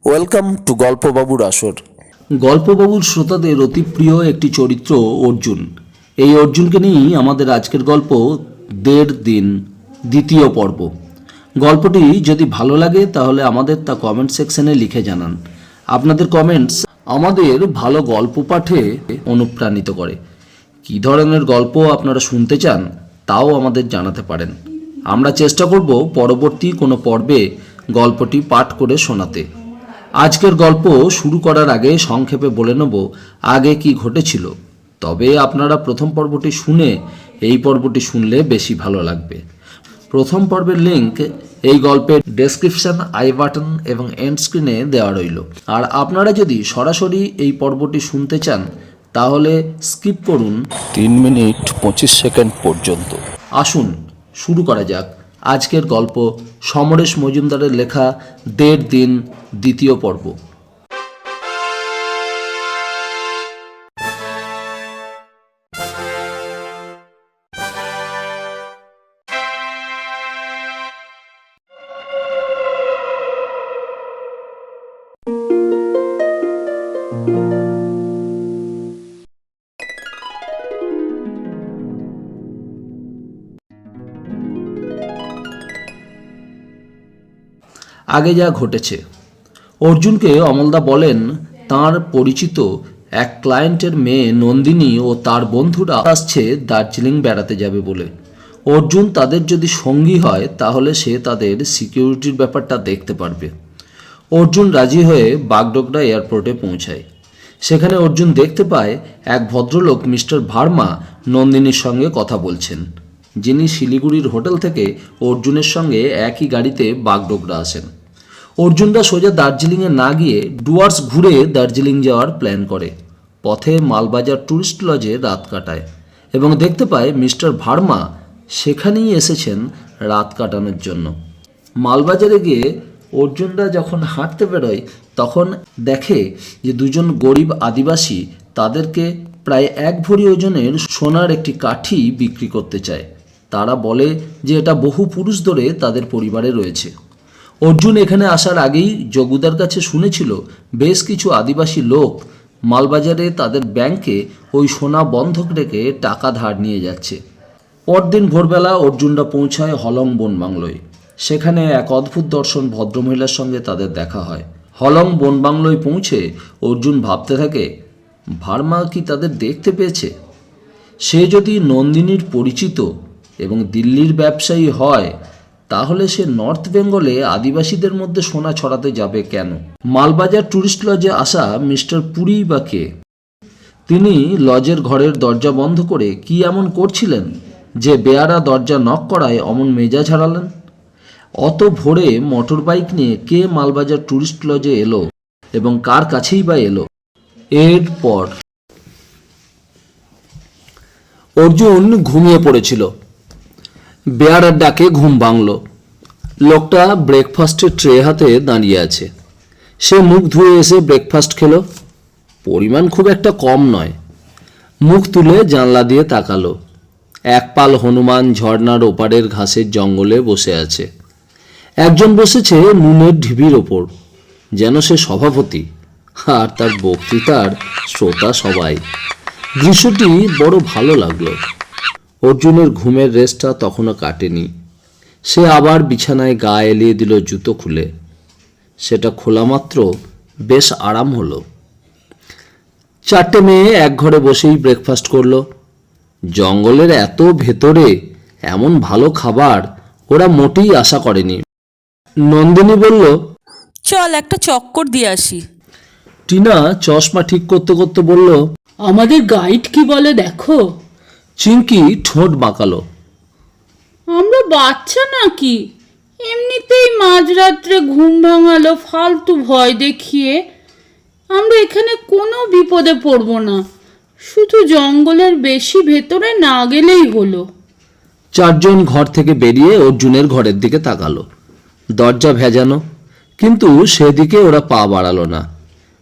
Welcome to গল্পবাবুর আসর। গল্পবাবুর শ্রোতাদের অতি প্রিয় একটি চরিত্র অর্জুন। এই অর্জুনকে নিয়েই আমাদের আজকের গল্প ১.৫ দিন দ্বিতীয় পর্ব। গল্পটি যদি ভালো লাগে তাহলে আমাদের তা কমেন্ট সেকশনে লিখে জানান। আপনাদের কমেন্টস আমাদের ভালো গল্প পাঠে অনুপ্রাণিত করে। কী ধরনের গল্প আপনারা শুনতে চান তাও আমাদের জানাতে পারেন। আমরা চেষ্টা করব পরবর্তী কোনো পর্বে গল্পটি পাঠ করে শোনাতে। আজকের গল্প শুরু করার আগে সংক্ষেপে বলে নেব আগে কি ঘটেছিল, তবে আপনারা প্রথম পর্বটি শুনে এই পর্বটি শুনলে বেশি ভালো লাগবে। প্রথম পর্বের লিঙ্ক এই গল্পের ডেসক্রিপশন, আই বাটন এবং এন্ড স্ক্রিনে দেওয়া রইল। আর আপনারা যদি সরাসরি এই পর্বটি শুনতে চান তাহলে স্কিপ করুন 3 মিনিট 25 সেকেন্ড পর্যন্ত। আসুন শুরু করা যাক আজকের গল্প, সমরেশ মজুমদারের লেখা ১.৫ দিন দ্বিতীয় পর্ব। আগে যা ঘটেছে। অর্জুনকে অমলদা বলেন তাঁর পরিচিত এক ক্লায়েন্টের মেয়ে নন্দিনী ও তার বন্ধুরা আসছে দার্জিলিং বেড়াতে যাবে বলে। অর্জুন তাদের যদি সঙ্গী হয় তাহলে সে তাদের সিকিউরিটির ব্যাপারটা দেখতে পারবে। অর্জুন রাজি হয়ে বাগডোগরা এয়ারপোর্টে পৌঁছায়। সেখানে অর্জুন দেখতে পায় এক ভদ্রলোক মিস্টার ভার্মা নন্দিনীর সঙ্গে কথা বলছেন, যিনি শিলিগুড়ির হোটেল থেকে অর্জুনের সঙ্গে একই গাড়িতে বাগডোগরা আসেন। অর্জুনরা সোজা দার্জিলিংয়ে না গিয়ে ডুয়ার্স ঘুরে দার্জিলিং যাওয়ার প্ল্যান করে। পথে মালবাজার ট্যুরিস্ট লজে রাত কাটায় এবং দেখতে পায় মিস্টার ভার্মা সেখানেই এসেছেন রাত কাটানোর জন্য। মালবাজারে গিয়ে অর্জুনরা যখন হাঁটতে বেরোয় তখন দেখে যে দুজন গরিব আদিবাসী তাদেরকে প্রায় ১ ভরি ওজনের সোনার একটি কাঠি বিক্রি করতে চায়। তারা বলে যে এটা বহু পুরুষ ধরে তাদের পরিবারে রয়েছে। অর্জুন এখানে আসার আগেই জগুদার কাছে শুনেছিল বেশ কিছু আদিবাসী লোক মালবাজারে তাদের ব্যাংকে ওই সোনা বন্ধক রেখে টাকা ধার নিয়ে যাচ্ছে। পরদিন ভোরবেলা অর্জুনরা পৌঁছায় হলং বন বাংলোয়। সেখানে এক অদ্ভুত দর্শন ভদ্রমহিলার সঙ্গে তাদের দেখা হয়। হলং বন বাংলোয় পৌঁছে অর্জুন ভাবতে থাকে, ভার্মা কি তাদের দেখতে পেয়েছে? সে যদি নন্দিনীর পরিচিত এবং দিল্লির ব্যবসায়ী হয় তাহলে সে নর্থ বেঙ্গলে আদিবাসীদের মধ্যে সোনা ছড়াতে যাবে কেন? মালবাজার ট্যুরিস্ট লজে আসা মিস্টার পুরী বা কে? তিনি লজের ঘরের দরজা বন্ধ করে কি এমন করছিলেন যে বেয়ারা দরজা নক করায় অমন মেজাজ হারালেন? অত ভোরে মোটর বাইক নিয়ে কে মালবাজার ট্যুরিস্ট লজে এলো এবং কার কাছেই বা এলো? এরপর অর্জুন ঘুমিয়ে পড়েছিল। বেয়ারার ডাকে ঘুম ভাঙল। লোকটা ব্রেকফাস্টের ট্রে হাতে দাঁড়িয়ে আছে। সে মুখ ধুয়ে এসে ব্রেকফাস্ট খেলো। পরিমাণ খুব একটা কম নয়। মুখ তুলে জানলা দিয়ে তাকালো। এক পাল হনুমান ঝর্ণার ওপারের ঘাসের জঙ্গলে বসে আছে। একজন বসেছে নুনের ঢিবির ওপর, যেন সে সভাপতি, আর তার বক্তৃতার শ্রোতা সবাই। দৃশ্যটি বড় ভালো লাগলো। অর্জুনের ঘুমের রেস্টটা তখনও কাটেনি। সে আবার বিছানায় গা এলিয়ে দিল জুতো খুলে। সেটা খোলা মাত্র বেশ আরাম হলো। 4টে মেয়ে এক ঘরে বসেই ব্রেকফাস্ট করলো। জঙ্গলের এত ভেতরে এমন ভালো খাবার ওরা মোটেই আশা করেনি। নন্দিনী বলল, চল একটা চক্কর দিয়ে আসি। টিনা চশমা ঠিক করতে করতে বলল, আমাদের গাইড কি বলে দেখো। চিঙ্কি ঠোঁট বাঁকালো। আমরা বাচ্চা নাকি? এমনিতেই মাঝরাত্রে ঘুম ভাঙালো ফালতু ভয় দেখিয়ে। আমরা এখানে কোনো বিপদে পড়ব না, শুধু জঙ্গলের বেশি ভেতরে না গেলেই হলো। 4জন ঘর থেকে বেরিয়ে অর্জুনের ঘরের দিকে তাকালো। দরজা ভেজানো, কিন্তু সেদিকে ওরা পা বাড়ালো না।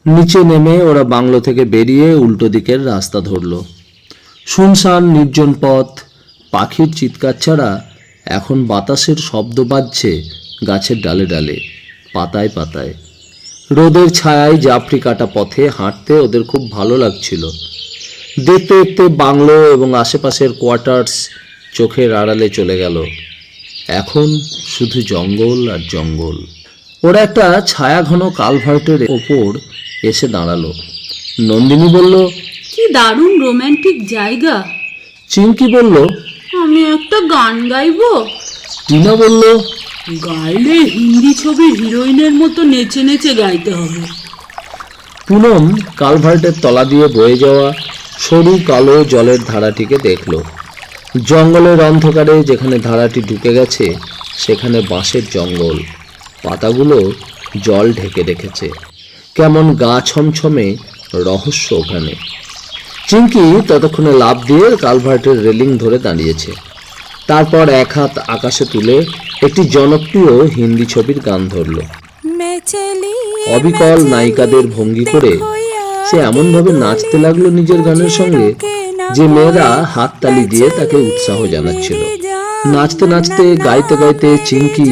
নিচে নেমে ওরা বাংলো থেকে বেরিয়ে উল্টো দিকের রাস্তা ধরল। শুনশান নির্জন পথ, পাখির চিৎকার ছাড়া এখন বাতাসের শব্দ বাজছে গাছের ডালে ডালে, পাতায় পাতায়। রোদের ছায়ায় জাফরি কাটা পথে হাঁটতে ওদের খুব ভালো লাগছিল। দেখতে দেখতে বাংলো এবং আশেপাশের কোয়ার্টার্স চোখের আড়ালে চলে গেল। এখন শুধু জঙ্গল আর জঙ্গল। ওরা একটা ছায়া ঘন কালভার্টের ওপর এসে দাঁড়ালো। নন্দিনী বলল, কি দারুণ রোমান্টিক জায়গা। চিঙ্কি বলল, আমি একটা গান গাইবো। টিনা বলল, গাইলে হিন্দি ছবির হিরোইনের মতো নেচে নেচে গাইতে হবে। পুনম কালভার্টের তলা দিয়ে বয়ে যাওয়া সরু কালো জলের ধারাটিকে দেখল। জঙ্গলের অন্ধকারে যেখানে ধারাটি ঢুকে গেছে সেখানে বাঁশের জঙ্গল, পাতাগুলো জল ঢেকে রেখেছে। কেমন গা ছমছমে রহস্য ওখানে। চিঙ্কি ততক্ষণে লাফ দিয়ে কালভার্টের রেলিং ধরে দাঁড়িয়েছে। তারপর এক হাত আকাশে তুলে একটি জনপ্রিয় হিন্দি ছবির গান ধরল। অবিকল নায়িকাদের ভঙ্গি করে সে এমনভাবে নাচতে লাগলো নিজের গানের সঙ্গে যে মেয়েরা হাততালি দিয়ে তাকে উৎসাহ জানাচ্ছিল। নাচতে নাচতে গাইতে গাইতে চিঙ্কি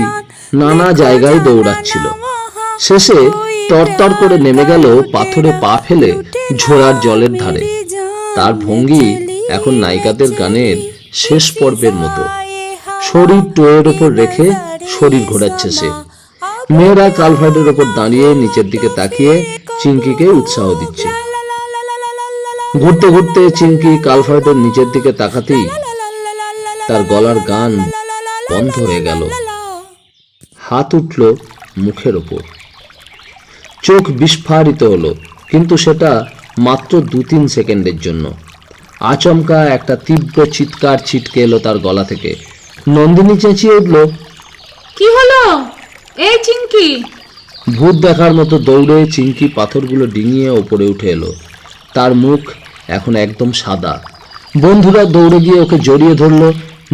নানা জায়গায় দৌড়াচ্ছিল। শেষে তরতর করে নেমে গেল পাথরে পা ফেলে ঝোড়ার জলের ধারে। তার ভঙ্গি এখন নায়িকাদের গানের শেষ পর্বের মতো। শরীর টোয়ের ওপর রেখে শরীর ঘোরাচ্ছে সে। মেয়েরা কালভার্টের ওপর দাঁড়িয়ে নিচের দিকে তাকিয়ে চিঙ্কিকে উৎসাহ দিচ্ছে। ঘুরতে ঘুরতে চিঙ্কি কালভার্টের নিচের দিকে তাকাতেই তার গলার গান বন্ধ হয়ে গেল। হাত উঠল মুখের ওপর, চোখ বিস্ফারিত হলো, কিন্তু সেটা মাত্র 2-3 সেকেন্ডের জন্য। আচমকা একটা তীব্র চিৎকার ছিটকে এলো তার গলা থেকে। নন্দিনী চেঁচিয়ে উঠল, কি হলো? এই চিঙ্কি! ভূত দেখার মতো দৌড়ে চিঙ্কি পাথরগুলো ডিঙিয়ে ওপরে উঠে এলো। তার মুখ এখন একদম সাদা। বন্ধুরা দৌড়ে গিয়ে ওকে জড়িয়ে ধরলো।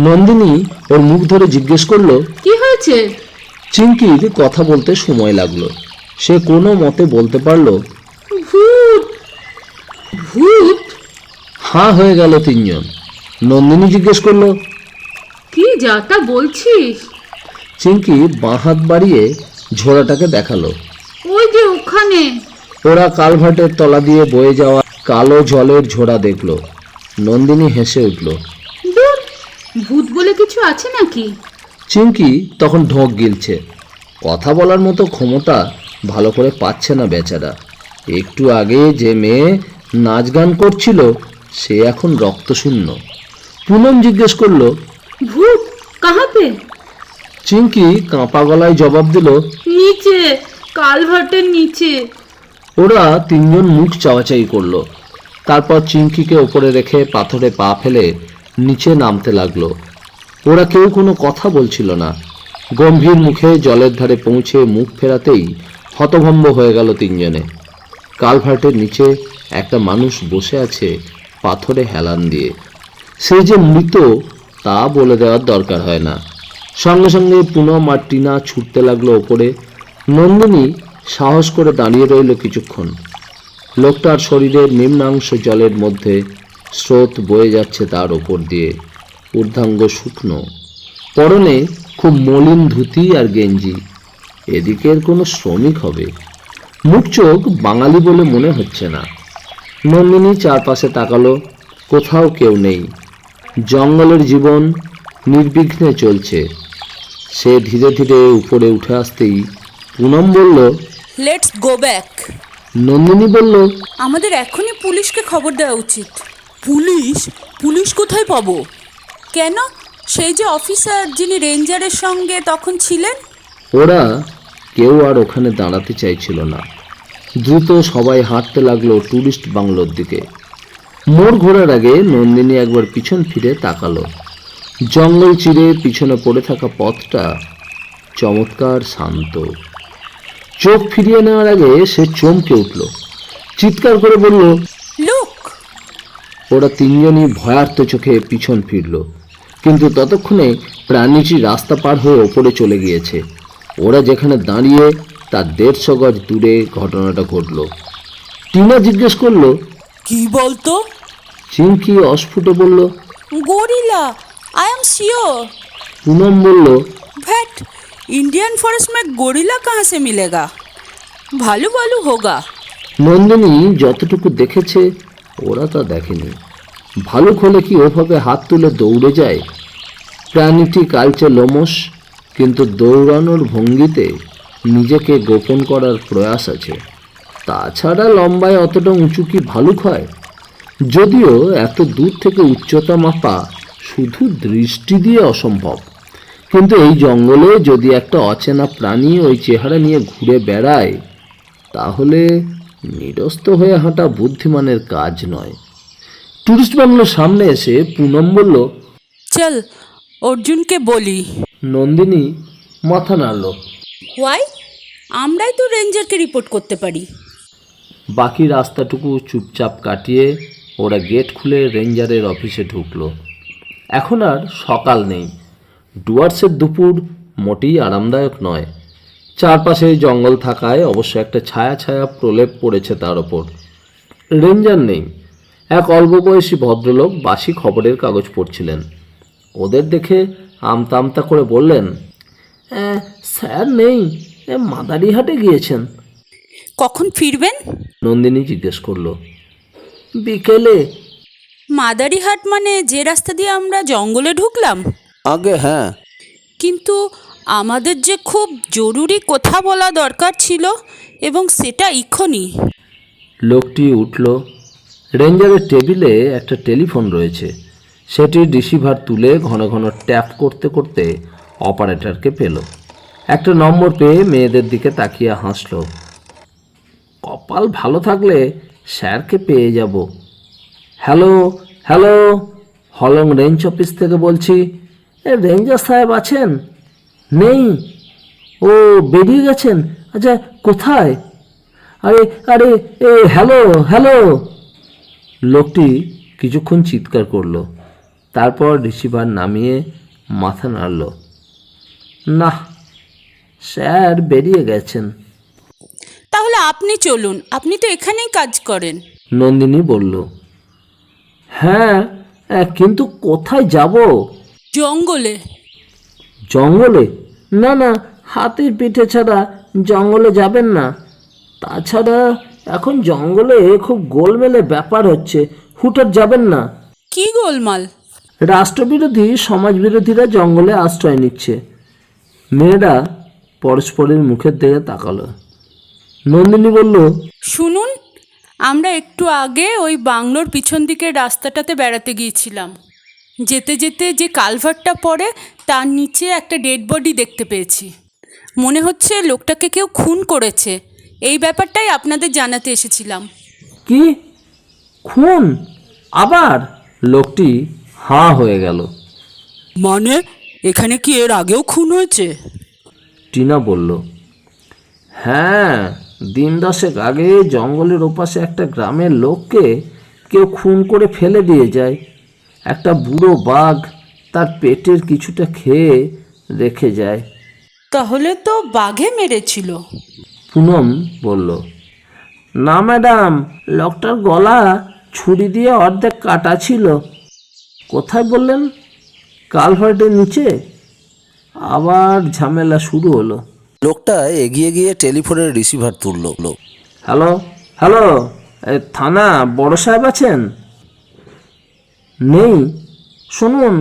নন্দিনী ওর মুখ ধরে জিজ্ঞেস করলো, কি হয়েছে? চিঙ্কির কথা বলতে সময় লাগলো। সে কোনো মতে বলতে পারলো, ভূত! ভূত! হাঁ হয়ে গেল তিনজন। নন্দিনী জিজ্ঞেস করলো, কি যাতা বলছিস? চিঙ্কি বাঁ হাত বাড়িয়ে ঝোড়াটাকে দেখালো। ওই যে ওখানে। ওরা কালভার্টের তলা দিয়ে বয়ে যাওয়া কালো জলের ঝোড়া দেখলো। নন্দিনী হেসে উঠল। দূর, ভূত বলে কিছু আছে নাকি? চিঙ্কি তখন ঢোক গিলছে। কথা বলার মতো ক্ষমতা ভালো করে পাচ্ছে না বেচারা। একটু আগে যে মেয়ে নাচ গান করছিল সে এখন রক্তশূন্য। পুনম জিজ্ঞেস করলো, ভূত কাহাতে? চিঙ্কি কাঁপা গলায় জবাব দিল, নিচে, কালভার্টের নিচে। ওরা তিনজন মুখ চাওয়াচাই করলো। তারপর চিঙ্কিকে ওপরে রেখে পাথরে পা ফেলে নিচে নামতে লাগলো। ওরা কেউ কোনো কথা বলছিল না। গম্ভীর মুখে জলের ধারে পৌঁছে মুখ ফেরাতেই হতভম্ব হয়ে গেল তিনজনে। কালভার্টের নিচে একটা মানুষ বসে আছে পাথরে হেলান দিয়ে। সে যে মৃত তা বলে দেওয়ার দরকার হয় না। সঙ্গে সঙ্গে পুনম আর টিনা ছুটতে লাগলো ওপরে। নন্দিনী সাহস করে দাঁড়িয়ে রইল কিছুক্ষণ। লোকটার শরীরের নিম্নাংশ জলের মধ্যে স্রোত বয়ে যাচ্ছে তার ওপর দিয়ে। ঊর্ধ্বাঙ্গ শুকনো, পরনে খুব মলিন ধুতি আর গেঞ্জি। এদিকের কোনো শ্রমিক হবে। মুখ চোখ বাঙালি বলে মনে হচ্ছে না। নন্দিনী চারপাশে তাকালো, কোথাও কেউ নেই। জঙ্গলের জীবন নির্বিঘ্নে চলছে। সে ধীরে ধীরে উপরে উঠে আসতেই পুনম বলল, লেটস গো ব্যাক। নন্দিনী বলল, আমাদের এখনই পুলিশকে খবর দেওয়া উচিত। পুলিশ? পুলিশ কোথায় পাবো? কেন? সেই যে অফিসার যিনি রেঞ্জারের সঙ্গে তখন ছিলেন। ওরা কেউ আর ওখানে দাঁড়াতে চাইছিল না। দ্রুত সবাই হাঁটতে লাগলো টুরিস্ট বাংলোর দিকে। মোড় ঘোরার আগে নন্দিনী একবার পিছন ফিরে তাকালো। জঙ্গল চিরে পিছনে পড়ে থাকা পথটা চমৎকার শান্ত। চোখ ফিরিয়ে নেওয়ার আগে সে চমকে উঠল, চিৎকার করে বলল, লুক! ওরা তিনজনই ভয়ার্ত চোখে পিছন ফিরল। কিন্তু ততক্ষণে প্রাণীটি রাস্তা পার হয়ে ওপরে চলে গিয়েছে। ওরা যেখানে দাঁড়িয়ে তার 150 গজ দূরে ঘটনাটা ঘটল। টিনা জিজ্ঞেস করলো, কি বলতো? চিঙ্কি অস্ফুটে বলল, gorilla, I am sure. Poonam বলল, बट इंडियन फॉरेस्ट में गोरिल्ला कहाँ से मिलेगा? ভালো ভালো হোগা। নন্দিনী যতটুকু দেখেছে ওরা তা দেখেনি। ভালুক হলে কি ওভাবে হাত তুলে দৌড়ে যায়? প্রাণীটি কালচে লোমশ, কিন্তু দৌড়ানোর ভঙ্গিতে নিজেকে গোপন করার প্রয়াস আছে। তাছাড়া লম্বায় অতটা উঁচু কি ভালুক হয়? যদিও এত দূর থেকে উচ্চতা মাপা শুধু দৃষ্টি দিয়ে অসম্ভব, কিন্তু এই জঙ্গলে যদি একটা অচেনা প্রাণী ওই চেহারা নিয়ে ঘুরে বেড়ায়, তাহলে নিরস্ত হয়ে হাঁটা বুদ্ধিমানের কাজ নয়। টুরিস্ট বাংলোর সামনে এসে পুনম বলল, চল অর্জুনকে বলি। নন্দিনী মাথা নাড়ল। হোয়াই? আমরাই তো রেঞ্জারকে রিপোর্ট করতে পারি। বাকি রাস্তাটুকু চুপচাপ কাটিয়ে ওরা গেট খুলে রেঞ্জারের অফিসে ঢুকলো। এখন আর সকাল নেই, ডুয়ার্সের দুপুর মোটেই আরামদায়ক নয়। চারপাশে জঙ্গল থাকায় অবশ্য একটা ছায়া ছায়া প্রলেপ পড়েছে তার ওপর। রেঞ্জার নেই। এক অল্প বয়সী ভদ্রলোক বাসি খবরের কাগজ পড়ছিলেন। ওদের দেখে আমতা আমতা করে বললেন, স্যার নেই, মাদারিহাটে গিয়েছেন। কখন ফিরবেন? নন্দিনী জিজ্ঞেস করলো। বিকেলে। মাদারিহাট মানে যে রাস্তা দিয়ে আমরা জঙ্গলে ঢুকলাম? আগে হ্যাঁ। কিন্তু আমাদের যে খুব জরুরি কথা বলা দরকার ছিল, এবং সেটা এক্ষুনি। লোকটি উঠল। রেঞ্জারের টেবিলে একটা টেলিফোন রয়েছে। সেটি রিসিভার তুলে ঘন ঘন ট্যাপ করতে করতে অপারেটরকে পেল। একটা নম্বর পেয়ে মেয়েদের দিকে তাকিয়ে হাসল। কপাল ভালো থাকলে স্যারকে পেয়ে যাব। Hello hello, Hollong range office থেকে বলছি। রেঞ্জার সাহেব আছেন? নেই? ও বেরিয়ে গেছেন? আচ্ছা, কোথায়? আরে আরে হ্যালো হ্যালো। লোকটি কিছুক্ষণ চিৎকার করলো, তারপর রিসিভার নামিয়ে মাথা নাড়ল। না, স্যার বেরিয়ে গেছেন। তাহলে আপনি চলুন, আপনি তো এখানেই কাজ করেন। নন্দিনী বলল। হ্যাঁ, কিন্তু কোথায় যাব? জঙ্গলে। জঙ্গলে? না না, হাতির পিঠে ছাড়া জঙ্গলে যাবেন না। তাছাড়া এখন জঙ্গলে খুব গোলমেলে ব্যাপার হচ্ছে, হুটহাট যাবেন না। কি গোলমাল? রাষ্ট্রবিরোধী সমাজবিরোধীরা জঙ্গলে আশ্রয় নিচ্ছে। মেয়েরা পরস্পরের মুখের দিকে তাকালো। নন্দিনী বলল, শুনুন, আমরা একটু আগে ওই বাংলোর পিছন দিকের রাস্তাটাতে বেড়াতে গিয়েছিলাম। যেতে যেতে যে কালভার্টটা পড়ে তার নিচে একটা ডেড বডি দেখতে পেয়েছি। মনে হচ্ছে লোকটাকে কেউ খুন করেছে। এই ব্যাপারটাই আপনাদের জানাতে এসেছিলাম। কি খুন? আবার? লোকটি হাঁ হয়ে গেল। মানে এখানে কি এর আগেও খুন হয়েছে? টিনা বলল, হ্যাঁ, দিন 10 আগে জঙ্গলের ওপাশে একটা গ্রামের লোককে কেউ খুন করে ফেলে দিয়ে যায়। একটা বুড়ো বাঘ তার পেটের কিছুটা খেয়ে রেখে যায়। তাহলে তো বাঘে মেরেছিল। পুনম বলল, না ম্যাডাম, লোকটার গলা ছুরি দিয়ে অর্ধেক কাটা ছিল। কোথায় বললেন? কালভার্টের নিচে। আবার ঝামেলা শুরু হলো। লোকটা এগিয়ে গিয়ে টেলিফোনের রিসিভার তুলল। হ্যালো হ্যালো, থানা বড় সাহেব আছেন? নেই? শুনুন,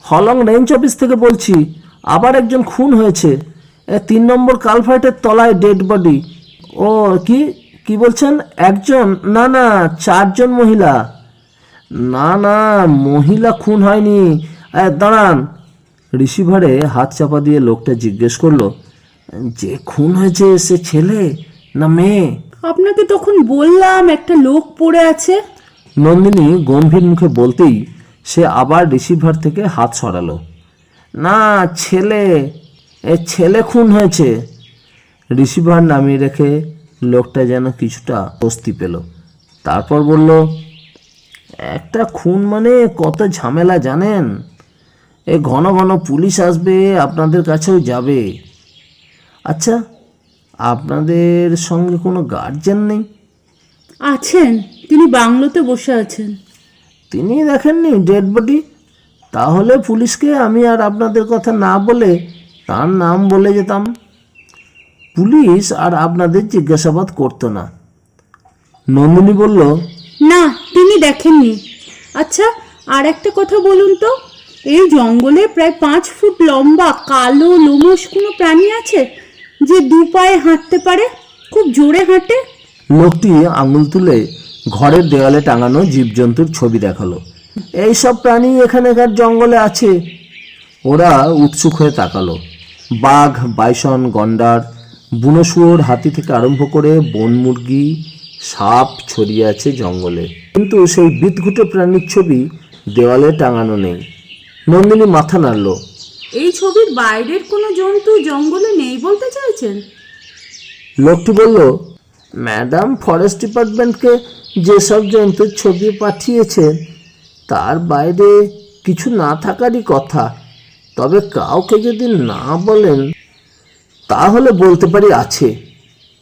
হলং রেঞ্জ অফিস থেকে বলছি। আবার একজন খুন হয়েছে। 3 নম্বর কালভার্টের তলায় ডেড বডি। ও কি কি বলছেন? একজন? না না, 4 জন মহিলা। না না, মহিলা খুন হয়নি। দাঁড়ান। রিসিভারে হাত চাপা দিয়ে লোকটা জিজ্ঞেস করলো, যে খুন হয়েছে সে ছেলে না মেয়ে? আপনাকে তখন বললাম একটা লোক পড়ে আছে। নন্দিনী গম্ভীর মুখে বলতেই সে আবার রিসিভার থেকে হাত সরালো। না, ছেলে খুন হয়েছে। রিসিভার নামিয়ে রেখে লোকটা যেন কিছুটা স্বস্তি পেল। তারপর বলল, একটা খুন মানে কত ঝামেলা জানেন? ঘন ঘন পুলিশ আসবে, আপনাদের কাছেও যাবে। আচ্ছা, আপনাদের সঙ্গে কোনো গার্জিয়ান নেই? আছেন, তিনি বাংলোতে বসে আছেন। তিনি দেখেননি ডেড বডি? তাহলে পুলিশকে আমি আর আপনাদের কথা না বলে তার নাম বলে যেতাম। পুলিশ আর আপনাদের জিজ্ঞাসাবাদ করতো না। নন্দিনী বলল, না, তিনি দেখেননি। আচ্ছা, আর একটা কথা বলুন তো, এই জঙ্গলে প্রায় 5 ফুট লম্বা কালো লোমশ কোনো প্রাণী আছে যে 2 পায়ে হাঁটতে পারে, খুব জোরে হাঁটে? লোকটি আঙুল তুলে ঘরের দেওয়ালে টাঙানো জীবজন্তুর ছবি দেখালো। এইসব প্রাণী এখানকার জঙ্গলে আছে। ওরা উৎসুক হয়ে তাকালো। বাঘ, বাইসন, গন্ডার, বুনো শুয়োর, হাতি থেকে আরম্ভ করে বন মুরগি, সাপ ছড়িয়ে আছে জঙ্গলে, কিন্তু সেই বিদঘুটে প্রাণীর ছবি দেওয়ালে টাঙানো নেই। নন্দিনী মাথা নাড়ল। এই ছবির বাইরের কোনো জন্তু জঙ্গলে নেই বলতে চাইছেন? লোকটি বলল, ম্যাডাম ফরেস্ট ডিপার্টমেন্টকে যেসব জন্তুর ছবি পাঠিয়েছেন তার বাইরে কিছু না থাকারই কথা। তবে কাউকে যদি না বলেন তাহলে বলতে পারি আছে।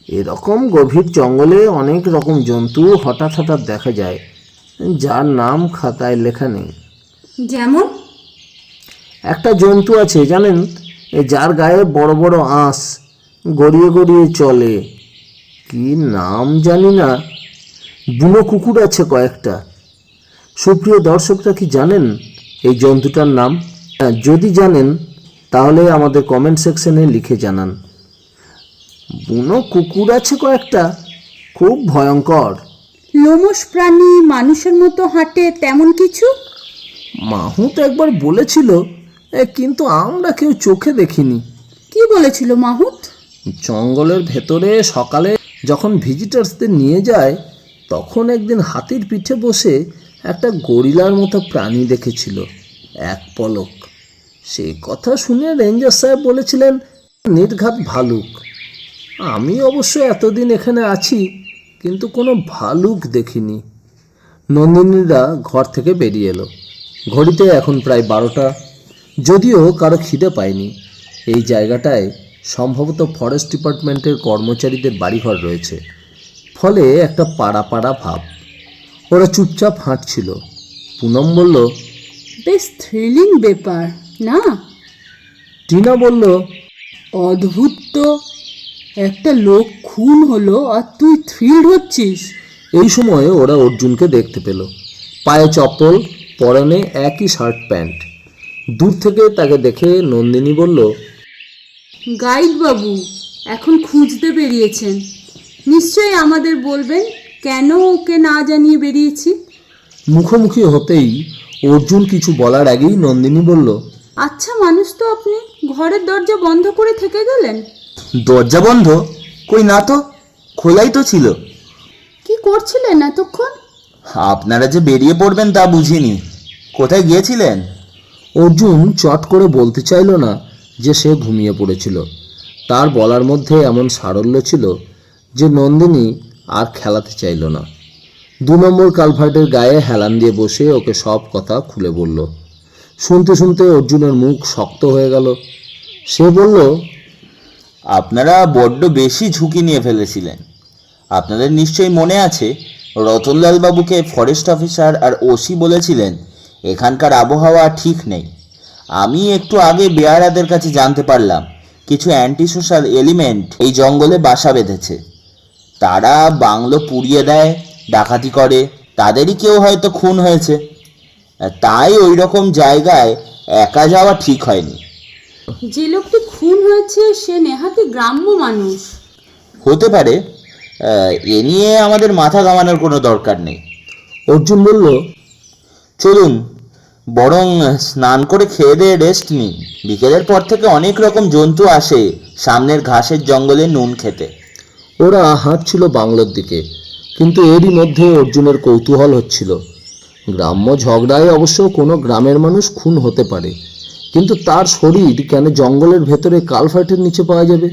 এরকম গভীর জঙ্গলে অনেক রকম জন্তু হঠাৎ হঠাৎ দেখা যায়, যার নাম খাতায় লেখা নেই। যেমন? একটা জন্তু আছে জানেন, যার গায়ে বড় বড় আঁশ, গড়িয়ে গড়িয়ে চলে। কি নাম জানি না। বুনো কুকুর আছে কয়েকটা। সুপ্রিয় দর্শকরা কি জানেন এই জন্তুটার নাম? যদি জানেন তাহলে আমাদের কমেন্ট সেকশনে লিখে জানান। বুনো কুকুর আছে কয়েকটা, খুব ভয়ঙ্কর। লোমশ প্রাণী মানুষের মতো হাঁটে তেমন কিছু? মাহুত একবার বলেছিল, কিন্তু আমরা কেউ চোখে দেখিনি। কি বলেছিল মাহুত? জঙ্গলের ভেতরে সকালে যখন ভিজিটার্সদের নিয়ে যায় তখন একদিন হাতির পিঠে বসে একটা গরিলার মতো প্রাণী দেখেছিল, এক পলক। সেই কথা শুনে রেঞ্জার সাহেব বলেছিলেন নির্ঘাত ভালুক। আমি অবশ্য এতদিন এখানে আছি কিন্তু কোনো ভালুক দেখিনি। নন্দিনীরা ঘর থেকে বেরিয়ে এলো। ঘড়িতে এখন প্রায় 12টা। যদিও কারো খিদে পায়নি। এই জায়গাটায় সম্ভবত ফরেস্ট ডিপার্টমেন্টের কর্মচারীদের বাড়িঘর রয়েছে, ফলে একটা পাড়া পাড়া ভাব। ওরা চুপচাপ হাঁটছিল। পুনম বলল, বেশ থ্রিলিং ব্যাপার না? টিনা বলল, অদ্ভুত তো, একটা লোক খুন হলো আর তুই থ্রিলড হচ্ছিস। এই সময়ে ওরা অর্জুনকে দেখতে পেল। পায়ে চপ্পল, পরনে একই শার্ট প্যান্ট। দূর থেকে তাকে দেখে নন্দিনী বলল, গাইড বাবু এখন খুঁজতে বেরিয়েছেন, নিশ্চয়ই আমাদের বলবেন কেন ওকে না জানিয়ে বেরিয়েছি। মুখোমুখি হতেই অর্জুন কিছু বলার আগেই নন্দিনী বলল, আচ্ছা মানুষ তো আপনি, ঘরের দরজা বন্ধ করে থেকে গেলেন। দরজা বন্ধ? কই না তো, খোলাই তো ছিল। কি করছিলেন এতক্ষণ? আপনারা যে বেরিয়ে পড়বেন তা বুঝিনি। কোথায় গিয়েছিলেন? অর্জুন চট করে বলতে চাইল না যে সে ঘুমিয়ে পড়েছিল। তার বলার মধ্যে এমন সারল্য ছিল যে নন্দিনী আর খেলাতে চাইল না। 2 নম্বর কালভার্টের গায়ে হেলান দিয়ে বসে ওকে সব কথা খুলে বলল। শুনতে শুনতে অর্জুনের মুখ শক্ত হয়ে গেল। সে বলল, আপনারা বড্ড বেশি ঝুঁকি নিয়ে ফেলেছিলেন। আপনাদের নিশ্চয়ই মনে আছে রতনলাল বাবুকে ফরেস্ট অফিসার আর ওসি বলেছিলেন এখানকার আবহাওয়া ঠিক নেই। আমি একটু আগে বেয়ারাদের কাছে জানতে পারলাম কিছু অ্যান্টি সোশ্যাল এলিমেন্ট এই জঙ্গলে বাসা বেঁধেছে। তারা বাংলো পুড়িয়ে দেয়, ডাকাতি করে, তাদেরই কেউ হয়তো খুন হয়েছে। তাই ওই রকম জায়গায় একা যাওয়া ঠিক হয়নি। যে লোকটি খুন হয়েছে সে নেহাতি গ্রাম্য মানুষ। হতে পারে, এ নিয়ে আমাদের মাথা ঘামানোর কোনো দরকার নেই। অর্জুন বলল, চলুন বরং স্নান করে খেয়ে দিয়ে রেস্ট নিন। বিকেলের পর থেকে অনেক রকম জন্তু আসে সামনের ঘাসের জঙ্গলে নুন খেতে। ওরা হাঁটছিল বাংলোর দিকে, কিন্তু এরই মধ্যে অর্জুনের কৌতূহল হচ্ছিল। গ্রাম্য ঝগড়ায় অবশ্য কোনো গ্রামের মানুষ খুন হতে পারে, কিন্তু তার শরীর কেন জঙ্গলের ভেতরে কালভার্টের নিচে পাওয়া যাবে?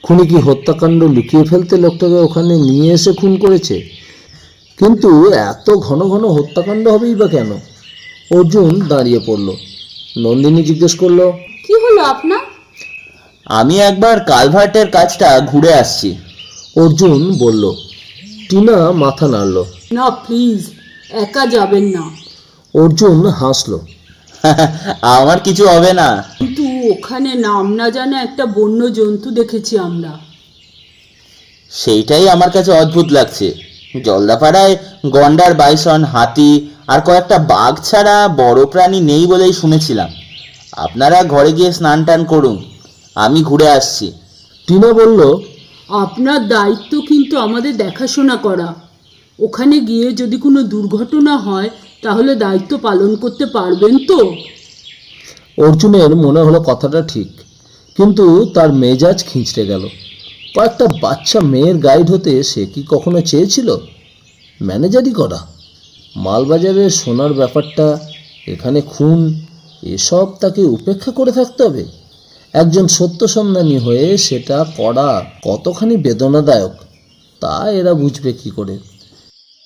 খুনি কি হত্যাকাণ্ড লুকিয়ে ফেলতে লোকটাকে ওখানে নিয়ে এসে খুন করেছে? কিন্তু এত ঘন ঘন হত্যাকাণ্ড হবেই বা কেন? অর্জুন দাঁড়িয়ে পড়ল। নন্দিনী জিজ্ঞেস করলো, কি হলো আপনার? আমি একবার কালভার্টের কাজটা ঘুরে আসছি। অর্জুন বলল। টিনা মাথা নাড়ল। না প্লিজ, একা যাবেন না। অর্জুন হাসলো। আমার কিছু হবে না। কিন্তু ওখানে নাম না জানা একটা বন্য জন্তু দেখেছি আমরা। সেইটাই আমার কাছে অদ্ভুত লাগছে। জলদাপাড়ায় গন্ডার, বাইসন, হাতি আর কয়েকটা বাঘ ছাড়া বড় প্রাণী নেই বলেই শুনেছিলাম। আপনারা ঘরে গিয়ে স্নান টান করুন, আমি ঘুরে আসছি। টিনা বলল, আপনার দায়িত্ব কিন্তু আমাদের দেখাশোনা করা। ওখানে গিয়ে যদি কোনো দুর্ঘটনা হয় তাহলে দায়িত্ব পালন করতে পারবেন তো? অর্জুনের মনে হলো কথাটা ঠিক, কিন্তু তার মেজাজ খিঁচড়ে গেল। কয়েকটা বাচ্চা মেয়ের গাইড হতে সে কি কখনো চেয়েছিল? ম্যানেজারই করা, মালবাজারের সোনার ব্যাপারটা, এখানে খুন, এসব তাকে উপেক্ষা করে থাকতে হবে? একজন সত্যসন্ধানী হয়ে সেটা করা কতখানি বেদনাদায়ক তা এরা বুঝবে কি করে?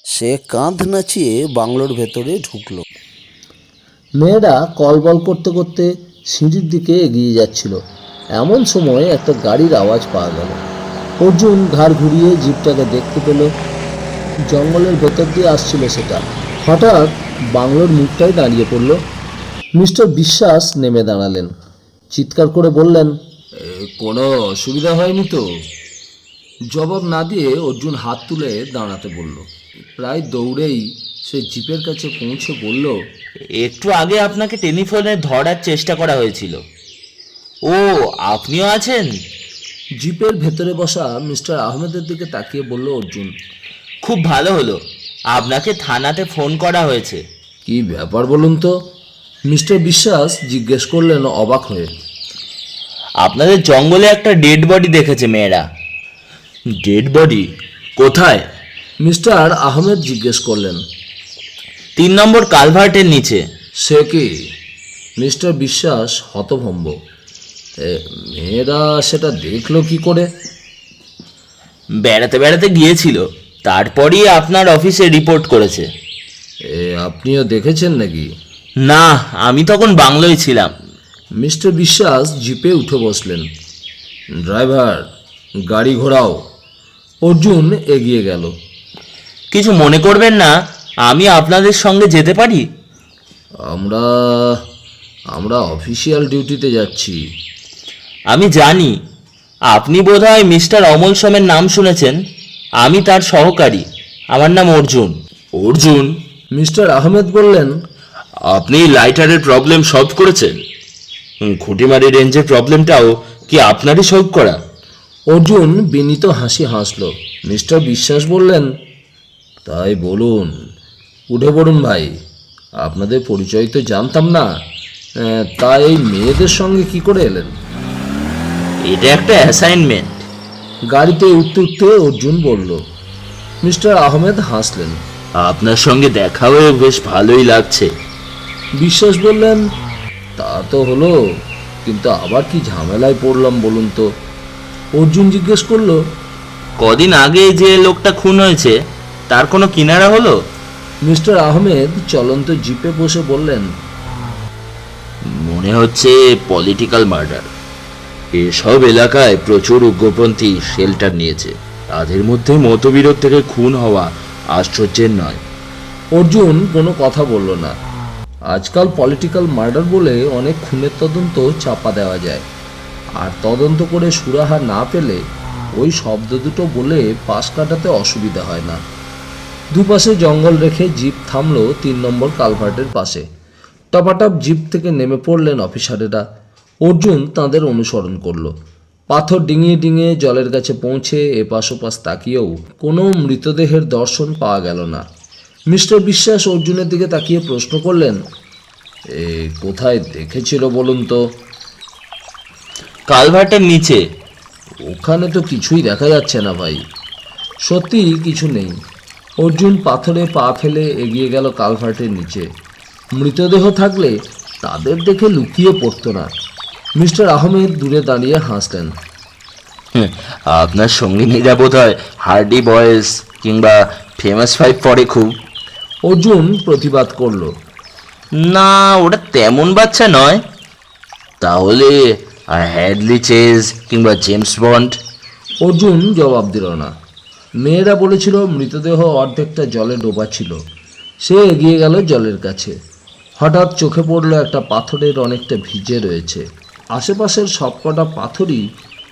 সে কাঁধ নাচিয়ে বাংলোর ভেতরে ঢুকলো। মেয়েরা কলবল করতে করতে সিঁড়ির দিকে এগিয়ে যাচ্ছিল। এমন সময় একটা গাড়ির আওয়াজ পাওয়া গেল। অর্জুন ঘাড় ঘুরিয়ে জিপটাকে দেখতে পেল। জঙ্গলের ভেতর দিয়ে আসছিল সেটা। হঠাৎ বাংলোর মুখটাই দাঁড়িয়ে পড়ল। মিস্টার বিশ্বাস নেমে দাঁড়ালেন, চিৎকার করে বললেন, কোনো অসুবিধা হয়নি তো? জবাব না দিয়ে অর্জুন হাত তুলে দাঁড়াতে বলল। প্রায় দৌড়েই সে জিপের কাছে পৌঁছে বলল, একটু আগে আপনাকে টেলিফোনে ধরার চেষ্টা করা হয়েছিল। ও, আপনিও আছেন? জিপের ভেতরে বসা মিস্টার আহমেদের দিকে তাকিয়ে বলল অর্জুন। খুব ভালো হলো, আপনাকে থানাতে ফোন করা হয়েছে। কি ব্যাপার বলুন তো? মিস্টার বিশ্বাস জিজ্ঞেস করলেন অবাক হয়ে। আপনাদের জঙ্গলে একটা ডেড বডি দেখেছে মেয়েরা। Dead body? কোথায়? মিস্টার আহমেদ জিজ্ঞেস করলেন। 3 নম্বর কালভার্টের নিচে। সে কি? মিস্টার বিশ্বাস হতভম্ব। মেয়েরা সেটা দেখলো কি করে? বেড়াতে বেড়াতে গিয়েছিল, তারপরই আপনার অফিসে রিপোর্ট করেছে। আপনিও দেখেছেন নাকি? না, আমি তখন বাংলোয় ছিলাম। মিস্টার বিশ্বাস জিপে উঠে বসলেন। ড্রাইভার, গাড়ি ঘোরাও। অর্জুন এগিয়ে গেল। কিছু মনে করবেন না, আমি আপনাদের সঙ্গে যেতে পারি? আমরা অফিসিয়াল ডিউটিতে যাচ্ছি। আমি জানি। আপনি বোধহয় মিস্টার অমল সোমের নাম শুনেছেন। আমি তার সহকারী। আমার নাম অর্জুন। অর্জুন? মিস্টার আহমেদ বললেন, আপনি লাইটারের প্রবলেম সলভ করেছেন? খুঁটিমারি রেঞ্জের প্রবলেমটাও কি আপনারই সলভ করা? অর্জুন বিনীত হাসি হাসল। মিস্টার বিশ্বাস বললেন, তাই বলুন, উঠে পড়ুন ভাই। আপনাদের পরিচয় তো জানতাম না, তাই এই মেয়েদের সঙ্গে কি করে এলেন? এটা একটা অ্যাসাইনমেন্ট। গাড়িতে উঠতে উঠতে অর্জুন বলল। মিস্টার আহমেদ হাসলেন। আপনার সঙ্গে দেখা হয়ে বেশ ভালোই লাগছে। বিশ্বাস বললেন, তা তো হলো, কিন্তু আবার কি ঝামেলায় পড়লাম বলুন তো? অর্জুন জিজ্ঞেস করলো, কদিন আগে যে লোকটা খুন হয়েছে তার কোনো কিনারা হলো? মিস্টার আহমেদ চলন্ত জিপে বসে বললেন, মনে হচ্ছে পলিটিক্যাল মার্ডার। এসব এলাকায় প্রচুর উগ্রপন্থী শেল্টার নিয়েছে, তাদের মধ্যে মতবিরোধ থেকে খুন হওয়া আশ্চর্যের নয়। অর্জুন কোনো কথা বলল না। আজকাল পলিটিক্যাল মার্ডার বলে অনেক খুনের তদন্ত চাপা দেওয়া যায়, আর তদন্ত করে সুরাহা না পেলে ওই শব্দ দুটো বলে পাশ কাটাতে অসুবিধা হয় না। দুপাশে জঙ্গল রেখে জিপ থামলো 3 নম্বর কালভার্টের পাশে। টপাটপ জিপ থেকে নেমে পড়লেন অফিসারেরা। অর্জুন তাদের অনুসরণ করলো। পাথর ডিঙিয়ে ডিঙিয়ে জলের কাছে পৌঁছে এপাশ ওপাশ তাকিয়েও কোনো মৃতদেহের দর্শন পাওয়া গেল না। মিস্টার বিশ্বাস অর্জুনের দিকে তাকিয়ে প্রশ্ন করলেন, কোথায় দেখেছিল বলুন তো? কালভার্টের নিচে। ওখানে তো কিছুই দেখা যাচ্ছে না ভাই। সত্যি কিছু নেই। অর্জুন পাথরে পা ফেলে এগিয়ে গেল কালভার্টের নিচে। মৃতদেহ থাকলে তাদের দেখে লুকিয়ে পড়তো না। মিস্টার আহমেদ দূরে দাঁড়িয়ে হাসলেন। আপনার সঙ্গিনীরা বোধ হয় হার্ডি বয়েজ কিংবা ফেমাস 5 পরে খুব। অর্জুন প্রতিবাদ করল, না, ওটা তেমন বাচ্চা নয়। তাহলে হ্যাডলি চেজ কিংবা জেমস বন্ড? অর্জুন জবাব দিল না। মেয়েরা বলেছিল মৃতদেহ অর্ধেকটা জলে ডোবা ছিল। সে এগিয়ে গেল জলের কাছে। হঠাৎ চোখে পড়ল একটা পাথরের অনেকটা ভিজে রয়েছে। আশেপাশের সবকটা পাথরই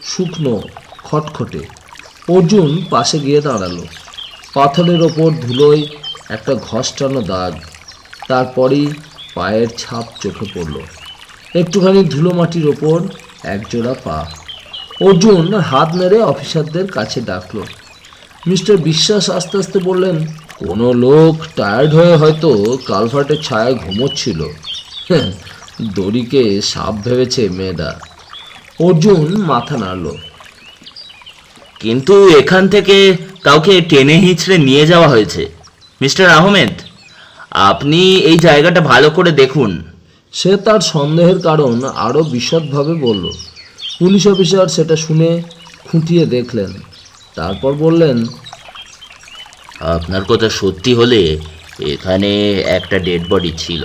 শুকনো, খটখটে। অর্জুন পাশে গিয়ে দাঁড়ালো। পাথরের ওপর ধুলোয় একটা ঘষ্টানো দাগ, তারপরেই পায়ের ছাপ চোখে পড়ল। একটুখানি ধুলো মাটির ওপর একজোড়া পা। অর্জুন হাত নেড়ে অফিসারদের কাছে ডাকলো। মিস্টার বিশ্বাস আস্তে আস্তে বললেন, কোনো লোক টায়ার্ড হয়ে হয়তো কালভার্টের ছায়ায় ঘুমোচ্ছিল। দড়িকে সাপ ভেবেছে মেয়েরা। অর্জুন মাথা নাড়ল। কিন্তু এখান থেকে কাউকে টেনে হিঁচড়ে নিয়ে যাওয়া হয়েছে। মিস্টার আহমেদ, আপনি এই জায়গাটা ভালো করে দেখুন। সে তার সন্দেহের কারণ আরও বিশদভাবে বলল। পুলিশ অফিসার সেটা শুনে খুঁটিয়ে দেখলেন, তারপর বললেন, আপনার কথা সত্যি হলে এখানে একটা ডেড বডি ছিল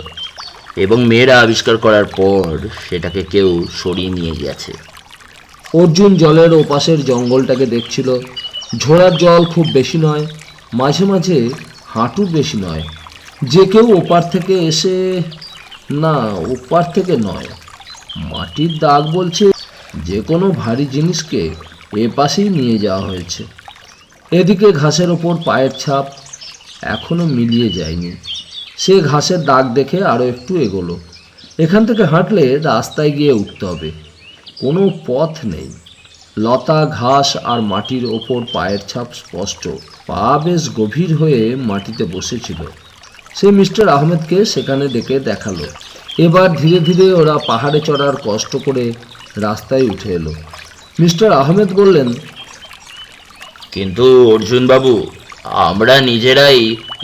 এবং মেয়েরা আবিষ্কার করার পর সেটাকে কেউ সরিয়ে নিয়ে গেছে। অর্জুন জলের ওপাশের জঙ্গলটাকে দেখছিল। ঝোড়ার জল খুব বেশি নয়, মাঝে মাঝে হাঁটুর বেশি নয়। যে কেউ ওপার থেকে এসে, না ওপার থেকে নয়, মাটির দাগ বলছে যে কোনো ভারী জিনিসকে এ পাশেই নিয়ে যাওয়া হয়েছে। এদিকে ঘাসের ওপর পায়ের ছাপ এখনো মিলিয়ে যায়নি। সে ঘাসের দাগ দেখে আরও একটু এগোলো। এখান থেকে হাঁটলে রাস্তায় গিয়ে উঠতে হবে, কোনো পথ নেই। লতা, ঘাস আর মাটির ওপর পায়ের ছাপ স্পষ্ট। পা বেশ গভীর হয়ে মাটিতে বসেছিল। সে মিস্টার আহমেদকে সেখানে ডেকে দেখালো। এবার ধীরে ধীরে ওরা পাহাড়ে চড়ার কষ্ট করে রাস্তায় উঠে এলো। মিস্টার আহমেদ বললেন, কিন্তু অর্জুন বাবু, আমরা নিজেরাই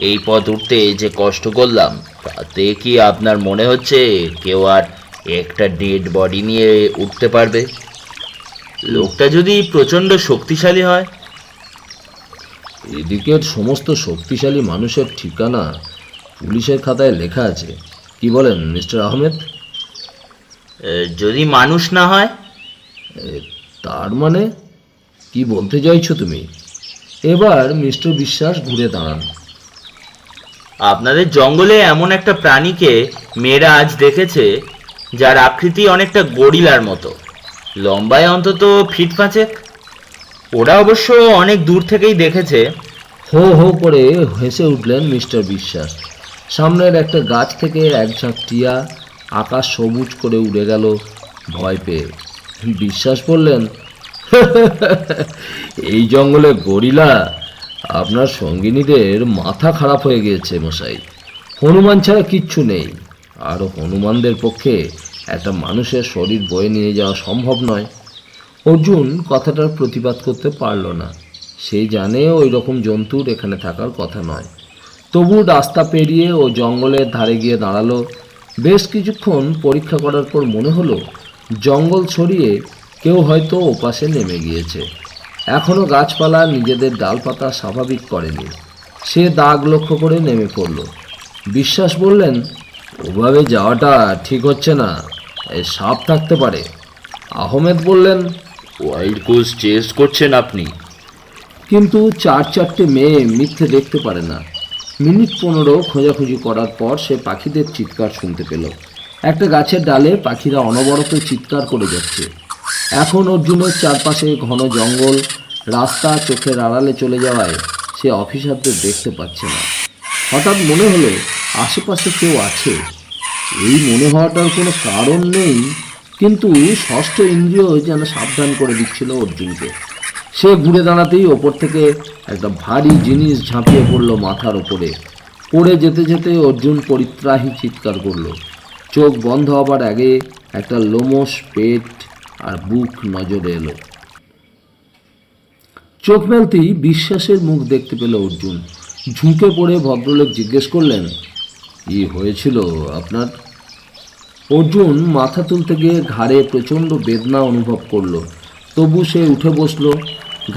এই পথ উঠতে যে কষ্ট করলাম, তাতে কি আপনার মনে হচ্ছে কেউ আর একটা ডেড বডি নিয়ে উঠতে পারবে? লোকটা যদি প্রচণ্ড শক্তিশালী হয়? এদিকের সমস্ত শক্তিশালী মানুষের ঠিকানা পুলিশের খাতায় লেখা আছে। কি বলেন মিস্টার আহমেদ? যদি মানুষ না হয়? তার মানে কি বলতে চাইছো তুমি? এবার মিস্টার বিশ্বাস ঘুরে দাঁড়ান। আপনাদের জঙ্গলে এমন একটা প্রাণীকে মেয়েরা আজ দেখেছে যার আকৃতি অনেকটা গরিলার মতো, লম্বায় অন্তত ফিট 5। ওরা অবশ্য অনেক দূর থেকেই দেখেছে। হো হো করে হেসে উঠলেন মিস্টার বিশ্বাস। সামনের একটা গাছ থেকে এক ঝাঁক টিয়া আকাশ সবুজ করে উড়ে গেল ভয় পেয়ে। বিশ্বাস বললেন, এই জঙ্গলে গরিলা? আপনার সঙ্গিনীদের মাথা খারাপ হয়ে গিয়েছে মশাই। হনুমান ছাড়া কিচ্ছু নেই, আর হনুমানদের পক্ষে একটা মানুষের শরীর বয়ে নিয়ে যাওয়া সম্ভব নয়। অর্জুন কথাটার প্রতিবাদ করতে পারল না। সে জানে ওই রকম জন্তুর এখানে থাকার কথা নয়। তবু রাস্তা পেরিয়ে ও জঙ্গলের ধারে গিয়ে দাঁড়ালো। বেশ কিছুক্ষণ পরীক্ষা করার পর মনে হলো জঙ্গল ছড়িয়ে কেউ হয়তো ওপাশে নেমে গিয়েছে। এখনও গাছপালা নিজেদের ডালপাতা স্বাভাবিক করেনি। সে দাগ লক্ষ্য করে নেমে পড়ল। বিশ্বাস বললেন, ওভাবে যাওয়াটা ঠিক হচ্ছে না, এই সাপ থাকতে পারে। আহমেদ বললেন, ওয়াইল্ড গোস চেস করছেন আপনি? কিন্তু 4-4টে মেয়ে মিথ্যে দেখতে পারে না। মিনিট 15 খোঁজাখুঁজি করার পর সে পাখিদের চিৎকার শুনতে পেল। একটা গাছের ডালে পাখিরা অনবরত চিৎকার করে যাচ্ছে। এখন অর্জুনের চারপাশে ঘন জঙ্গল, রাস্তা চোখের আড়ালে চলে যাওয়ায় সে অফিসারদের দেখতে পাচ্ছে না। হঠাৎ মনে হলো আশেপাশে কেউ আছে। এই মনে হওয়াটার কোনো কারণ নেই, কিন্তু ষষ্ঠ ইন্দ্রিয় যেন সাবধান করে দিচ্ছিল অর্জুনকে। সে ঘুরে দাঁড়াতেই ওপর থেকে একটা ভারী জিনিস ঝাঁপিয়ে পড়ল মাথার ওপরে। পড়ে যেতে যেতে অর্জুন পরিত্রাহী চিৎকার করলো। চোখ বন্ধ হবার আগে একটা লোমশ পেট আর বুক নজরে এলো। চোখ মেলতেই বিশ্বাসের মুখ দেখতে পেল অর্জুন। ঝুঁকে পড়ে ভদ্রলোক জিজ্ঞেস করলেন, কি হয়েছিল আপনার? অর্জুন মাথা তুলতে গিয়ে ঘাড়ে প্রচণ্ড বেদনা অনুভব করলো। তবু সে উঠে বসলো।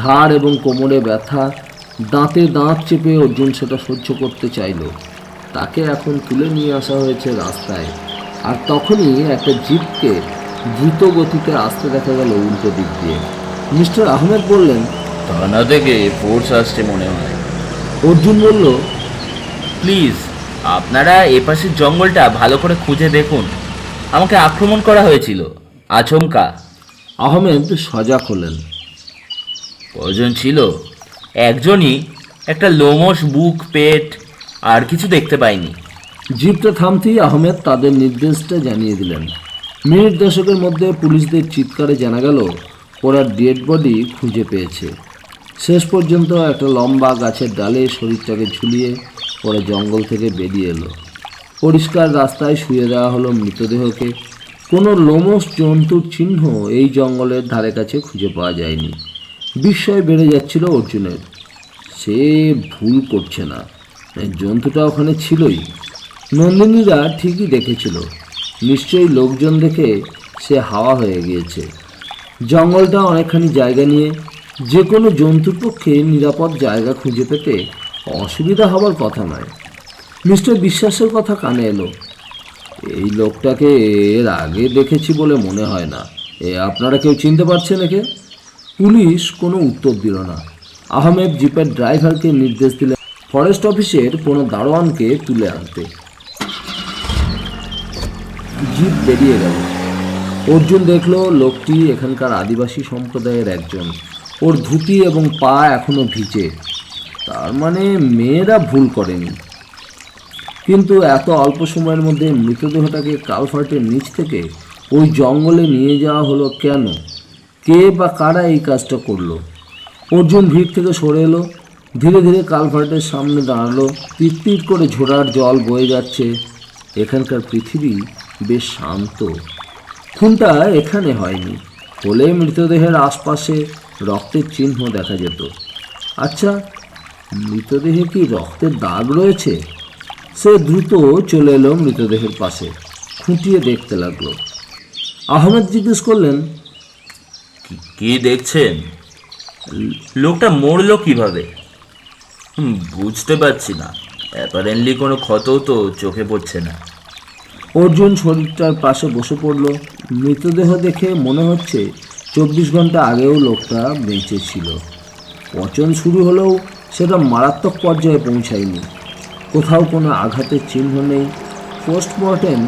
ঘাড় এবং কোমরে ব্যথা, দাঁতে দাঁত চেপে অর্জুন সেটা সহ্য করতে চাইল। তাকে এখন তুলে নিয়ে আসা হয়েছে রাস্তায়, আর তখনই একটা জিপকে দ্রুত গতিতে আসতে দেখা গেল উল্টো দিক দিয়ে। মিস্টার আহমেদ বললেন, থানা থেকে ফোর্স আসছে মনে হয়। অর্জুন বলল, প্লিজ আপনারা এপাশের জঙ্গলটা ভালো করে খুঁজে দেখুন। আমাকে আক্রমণ করা হয়েছিল আচমকা। আহমেদ সজাগ হলেন। কজন ছিল? একজনই, একটা লোমশ বুক, পেট, আর কিছু দেখতে পাইনি। জিপটা থামতেই আহমেদ তাদের নির্দেশটা জানিয়ে দিলেন। মিনিট দশকের মধ্যে পুলিশদের চিৎকারে জানা গেল ওরা ডেড বডি খুঁজে পেয়েছে। শেষ পর্যন্ত একটা লম্বা গাছের ডালে শরীরটাকে ঝুলিয়ে ওরা জঙ্গল থেকে বেরিয়ে এলো। পরিষ্কার রাস্তায় শুয়ে দেওয়া হলো মৃতদেহকে। কোনো লোমশ জন্তুর চিহ্ন এই জঙ্গলের ধারে কাছে খুঁজে পাওয়া যায়নি। বিস্ময় বেড়ে যাচ্ছিল অর্জুনের। সে ভুল করছে না, জন্তুটা ওখানে ছিলই। নন্দিনীরা ঠিকই দেখেছিল। নিশ্চয়ই লোকজন দেখে সে হাওয়া হয়ে গিয়েছে। জঙ্গলটা অনেকখানি জায়গা নিয়ে, যে কোনো জন্তুর পক্ষে নিরাপদ জায়গা খুঁজে পেতে অসুবিধা হবার কথা নয়। মিস্টার বিশ্বাসের কথা কানে এলো। এই লোকটাকে এর আগে দেখেছি বলে মনে হয় না। আপনারা কেউ চিনতে পারছেন একে? পুলিশ কোনো উত্তর দিল না। আহমেদ জিপের ড্রাইভারকে নির্দেশ দিলেন ফরেস্ট অফিসের কোনো দারোয়ানকে তুলে আনতে। জিপ বেরিয়ে গেল। অর্জুন দেখল লোকটি এখানকার আদিবাসী সম্প্রদায়ের একজন। ওর ধুতি এবং পা এখনো ভিজে। তার মানে মেয়েরা ভুল করেনি। কিন্তু এত অল্প সময়ের মধ্যে মৃতদেহটাকে কালভার্টের নিচ থেকে ওই জঙ্গলে নিয়ে যাওয়া হলো কেন? কে বা কারা এই কাজটা করলো? অর্জুন ভিড় থেকে সরে এলো। ধীরে ধীরে কালভার্টের সামনে দাঁড়ালো। পিট করে ঝোড়ার জল বয়ে যাচ্ছে। এখানকার পৃথিবী বেশ শান্ত। খুনটা এখানে হয়নি হলে মৃতদেহের আশপাশে রক্তের চিহ্ন দেখা যেত। আচ্ছা, মৃতদেহে কি রক্তের দাগ রয়েছে? সে দ্রুত চলে এলো মৃতদেহের পাশে, খুঁটিয়ে দেখতে লাগলো। আহমেদ জিজ্ঞেস করলেন, কি দেখছেন? লোকটা মরলো কিভাবে? বুঝতে পারছি না। অ্যাপারেন্টলি কোনো ক্ষতও তো চোখে পড়ছে না। অর্জুন শরীরটার পাশে বসে পড়ল। মৃতদেহ দেখে মনে হচ্ছে 24 ঘন্টা আগেও লোকটা বেঁচে ছিল। পচন শুরু হলেও সেটা মারাত্মক পর্যায়ে পৌঁছায়নি। কোথাও কোনো আঘাতের চিহ্ন নেই। পোস্টমর্টেম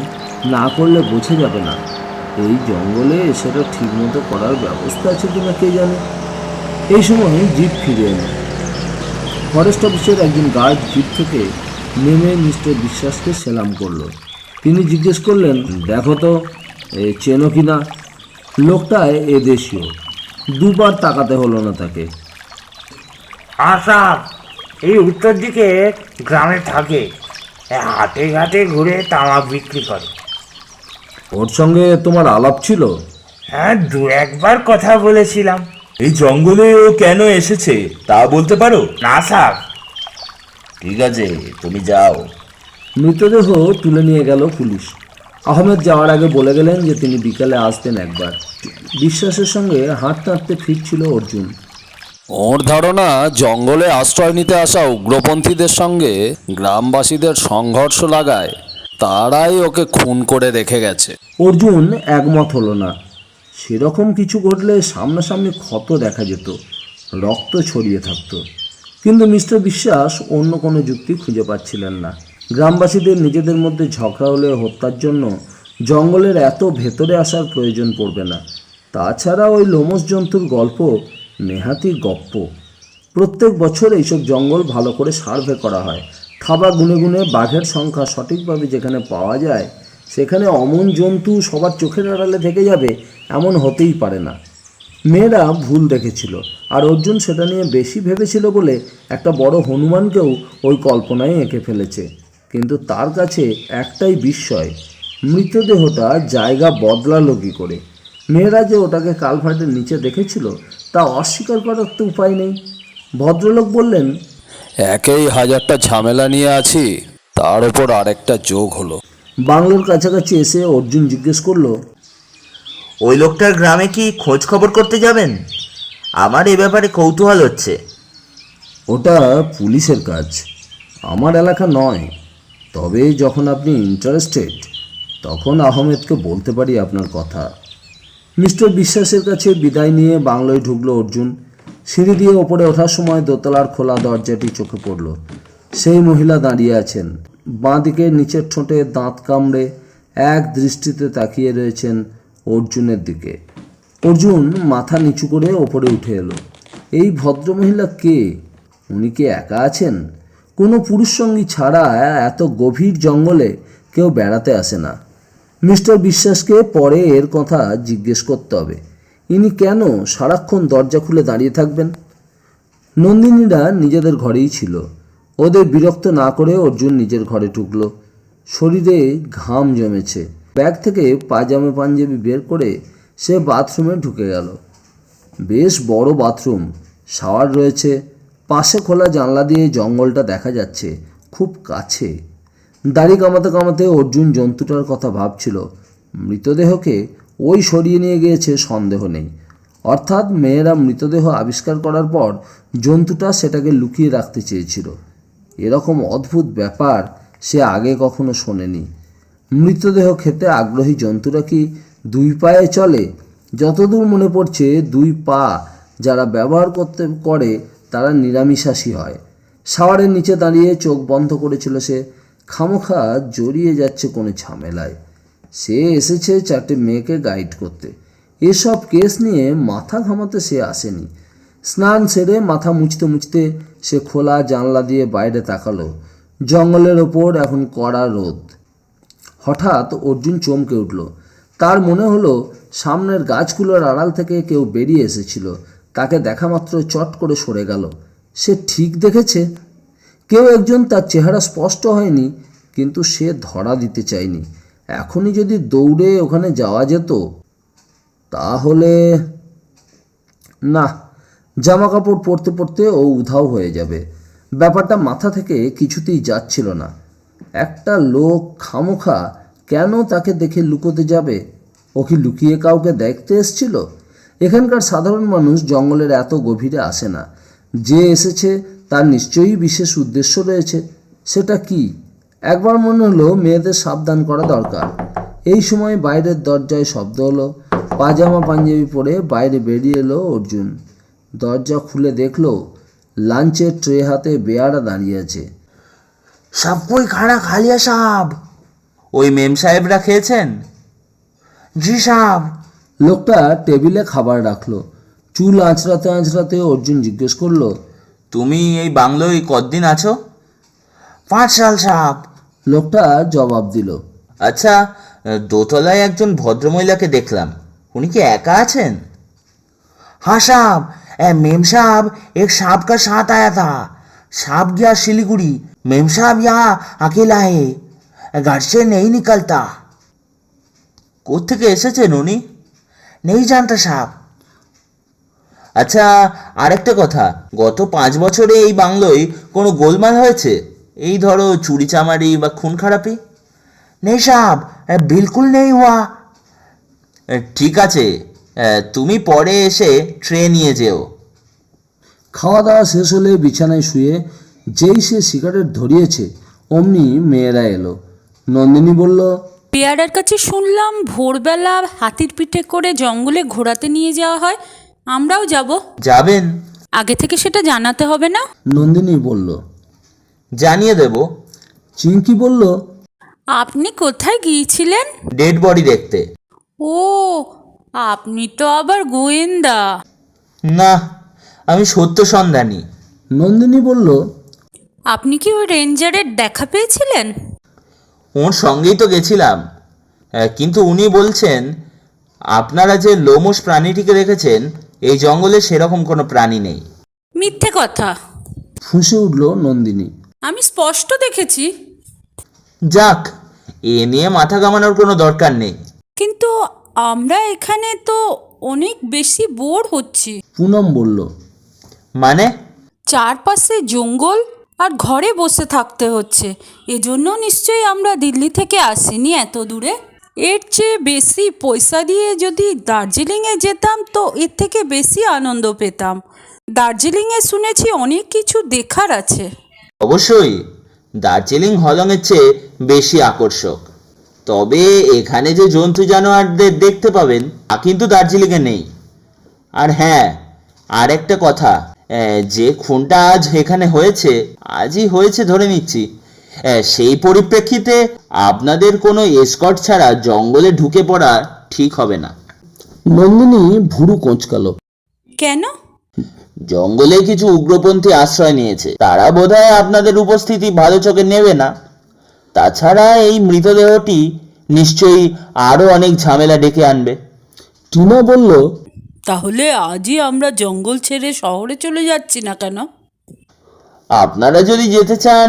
না করলে বোঝা যাবে না। এই জঙ্গলে সেটা ঠিকমতো করার ব্যবস্থা আছে কিনা কে জানে। এই সময় জিপ ফিরে এলো। ফরেস্ট অফিসের একজন গার্ড জিপ থেকে নেমে মিস্টার বিশ্বাসকে সেলাম করলো। তিনি জিজ্ঞেস করলেন, দেখো তো চেনো কি না? লোকটায় এদেশীয়। দুবার তাকাতে হলো না তাকে। আশা এই উত্তর দিকে গ্রামে থাকে, হাটে ঘাটে ঘুরে তামাক বিক্রি করে। ওর সঙ্গে তোমার আলাপ ছিল? হ্যাঁ, 2-1বার কথা বলেছিলাম। এই জঙ্গলে ও কেন এসেছে তা বলতে পারো? না স্যার। ঠিক আছে, তুমি যাও। মৃতদেহ তুলে নিয়ে গেল পুলিশ। আহমেদ যাওয়ার আগে বলে গেলেন যে তিনি বিকালে আসতেন একবার। বিশ্বাসের সঙ্গে হাঁটতে হাঁটতে ফিরছিল অর্জুন। ওর ধারণা জঙ্গলে আশ্রয় নিতে আসা উগ্রপন্থীদের সঙ্গে গ্রামবাসীদের সংঘর্ষ লাগায়, তারাই ওকে খুন করে রেখে গেছে। অর্জুন একমত হলো না। সেরকম কিছু ঘটলে সামনাসামনি ক্ষত দেখা যেত, রক্ত ছড়িয়ে থাকতো। কিন্তু মিস্টার বিশ্বাস অন্য কোনো যুক্তি খুঁজে পাচ্ছিলেন না। গ্রামবাসীদের নিজেদের মধ্যে ঝগড়া হলে হত্যার জন্য জঙ্গলের এত ভেতরে আসার প্রয়োজন পড়বে না। তাছাড়া ওই লোমশ জন্তুর গল্প নেহাতি গপ্প। প্রত্যেক বছর এইসব জঙ্গল ভালো করে সার্ভে করা হয়। থাবা গুনে গুনে বাঘের সংখ্যা সঠিকভাবে যেখানে পাওয়া যায়, সেখানে অমন জন্তু সবার চোখের আড়ালে থেকে যাবে এমন হতেই পারে না। মেয়েরা ভুল দেখেছিল, আর অর্জুন সেটা নিয়ে বেশি ভেবেছিল বলে একটা বড় হনুমানকেও ওই কল্পনায় এঁকে ফেলেছে। কিন্তু তার কাছে একটাই বিস্ময়, মৃতদেহটা জায়গা বদলালো কী করে? মেয়েরা যে ওটাকে কালভার্টের নিচে দেখেছিল তা অস্বীকার করার তো উপায় নেই। ভদ্রলোক বললেন, একেই হাজারটা ঝামেলা নিয়ে আছি, তার ওপর আরেকটা যোগ হলো। বাংলোর কাছাকাছি এসে অর্জুন জিজ্ঞেস করলো, ওই লোকটার গ্রামে কি খোঁজ খবর করতে যাবেন? আমার এ ব্যাপারে কৌতূহল হচ্ছে। ওটা পুলিশের কাজ, আমার এলাকা নয়। তবে যখন আপনি ইন্টারেস্টেড, তখন আহমেদকে বলতে পারি আপনার কথা। মিস্টার বিশ্বাসের কাছে বিদায় নিয়ে বাংলোয় ঢুকলো অর্জুন। সিঁড়ি দিয়ে ওপরে ওঠার সময় দোতলার খোলা দরজাটি চোখে পড়ল। সেই মহিলা দাঁড়িয়ে আছেন। বাঁ দিকে নিচের ঠোঁটে দাঁত কামড়ে এক দৃষ্টিতে তাকিয়ে রয়েছেন অর্জুনের দিকে। অর্জুন মাথা নিচু করে ওপরে উঠে এলো। এই ভদ্রমহিলা কে? উনি কি একা আছেন? কোনো পুরুষ সঙ্গী ছাড়া এত গভীর জঙ্গলে কেউ বেড়াতে আসে না। মিস্টার বিশ্বাসকে পরে এর কথা জিজ্ঞেস করতে হবে। ইনি কেন সারাক্ষণ দরজা খুলে দাঁড়িয়ে থাকবেন? নন্দিনীরা নিজেদের ঘরেই ছিল। ওদের বিরক্ত না করে অর্জুন নিজের ঘরে ঢুকলো। শরীরে ঘাম জমেছে। ব্যাগ থেকে পাজামা পাঞ্জাবি বের করে সে বাথরুমে ঢুকে গেল। বেশ বড় বাথরুম, শাওয়ার রয়েছে। পাশে খোলা জানলা দিয়ে জঙ্গলটা দেখা যাচ্ছে খুব কাছে। দাড়ি কামাতে কামাতে অর্জুন জন্তুটার কথা ভাবছিল। মৃতদেহকে ওই সরিয়ে নিয়ে গিয়েছে সন্দেহ নেই। অর্থাৎ মেয়েরা মৃতদেহ আবিষ্কার করার পর জন্তুটা সেটাকে লুকিয়ে রাখতে চেয়েছিল। এরকম অদ্ভুত ব্যাপার সে আগে কখনো শোনেনি। মৃতদেহ খেতে আগ্রহী জন্তুরা কি দুই পায়ে চলে? যতদূর মনে পড়ছে দুই পা যারা ব্যবহার করে তারা নিরামিষাশী হয়। শাওয়ারের নিচে দাঁড়িয়ে চোখ বন্ধ করেছিল সে। খামোখা জড়িয়ে যাচ্ছে কোনো ঝামেলায়। সে এসেছে 4টে মেয়েকে গাইড করতে। এসব কেস নিয়ে মাথা ঘামাতে সে আসেনি। স্নান সেরে মাথা মুছতে মুছতে সে খোলা জানলা দিয়ে বাইরে তাকালো। জঙ্গলের ওপর এখন কড়া রোদ। হঠাৎ অর্জুন চমকে উঠল। তার মনে হলো সামনের গাছগুলোর আড়াল থেকে কেউ বেরিয়ে এসেছিল। তাকে দেখা মাত্র চট করে সরে গেল। সে ঠিক দেখেছে কেউ একজন। তার চেহারা স্পষ্ট হয়নি, কিন্তু সে ধরা দিতে চায়নি। এখনই যদি দৌড়ে ওখানে যাওয়া যেত তাহলে না, জামা কাপড় পরতে পরতে ও উধাও হয়ে যাবে। ব্যাপারটা মাথা থেকে কিছুতেই যাচ্ছিল না। একটা লোক খামোখা কেন তাকে দেখে লুকোতে যাবে? ও কি লুকিয়ে কাউকে দেখতে এসেছিল? এখানকার সাধারণ মানুষ জঙ্গলের এত গভীরে আসে না। যে এসেছে তার নিশ্চয়ই বিশেষ উদ্দেশ্য রয়েছে। সেটা কি? একবার মনে হলো মেয়েদের সাবধান করা দরকার। এই সময় বাইরের দরজায় শব্দ হলো। পাজামা পাঞ্জাবি পরে বাইরে বেরিয়ে এলো অর্জুন। দরজা খুলে দেখলো লাঞ্চের ট্রে হাতে বেয়ারা দাঁড়িয়ে আছে। সাব কই খাড়া খালিয়া সাব? ওই মেম সাহেবরা খেয়েছেন? জি সাব। লোকটা টেবিলে খাবার রাখলো। চুল আঁচড়াতে আঁচড়াতে অর্জুন জিজ্ঞেস করলো, তুমি এই বাংলোয় কতদিন আছো? 5 সাল সাব। লোকটা জবাব দিল। আচ্ছা, দোতলায় একজন ভদ্রমহিলাকে দেখলাম, উনি কি একা আছেন? हाँ साहब, मेम साहब एक सांप का साथ आया था। सांप गया सिलीगुड़ी। मेम साहब यहाँ अकेला है, घर से नहीं निकलता। কোত্থেকে এসেছেন উনি? नहीं जानता साहब। আচ্ছা, আরেকটা কথা, গত 5 বছরে এই বাংলোয় কোনো গোলমাল হয়েছে? এই ধরো চুরি চামারি বা খুন খারাপি? नहीं साहब, बिल्कुल नहीं हुआ। ঠিক আছে, তুমি পরে এসে ট্রে নিয়ে যেও। খাওয়া দাওয়া শেষ হলে বিছানায় শুয়ে যেই সে সিগারেট ধরিয়েছে অমনি মেয়েরা এলো। নন্দিনী বলল, পেয়ারার কাছে শুনলাম ভোরবেলা হাতির পিঠে করে জঙ্গলে ঘোরাতে নিয়ে যাওয়া হয়, আমরাও যাব। যাবেন? আগে থেকে সেটা জানাতে হবে না? নন্দিনী বলল। জানিয়ে দেব। চিঙ্কি বলল, আপনি কোথায় গিয়েছিলেন? ডেড বডি দেখতে। ও, আপনি তো আবার গোয়েন্দা। না, আমি সত্য সন্ধানী। নন্দিনী বলল, আপনি কি ওই রেঞ্জারের দেখা পেয়েছিলেন? ওর সঙ্গেই তো গেছিলাম, কিন্তু উনি বলছেন আপনারা যে লোমশ প্রাণীটিকে রেখেছেন এই জঙ্গলে সেরকম কোনো প্রাণী নেই। মিথ্যে কথা। ফুঁসে উঠল নন্দিনী। আমি স্পষ্ট দেখেছি। যাক, এ নিয়ে মাথা ঘামানোর কোনো দরকার নেই। কিন্তু আমরা এখানে তো অনেক বেশি বোর হচ্ছি। পুনম বলল, মানে? চারপাশে জঙ্গল আর ঘরে বসে থাকতে হচ্ছে। এজন্য নিশ্চয়ই আমরা দিল্লি থেকে আসিনি এত দূরে। এর চেয়ে বেশি পয়সা দিয়ে যদি দার্জিলিংয়ে যেতাম তো এর থেকে বেশি আনন্দ পেতাম। দার্জিলিংয়ে শুনেছি অনেক কিছু দেখার আছে। অবশ্যই, দার্জিলিং হলংয়ের চেয়ে বেশি আকর্ষক। তবে এখানে যে জন্তু জানোয়ারদের দেখতে পাবেন তা কিন্তু দার্জিলিংয়ে নেই। আর হ্যাঁ, আর একটা কথা, যে খুনটা আজ এখানে হয়েছে, আজই হয়েছে ধরে নিচ্ছি, সেই পরিপ্রেক্ষিতে আপনাদের কোনো এসকর্ট ছাড়া জঙ্গলে ঢুকে পড়া ঠিক হবে না। নন্দিনী ভুরু কোঁচকালো। কেন? জঙ্গলে কিছু উগ্রপন্থী আশ্রয় নিয়েছে, তারা বোধহয় আপনাদের উপস্থিতি ভালো চোখে নেবে না। তাছাড়া এই মৃতদেহটি নিশ্চয়ই আরো অনেক ঝামেলা ডেকে আনবে। টিনা বলল, তাহলে আজই আমরা জঙ্গল ছেড়ে শহরে চলে যাচ্ছি না কেন? আপনারা যদি যেতে চান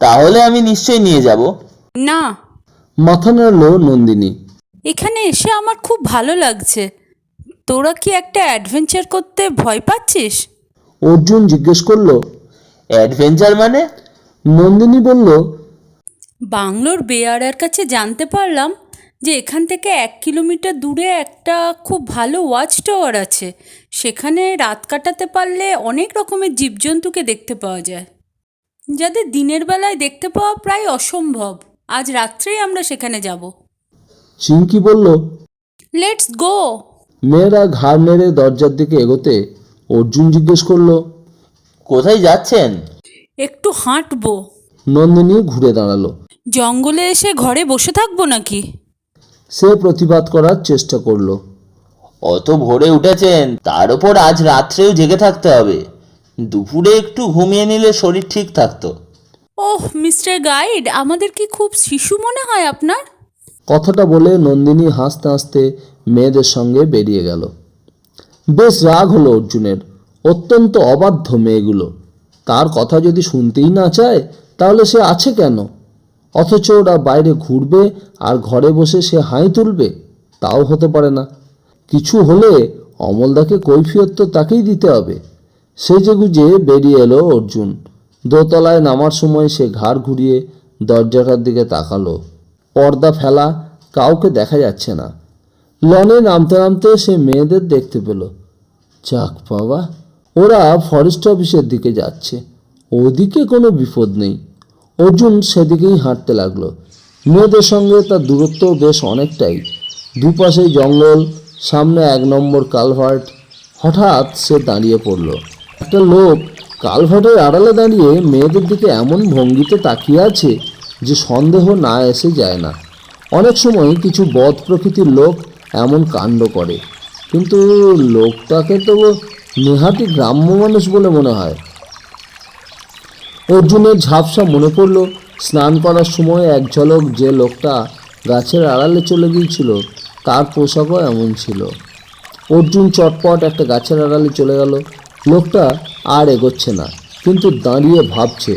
তাহলে আমি নিশ্চয়ই নিয়ে যাব। না, মাথা নাড়ল নন্দিনী। এখানে এসে আমার খুব ভালো লাগছে। তোরা কি একটা অ্যাডভেঞ্চার করতে ভয় পাচ্ছিস? অর্জুন জিজ্ঞেস করলো। অ্যাডভেঞ্চার মানে? নন্দিনী বলল, বাংলোর বেয়ারার কাছে জানতে পারলাম যে এখান থেকে 1 কিলোমিটার দূরে একটা খুব ভালো ওয়াচ টাওয়ার আছে। সেখানে রাত কাটাতে পারলে অনেক রকমের জীবজন্তুকে দেখতে পাওয়া যায়, যাদের দিনের বেলায় দেখতে পাওয়া প্রায় অসম্ভব। আজ রাত্রেই আমরা সেখানে যাব। চিঙ্কি বলল। Let's go. মেয়েরা ঘাড় নেড়ে দরজার দিকে এগোতে অর্জুন জিজ্ঞেস করলো, কোথায় যাচ্ছেন? একটু হাঁটবো। নন্দিনী ঘুরে দাঁড়ালো। জঙ্গলে এসে ঘরে বসে থাকবো নাকি? সে প্রতিবাদ করার চেষ্টা করলো। অত ভোরে উঠেছেন, তার উপর আজ রাত্রেও জেগে থাকতে হবে। দুপুরে একটু ঘুমিয়ে নিলে শরীর ঠিক থাকতো। ওহ মিস্টার গাইড, আমাদের কি খুব শিশু মনে হয় আপনার? কথাটা বলে নন্দিনী হাসতে হাসতে মেয়েদের সঙ্গে বেরিয়ে গেল। বেশ রাগ হলো অর্জুনের। অত্যন্ত অবাধ্য মেয়েগুলো। তার কথা যদি শুনতেই না চায় তাহলে সে আছে কেন? অথচ ওরা বাইরে ঘুরবে আর ঘরে বসে সে হাই তুলবে? তাও হতে পারে না। কিছু হলে অমলদাকে কৈফিয়ত তো তাকেই দিতে হবে। সেজে গুজে বেরিয়ে এলো অর্জুন। দোতলায় নামার সময় সে ঘাড় ঘুরিয়ে দরজাটার দিকে তাকালো। পর্দা ফেলা, কাউকে দেখা যাচ্ছে না। লনে নামতে নামতে সে মেয়েদের দেখতে পেল। যাক বাবা, ওরা ফরেস্ট অফিসের দিকে যাচ্ছে। ওদিকে কোনো বিপদ নেই। অর্জুন সেদিকেই হাঁটতে লাগলো। মেয়েদের সঙ্গে তার দূরত্ব বেশ অনেকটাই। দুপাশে জঙ্গল, সামনে 1 নম্বর কালভার্ট। হঠাৎ সে দাঁড়িয়ে পড়ল। একটা লোক কালভার্টের আড়ালে দাঁড়িয়ে মেয়েদের দিকে এমন ভঙ্গিতে তাকিয়ে আছে যে সন্দেহ না এসে যায় না। অনেক সময় কিছু বদ প্রকৃতির লোক এমন কাণ্ড করে, কিন্তু লোকটাকে তো নেহাতি গ্রাম্য মানুষ বলে মনে হয়। অর্জুনের ঝাপসা মনে পড়ল স্নান করার সময় এক ঝলক যে লোকটা গাছের আড়ালে চলে গিয়েছিল তার পোশাকও এমন ছিল। অর্জুন চটপট একটা গাছের আড়ালে চলে গেল। লোকটা আর এগোচ্ছে না, কিন্তু দাঁড়িয়ে ভাবছে।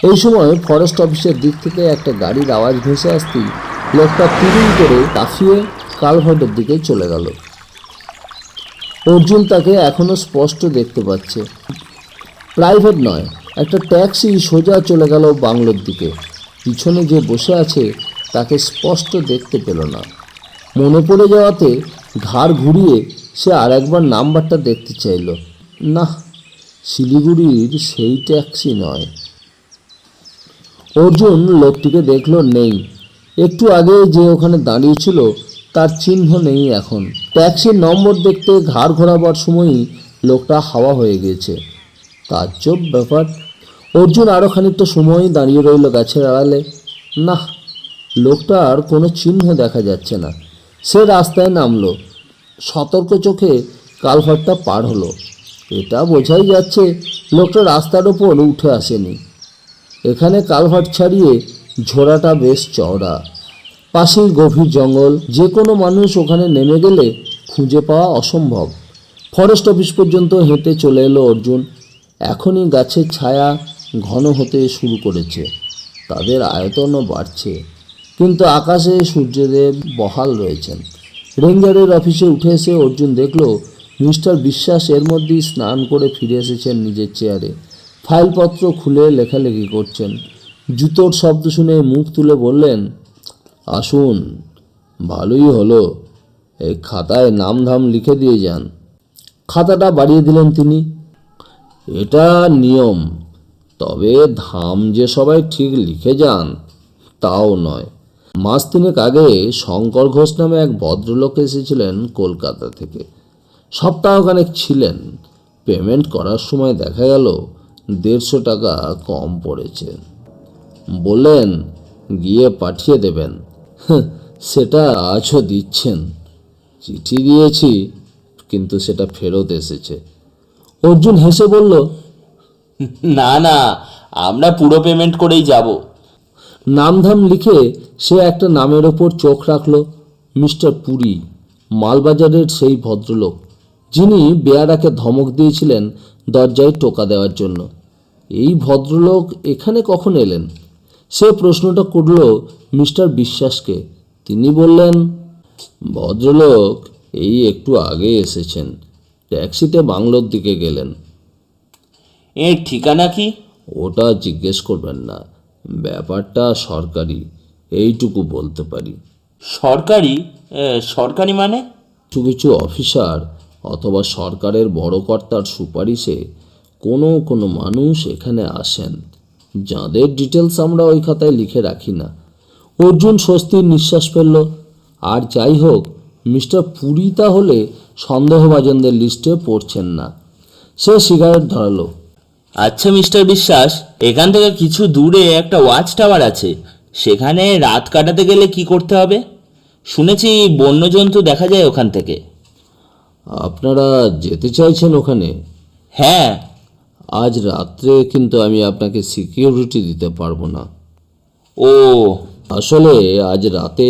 এই সময় ফরেস্ট অফিসের দিক থেকে একটা গাড়ির আওয়াজ ভেসে আসতেই লোকটা তিরিং করে লাফিয়ে কালভার্টের দিকে চলে গেল। অর্জুন তাকে এখনো স্পষ্ট দেখতে পাচ্ছে। প্রাইভেট নয়, একটা ট্যাক্সি সোজা চলে গেল বাংলোর দিকে। পিছনে যে বসে আছে তাকে স্পষ্ট দেখতে পেল না। মনে পড়ে যাওয়াতে ঘাড় ঘুরিয়ে সে আরেকবার নাম্বারটা দেখতে চাইল। না, শিলিগুড়ির সেই ট্যাক্সি নয়। অর্জুন লোকটিকে দেখল, নেই। একটু আগে যে ওখানে দাঁড়িয়েছিল তার চিহ্ন নেই এখন। ট্যাক্সির নম্বর দেখতে ঘাড় ঘোরাবার সময়ই লোকটা হাওয়া হয়ে গেছে। তাজ্জব ব্যাপার। অর্জুন আরও খানিকটা সময় দাঁড়িয়ে রইল গাছের আড়ালে। না, লোকটার কোনো চিহ্ন দেখা যাচ্ছে না। সে রাস্তায় নামলো। সতর্ক চোখে কালভার্টটা পার হলো। এটা বোঝাই যাচ্ছে লোকটা রাস্তার ওপর উঠে আসেনি। এখানে কালভার্ট ছাড়িয়ে ঝোড়াটা বেশ চওড়া। পাশেই গভীর জঙ্গল। যে কোনো মানুষ ওখানে নেমে গেলে খুঁজে পাওয়া অসম্ভব। ফরেস্ট অফিস পর্যন্ত হেঁটে চলে এলো অর্জুন। এখনই গাছের ছায়া ঘন হতে শুরু করেছে। তাদের আয়তনও বাড়ছে, কিন্তু আকাশে সূর্যদেব বহাল রয়েছেন। রেঞ্জারের অফিসে উঠে এসে অর্জুন দেখল মিস্টার বিশ্বাস এর মধ্যেই স্নান করে ফিরে এসেছেন নিজের চেয়ারে। ফাইলপত্র খুলে লেখালেখি করছেন। জুতোর শব্দ শুনে মুখ তুলে বললেন, আসুন, ভালোই হলো। এই খাতায় নাম ধাম লিখে দিয়ে যান। খাতাটা বাড়িয়ে দিলেন তিনি। এটা নিয়ম, তবে ধাম যে সবাই ঠিক লিখে যান তাও নয়। মাস 3 আগে শঙ্কর ঘোষ নামে এক ভদ্রলোক এসেছিলেন কলকাতা থেকে। সপ্তাহখানেক ছিলেন। পেমেন্ট করার সময় দেখা গেল 150 টাকা কম পড়েছে। বললেন গিয়ে পাঠিয়ে দেবেন। সেটা আজও দিচ্ছেন। চিঠি দিয়েছি, কিন্তু সেটা ফেরত এসেছে। অর্জুন হেসে বলল, না না, আমরা পুরো পেমেন্ট করেই যাব। নামধাম লিখে সে একটা নামের ওপর চোখ রাখল। মিস্টার পুরী, মালবাজারের সেই ভদ্রলোক যিনি বেয়ারাকে ধমক দিয়েছিলেন দরজায় টোকা দেওয়ার জন্য। এই ভদ্রলোক এখানে কখন এলেন? সে প্রশ্নটা করল মিস্টার বিশ্বাসকে। তিনি বললেন, ভদ্রলোক এই একটু আগে এসেছেন, ট্যাক্সিতে বাংলোর দিকে গেলেন। এর ঠিকানা কি? ওটা জিজ্ঞেস করবেন না, ব্যাপারটা সরকারি, এইটুকু বলতে পারি। সরকারি? সরকারি মানে? কিছু কিছু অফিসার অথবা সরকারের বড় কর্তার সুপারিশে কোনো কোনো মানুষ এখানে আসেন, যাদের ডিটেলস আমরা ওই খাতায় লিখে রাখি না। অর্জুন স্বস্তির নিঃশ্বাস ফেলল। আর যাই হোক, মিস্টার পুরী তাহলে সন্দেহভাজনদের লিস্টে পড়ছেন না। সে সিগারেট ধরালো। আচ্ছা মিস্টার বিশ্বাস, এখান থেকে কিছু দূরে একটা ওয়াচ টাওয়ার আছে, সেখানে রাত কাটাতে গেলে কি করতে হবে? শুনেছি বন্যজন্তু দেখা যায় ওখান থেকে। আপনারা যেতে চাইছেন ওখানে? হ্যাঁ। আজ রাত্রে কিন্তু আমি আপনাকে সিকিউরিটি দিতে পারবো না। ও, আসলে আজ রাতে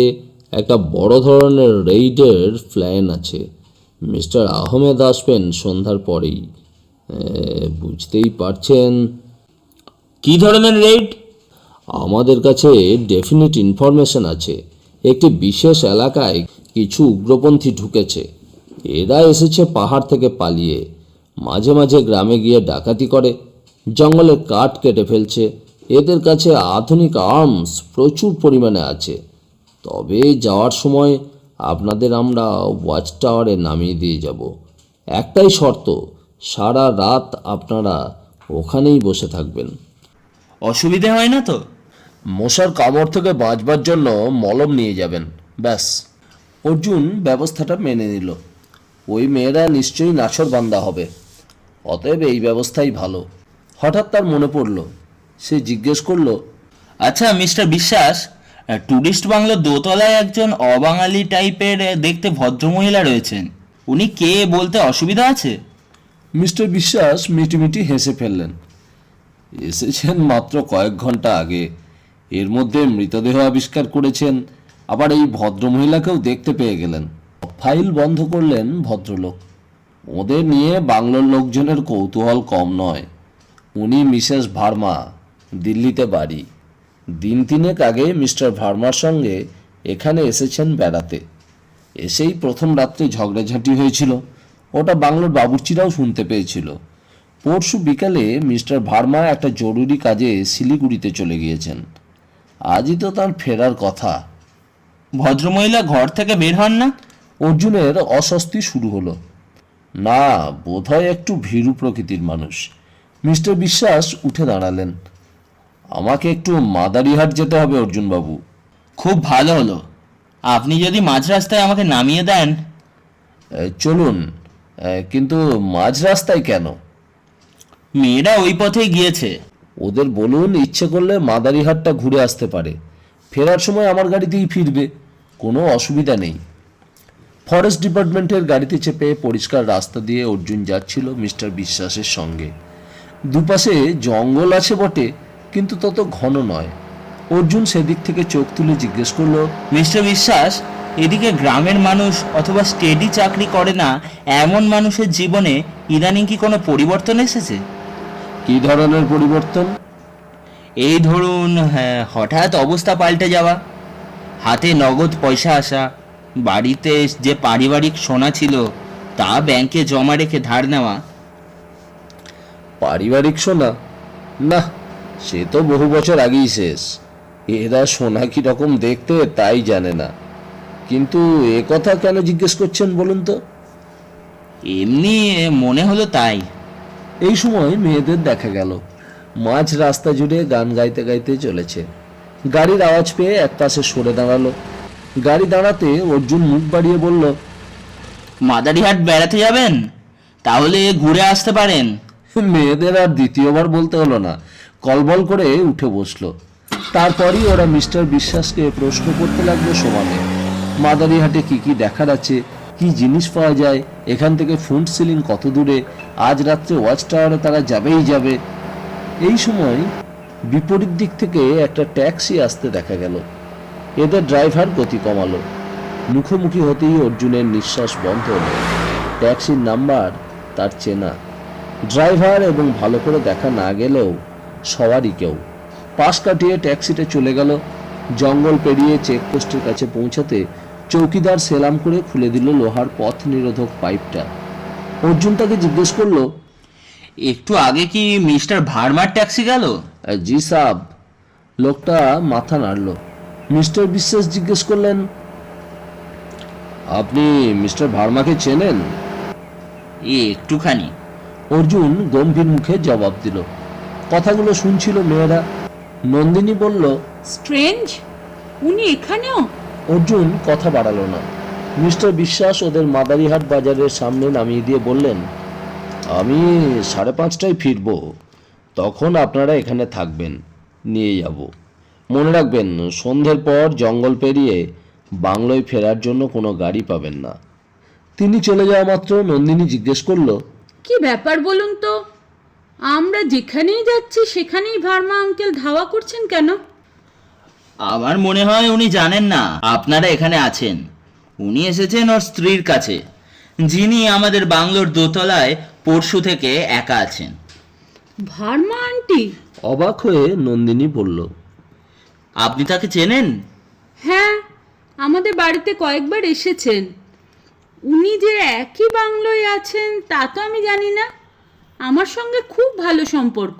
একটা বড় ধরনের রেইডের প্ল্যান আছে। মিস্টার আহমেদ আসবেন সন্ধ্যার পরেই। বুঝতেই পারছেন। কি ধরনের রেড? আমাদের কাছে ডেফিনিট ইনফরমেশন আছে, একটি বিশেষ এলাকায় কিছু উগ্রপন্থী ঢুকেছে। এরা এসেছে পাহাড় থেকে পালিয়ে, মাঝে মাঝে গ্রামে গিয়ে ডাকাতি করে, জঙ্গলের কাঠ কেটে ফেলছে। এদের কাছে আধুনিক আর্মস প্রচুর পরিমাণে আছে। তবে যাওয়ার সময় আপনাদের আমরা ওয়াচ টাওয়ারে নামিয়ে দিয়ে যাব। একটাই শর্ত, সারা রাত আপনারা ওখানেই বসে থাকবেন। অসুবিধে হয় না তো? মশার কামড় থেকে বাঁচবার জন্য মলম নিয়ে যাবেন, ব্যাস। অর্জুন ব্যবস্থাটা মেনে নিল। ওই মেয়েরা নিশ্চয়ই নাছোড়বান্দা হবে, অতএব এই ব্যবস্থাই ভালো। হঠাৎ তার মনে পড়ল, সে জিজ্ঞেস করল, আচ্ছা মিস্টার বিশ্বাস, ট্যুরিস্ট বাংলোর দোতলায় একজন অবাঙালি টাইপের দেখতে ভদ্রমহিলা রয়েছেন, উনি কে বলতে অসুবিধা আছে? মিস্টার বিশ্বাস মিটিমিটি হেসে ফেললেন। এসেছেন মাত্র কয়েক ঘন্টা আগে, এর মধ্যে মৃতদেহ আবিষ্কার করেছেন, আবার এই ভদ্রমহিলাকেও দেখতে পেয়ে গেলেন। ফাইল বন্ধ করলেন ভদ্রলোক। ওদের নিয়ে বাংলোর লোকজনের কৌতূহল কম নয়। উনি মিসেস ভার্মা, দিল্লিতে বাড়ি। দিন তিনেক আগে মিস্টার ভার্মার সঙ্গে এখানে এসেছেন বেড়াতে। এসেই প্রথম রাত্রে ঝগড়াঝাঁটি হয়েছিল, ওটা বাংলোর বাবুর্চিরাও শুনতে পেয়েছিল। পরশু বিকালে মিস্টার ভার্মা একটা জরুরি কাজে শিলিগুড়িতে চলে গিয়েছেন। আজই তো তার ফেরার কথা। ভদ্রমহিলা ঘর থেকে বের হন না? অর্জুনের অস্বস্তি শুরু হলো। না, বোধহয় একটু ভীরু প্রকৃতির মানুষ। মিস্টার বিশ্বাস উঠে দাঁড়ালেন। আমাকে একটু মাদারিহাট যেতে হবে অর্জুনবাবু। খুব ভালো হলো, আপনি যদি মাঝ রাস্তায় আমাকে নামিয়ে দেন। চলুন, কিন্তু মাঝ রাস্তায় কেন? মেয়েরা ওই পথেই গিয়েছে। ওদের বলুন ইচ্ছে করলে মাদারিহাটটা ঘুরে আসতে পারে, ফেরার সময় আমার গাড়িতেই ফিরবে, কোনো অসুবিধা নেই। ফরেস্ট ডিপার্টমেন্টের গাড়িতে চেপে পরিষ্কার রাস্তা দিয়ে অর্জুন যাচ্ছিল মিস্টার বিশ্বাসের সঙ্গে। দুপাশে জঙ্গল আছে বটে, কিন্তু তত ঘন নয়। অর্জুন সেদিক থেকে চোখ তুলে জিজ্ঞেস করলো, মিস্টার বিশ্বাস, এদিকে গ্রামের মানুষ অথবা স্টেডি চাকরি করে না এমন মানুষের জীবনে ইদানিং কি কোনো পরিবর্তন এসেছে? কি ধরনের পরিবর্তন? এই ধরুন, হঠাৎ অবস্থা পাল্টে যাওয়া, হাতে নগদ পয়সা আসা, বাড়িতে যে পারিবারিক সোনা ছিল তা ব্যাংকে জমা রেখে ধার নেওয়া। পারিবারিক সোনা? না, সে তো বহু বছর আগেই শেষ। এরা সোনা কি রকম দেখতে তাই জানে না। কিন্তু এ কথা কেন জিজ্ঞেস করছেন বলুন তো? এমনি মনে হলো তাই। এই সময় মেয়েদের দেখা গেল, মাঝ রাস্তা জুড়ে গান গাইতে গাইতে চলেছে। গাড়ির আওয়াজ পেয়ে একপাশে সরে দাঁড়ালো। গাড়ি দাঁড়াতে অর্জুন মুখ বাড়িয়ে বলল, মাদারিহাট বেড়াতে যাবেন? তাহলে ঘুরে আসতে পারেন। মেয়েদের আর দ্বিতীয়বার বলতে হলো না, কলবল করে উঠে বসলো। তারপরই ওরা মিস্টার বিশ্বাসকে প্রশ্ন করতে লাগলো সমানে। মাদারিহাটে কি কি দেখার আছে, কি জিনিস পাওয়া যায়, এখান থেকে ফুন্ট সিলিং কত দূরে, আজ রাত্রে ওয়াচ টাওয়ারে তারা যাবেই যাবে। এই সময় বিপরীত দিক থেকে একটা ট্যাক্সি আসতে দেখা গেল। এদের ড্রাইভার গতি কমালো। মুখোমুখি হতেই অর্জুনের নিঃশ্বাস বন্ধ হলো। ট্যাক্সির নাম্বার তার চেনা। ড্রাইভার এবং ভালো করে দেখা না গেলেও সবারই কেউ। পাশ কাটিয়ে ট্যাক্সিটা চলে গেল। জঙ্গল পেরিয়ে চেকপোস্টের কাছে পৌঁছাতে চৌকিদার সেলাম করে খুলে দিল লোহার পথ নিরোধক পাইপটা। অর্জুন তাকে জিজ্ঞেস করলো, একটু আগে কি মিস্টার ভার্মার ট্যাক্সি গেল? জি সাব। লোকটা মাথা নাড়ল। মিস্টার বিশ্বাস জিজ্ঞেস করলেন, আপনি মিস্টার ভার্মাকে চেনেন? একটুখানি। অর্জুন গম্ভীর মুখে জবাব দিল। কথাগুলো শুনছিল মেয়েরা। নন্দিনী বলল, স্ট্রেঞ্জ, উনি এখানেও? অর্জুন কথা বাড়ালো না। মিস্টার বিশ্বাস ওদের মাদারিহাট বাজারের সামনে নামিয়ে দিয়ে বললেন, আমি 5:30টায় ফিরব, তখন আপনারা এখানে থাকবেন, নিয়ে যাব। মনে রাখবেন, সন্ধ্যের পর জঙ্গল পেরিয়ে বাংলোয় ফেরার জন্য কোনো গাড়ি পাবেন না। তিনি চলে যাওয়া মাত্র নন্দিনী জিজ্ঞেস করলো, কি ব্যাপার বলুন তো? আমরা যেখানেই যাচ্ছি সেখানেই ভার্মা আঙ্কেল ধাওয়া করছেন কেন? আমার মনে হয় উনি জানেন না আপনারা এখানে আছেন। উনি এসেছেন ওর স্ত্রীর কাছে, যিনি আমাদের বাংলোর দোতলায় পরশু থেকে একা আছেন। ভার্মা আন্টি? অবাক হয়ে নন্দিনী বলল, আপনি তাকে চেনেন? হ্যাঁ, আমাদের বাড়িতে কয়েকবার এসেছেন। উনি যে একই বাংলোয় আছেন তা তো আমি জানি না। আমার সঙ্গে খুব ভালো সম্পর্ক।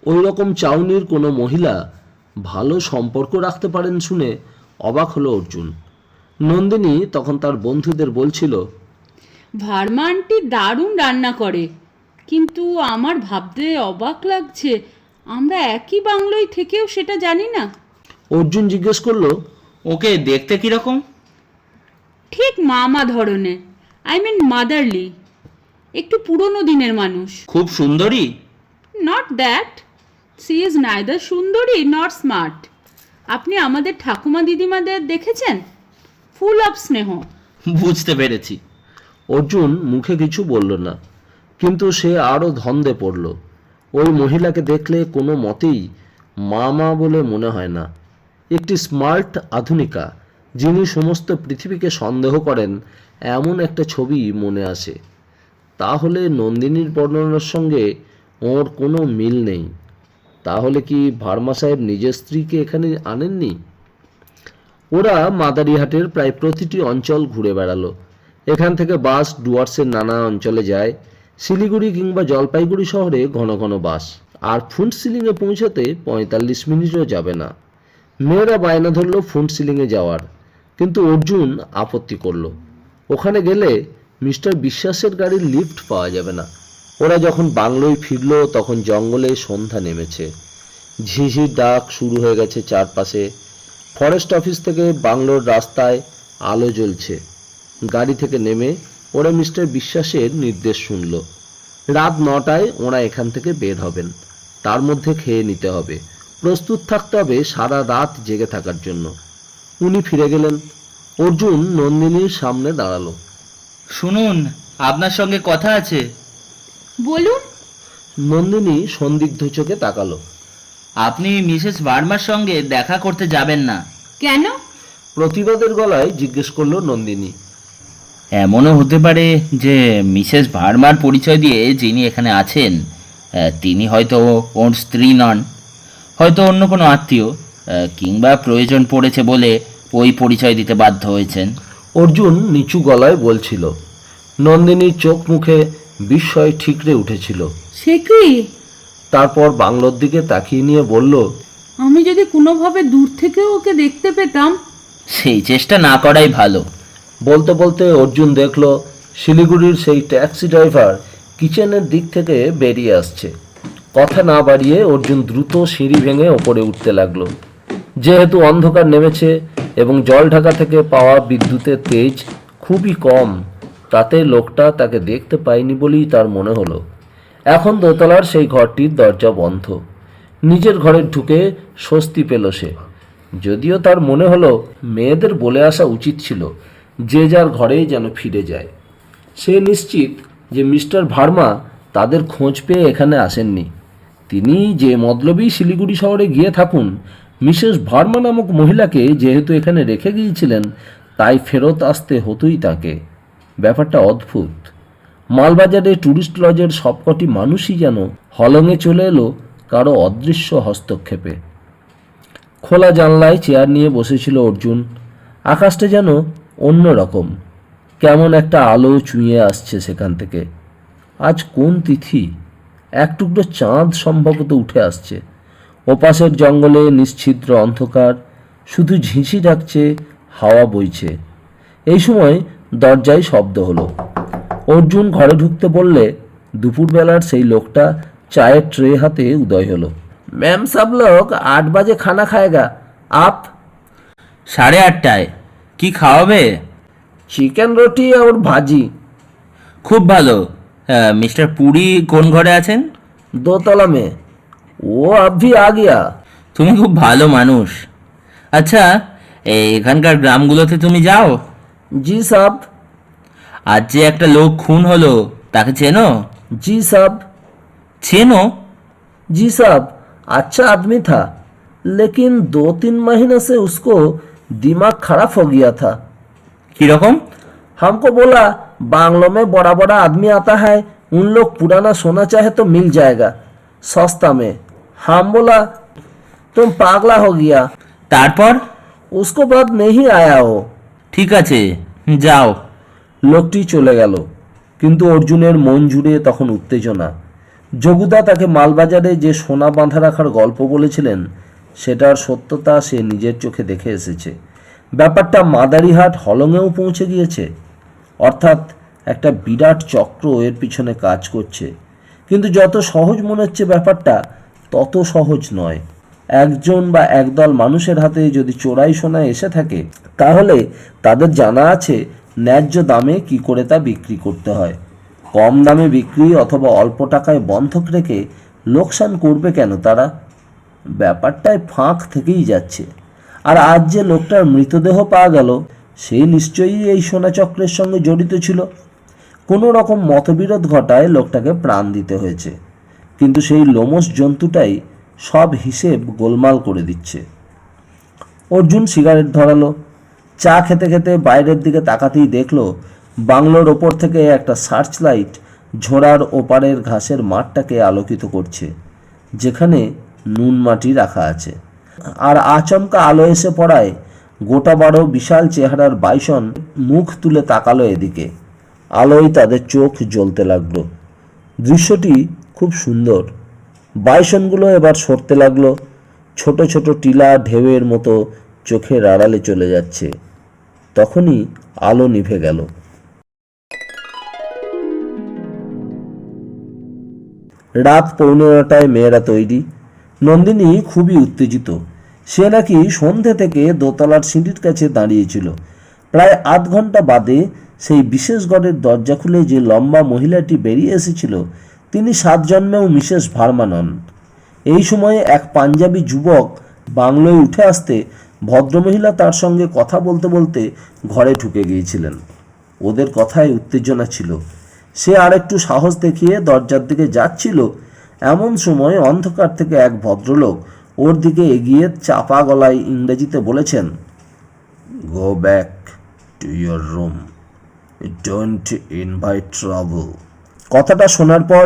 ওই রকম চাউনির কোনো মহিলা ভালো সম্পর্ক রাখতে পারেন শুনে অবাক হলো অর্জুন। নন্দিনী তখন তার বন্ধুদের বলছিল, ভার্মা আন্টি দারুণ রান্না করে, কিন্তু আমার ভাবতে অবাক লাগছে আমরা একই বাংলোয় থেকেও সেটা জানি না। অর্জুন জিজ্ঞেস করলো, ওকে দেখতে কিরকম? ঠিক মামা ধরনের, আই মিন মাদারলি। একটু পুরনো দিনের মানুষ। খুব সুন্দরী? Not that, she is neither সুন্দরী নট স্মার্ট। আপনি আমাদের ঠাকুমা দিদিমাদের দেখেছেন? ফুল অফ স্নেহ। বুঝতে পেরেছি। অর্জুন মুখে কিছু বলল না, কিন্তু সে আরও ধন্দে পড়ল। ওই মহিলাকে দেখলে কোনো মতেই মা বলে মনে হয় না। একটি স্মার্ট আধুনিকা, যিনি সমস্ত পৃথিবীকে সন্দেহ করেন, এমন একটা ছবি মনে আসে। তাহলে নন্দিনীর বর্ণনার সঙ্গে ওর কোনো মিল নেই। তাহলে কি ভার্মা সাহেব নিজের স্ত্রীকে এখানে আনেননি? ওরা মাদারিহাটের প্রায় প্রতিটি অঞ্চল ঘুরে বেড়ালো। এখান থেকে বাস ডুয়ার্সের নানা অঞ্চলে যায়। শিলিগুড়ি কিংবা জলপাইগুড়ি শহরে ঘন ঘন বাস। আর ফুন্টসিলিংয়ে পৌঁছাতে 45 মিনিটও যাবে না। মেয়েরা বায়না ধরলো ফুন্টসিলিংয়ে যাওয়ার, কিন্তু অর্জুন আপত্তি করলো। ওখানে গেলে মিস্টার বিশ্বাসের গাড়ির লিফট পাওয়া যাবে না। ওরা যখন বাংলোয় ফিরল তখন জঙ্গলে সন্ধ্যা নেমেছে। ঝিঝির ডাক শুরু হয়ে গেছে চারপাশে। ফরেস্ট অফিস থেকে বাংলোর রাস্তায় আলো জ্বলছে। গাড়ি থেকে নেমে ওরা মিস্টার বিশ্বাসের নির্দেশ শুনল। রাত 9টায় ওরা এখান থেকে বের হবেন। তার মধ্যে খেয়ে নিতে হবে, প্রস্তুত থাকতে হবে সারা রাত জেগে থাকার জন্য। উনি ফিরে গেলেন। অর্জুন নন্দিনীর সামনে দাঁড়ালো। শুনুন, আপনার সঙ্গে কথা আছে। বলুন। নন্দিনী সন্দিগ্ধ চোখে তাকালো। আপনি মিসেস ভার্মার সঙ্গে দেখা করতে যাবেন না? কেন? প্রতিবাদের গলায় জিজ্ঞেস করলো নন্দিনী। এমনও হতে পারে যে মিসেস ভার্মার পরিচয় দিয়ে যিনি এখানে আছেন তিনি হয়তো ওর স্ত্রী নন, হয়তো অন্য কোনো আত্মীয়, কিংবা প্রয়োজন পড়েছে বলে ওই পরিচয় দিতে বাধ্য হয়েছেন। অর্জুন নিচু গলায় বলছিল। নন্দিনীর চোখ মুখে বিস্ময় ঠিকরে উঠেছিল। সে কি? তারপর বাংলোর দিকে তাকিয়ে নিয়ে বলল, আমি যদি কোনোভাবে দূর থেকেও ওকে দেখতে পেতাম। সেই চেষ্টা না করাই ভালো। বলতে বলতে অর্জুন দেখল শিলিগুড়ির সেই ট্যাক্সি ড্রাইভার কিচেনের দিক থেকে বেরিয়ে আসছে। কথা না বাড়িয়ে অর্জুন দ্রুত সিঁড়ি ভেঙে ওপরে উঠতে লাগলো। যেহেতু অন্ধকার নেমেছে এবং জল ঢাকা থেকে পাওয়া বিদ্যুতের তেজ খুবই কম, তাতে লোকটা তাকে দেখতে পায়নি বলেই তার মনে হলো। এখন দোতলার সেই ঘরটির দরজা বন্ধ। নিজের ঘরে ঢুকে স্বস্তি পেল সে। যদিও তার মনে হলো মেয়েদের বলে আসা উচিত ছিল যে যার ঘরেই যেন ফিরে যায়। সে নিশ্চিত যে মিস্টার ভার্মা তাদের খোঁজ পেয়ে এখানে আসেননি। তিনি যে মতলবী শিলিগুড়ি শহরে গিয়ে থাকুন, মিসেস ভার্মা নামক মহিলাকে যেহেতু এখানে রেখে গিয়েছিলেন, তাই ফেরত আসতে হতোই তাকে। ব্যাপারটা অদ্ভুত। মালবাজারে ট্যুরিস্ট লজের সবকটি মানুষই যেন হলঙে চলে এলো কারো অদৃশ্য হস্তক্ষেপে। খোলা জানলায় চেয়ার নিয়ে বসেছিল অর্জুন। আকাশটা যেন অন্য রকম, কেমন একটা আলো চুঁয়ে আসছে সেখান থেকে। আজ কোন তিথি? এক টুকরো চাঁদ সম্ভবত উঠে আসছে। ওপাশের জঙ্গলে নিশ্ছিদ্র অন্ধকার, শুধু ঝিঁঝি ডাকছে, হাওয়া বইছে। এই সময় দরজায় শব্দ হলো। অর্জুন ঘরে ঢুকতে বললে দুপুরবেলার সেই লোকটা চায়ের ট্রে হাতে উদয় হলো। ম্যাম সব লোক 8 বাজে খানা খায়গা, আপ? 8:30টায়। কি খাওয়াবে? চিকেন রুটি আর ভাজি। খুব ভালো। মিস্টার পুরী কোন ঘরে আছেন? দোতলা মে। ও আভি আ গিয়া। তুমি খুব ভালো মানুষ। আচ্ছা, এখানকার গ্রামগুলোতে তুমি যাও? জি সাব। আজ যে একটা লোক খুন হলো, তাকে চেনো? जी साहब। চেনো? जी साहब, अच्छा आदमी था, लेकिन 2-3 महीने से उसको दिमाग खराब हो गया था। কিরকম? हमको बोला बांग्लों में बड़ा बड़ा आदमी आता है, उन लोग पुराना सोना चाहे तो मिल जाएगा सस्ता में। हम बोला तुम पागला हो गया। তারপর? उसको बाद नहीं आया हो। ঠিক আছে, যাও। লোকটি চলে গেল, কিন্তু অর্জুনের মন জুড়ে তখন উত্তেজনা। যোগুদা তাকে মালবাজারে যে সোনা বাঁধা রাখার গল্প বলেছিলেন, সেটার সত্যতা সে নিজের চোখে দেখে এসেছে। ব্যাপারটা মাদারিহাট হলঙেও পৌঁছে গিয়েছে। অর্থাৎ একটা বিরাট চক্র এর পিছনে কাজ করছে। কিন্তু যত সহজ মনে হচ্ছে ব্যাপারটা, তত সহজ নয়। একজন বা একদল মানুষের হাতে যদি চোরাই সোনা এসে থাকে, তাহলে তাদের জানা আছে ন্যায্য দামে কি করে তা বিক্রি করতে হয়। কম দামে বিক্রি অথবা অল্প টাকায় বন্ধক রেখে লোকসান করবে কেন তারা? ব্যাপারটায় ফাঁক থেকেই যাচ্ছে। আর আজ যে লোকটার মৃতদেহ পাওয়া গেল, সে নিশ্চয়ই এই সোনা চক্রের সঙ্গে জড়িত ছিল। কোনো রকম মতবিরোধ ঘটায় লোকটাকে প্রাণ দিতে হয়েছে। কিন্তু সেই লোমস জন্তুটাই সব হিসেব গোলমাল করে দিচ্ছে। অর্জুন সিগারেট ধরালো। চা খেতে খেতে বাইরের দিকে তাকাতেই দেখলো বাংলোর ওপর থেকে একটা সার্চ লাইট ঝোড়ার ওপারের ঘাসের মাঠটাকে আলোকিত করছে, যেখানে নুন মাটি রাখা আছে। আর আচমকা আলো এসে পড়ায় গোটা 12 বিশাল চেহারার বাইসন মুখ তুলে তাকালো এদিকে। আলোয় তাদের চোখ জ্বলতে লাগলো। দৃশ্যটি খুব সুন্দর। বাইসনগুলো এবার সরতে লাগলো। ছোট ছোট টিলা ঢেউয়ের মতো চোখের আড়ালে চলে যাচ্ছে। তখনই আলো নিভে গেল। রাত 9:15টায় মেয়েরা তৈরি। নন্দিনী খুবই উত্তেজিত। সে নাকি সন্ধে থেকে দোতলার সিঁড়ির কাছে দাঁড়িয়েছিল। প্রায় আধ ঘন্টা বাদে সেই বিশেষ ঘরের দরজা খুলে যে লম্বা মহিলাটি বেরিয়ে এসেছিল, তিনি 7 জন্মেও মিসেস ভার্মা নন। এই সময়ে এক পাঞ্জাবি যুবক বাংলোয় উঠে আসতে ভদ্রমহিলা তার সঙ্গে কথা বলতে বলতে ঘরে ঢুকে গিয়েছিলেন। ওদের কথায় উত্তেজনা ছিল। সে আর একটু সাহস দেখিয়ে দরজার দিকে যাচ্ছিল, এমন সময় অন্ধকার থেকে এক ভদ্রলোক ওর দিকে এগিয়ে চাপা গলায় ইংরেজিতে বলেছেন, go back to your room, don't invite trouble. কথাটা শোনার পর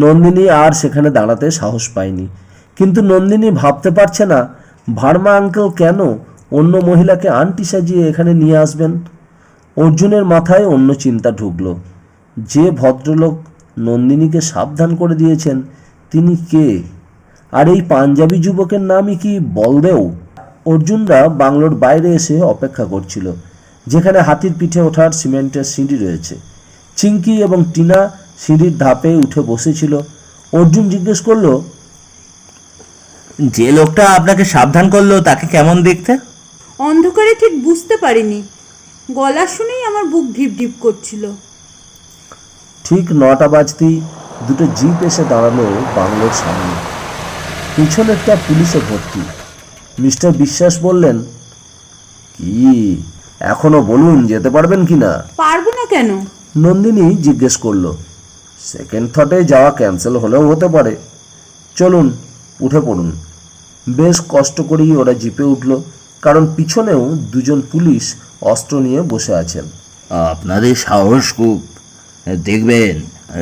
নন্দিনী আর সেখানে দাঁড়াতে সাহস পায়নি। কিন্তু নন্দিনী ভাবতে পারছে না ভার্মা আঙ্কেল কেন অন্য মহিলাকে আন্টি সাজিয়ে এখানে নিয়ে আসবেন। অর্জুনের মাথায় অন্য চিন্তা ঢুকলো। যে ভদ্রলোক নন্দিনীকে সাবধান করে দিয়েছেন, তিনি কে? আর এই পাঞ্জাবি যুবকের নামই কি বলদেও? অর্জুনরা বাংলোর বাইরে এসে অপেক্ষা করছিল, যেখানে হাতির পিঠে ওঠার সিমেন্টের সিঁড়ি রয়েছে। চিঙ্কি এবং টিনা সিঁড়ির ধাপে উঠে বসেছিল। অর্জুন জিজ্ঞেস করলো, যে লোকটা আপনাকে সাবধান করলো তাকে কেমন দেখতে? অন্ধকারে ঠিক বুঝতে পারিনি, গলা শুনেই আমার বুক ঢিপ ঢিপ করছিল। ঠিক 9টা বাজতেই দুটো জিপ এসে দাঁড়ালো বাংলোর সামনে। পিছনেরটা পুলিশে ভর্তি। মিস্টার বিশ্বাস বললেন, কি এখনো বলুন যেতে পারবেন কিনা? পারবো না কেন? নন্দিনী জিজ্ঞেস করলো। সেকেন্ড থটে যাওয়া ক্যান্সেল হলেও হতে পারে। চলুন উঠে পড়ুন। বেশ কষ্ট করেই ওরা জিপে উঠল, কারণ পিছনেও দুজন পুলিশ অস্ত্র নিয়ে বসে আছেন। আপনাদের সাহস খুব, দেখবেন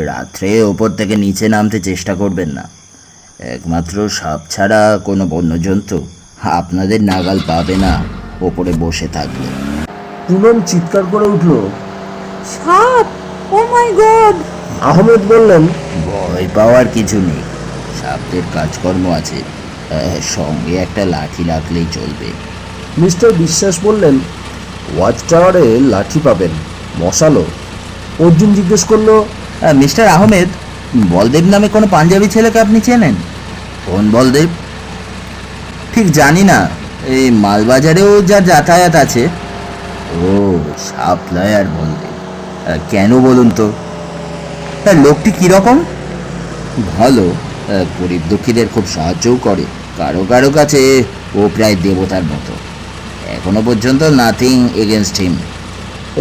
রাত্রে ওপর থেকে নিচে নামতে চেষ্টা করবেন না। একমাত্র সাপ ছাড়া কোনো বন্যজন্তু আপনাদের নাগাল পাবে না ওপরে বসে থাকলে। পুনম চিৎকার করে উঠল, সাপ! ও মাই গড! আহমেদ বললেন, ভয় পাওয়ার কিছু নেই, সাপদের কাজকর্ম আছে, সঙ্গে একটা লাঠি রাখলেই চলবে। মিস্টার বিশ্বাস বললেন, ওয়াচ টাওয়ারে লাঠি পাবেন, মশালো? অর্জুন জিজ্ঞেস করলো, মিস্টার আহমেদ, বলদেব নামে কোনো পাঞ্জাবি ছেলেকে আপনি চেনেন? কোন বলদেব? ঠিক জানি না, এই মালবাজারেও যা যাতায়াত আছে। ও, সাপ্লায়ার বলদেব। কেন বলুন তো? লোকটি কীরকম? ভালো, গরিব দুঃখীদের খুব সাহায্যও করে। কারো কারো কাছে ও প্রায় দেবতার মতো। এখনো পর্যন্ত নাথিং এগেনস্ট হিম।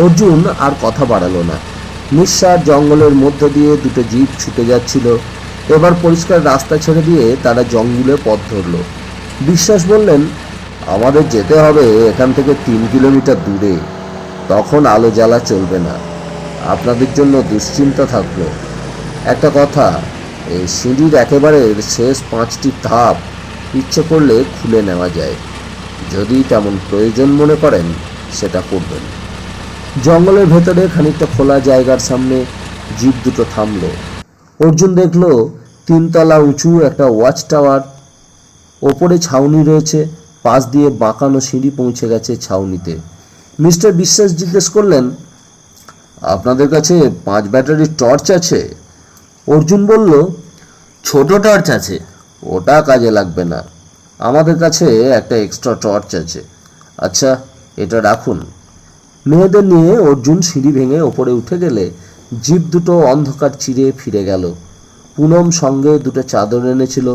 অর্জুন আর কথা বাড়ালো না। নিঃশ্বাস জঙ্গলের মধ্য দিয়ে দুটো জিপ ছুটে যাচ্ছিল। এবার পরিষ্কার রাস্তা ছেড়ে দিয়ে তারা জঙ্গলে পথ ধরল। বিশ্বাস বললেন, আমাদের যেতে হবে এখান থেকে 3 কিলোমিটার দূরে। তখন আলো জ্বালা চলবে না, আপনাদের জন্য দুশ্চিন্তা থাকলো। একটা কথা, এই সিঁড়ির একেবারে শেষ 5টি ধাপ ইচ্ছে করলে খুলে নেওয়া যায়। যদি তেমন প্রয়োজন মনে করেন সেটা করবেন। জঙ্গলের ভেতরে খানিকটা খোলা জায়গার সামনে জিপ দুটো থামলো। অর্জুন দেখলো 3 তলা উঁচু একটা ওয়াচ টাওয়ার। ওপরে ছাউনি রয়েছে, পাশ দিয়ে বাঁকানো সিঁড়ি পৌঁছে গেছে ছাউনিতে। মিস্টার বিশ্বাস জিজ্ঞেস করলেন, আপনাদের কাছে 5 ব্যাটারির টর্চ আছে? অর্জুন বলল, ছোট টর্চ আছে। ওটা কাজে লাগবে না, আমাদের কাছে একটা এক্সট্রা টর্চ আছে। আচ্ছা, এটা রাখুন। মেয়েদের নিয়ে অর্জুন সিঁড়ি ভেঙে ওপরে উঠে গেলে জিপ দুটো অন্ধকার চিরে ফিরে গেল। পুনম সঙ্গে দুটো চাদর এনেছিল।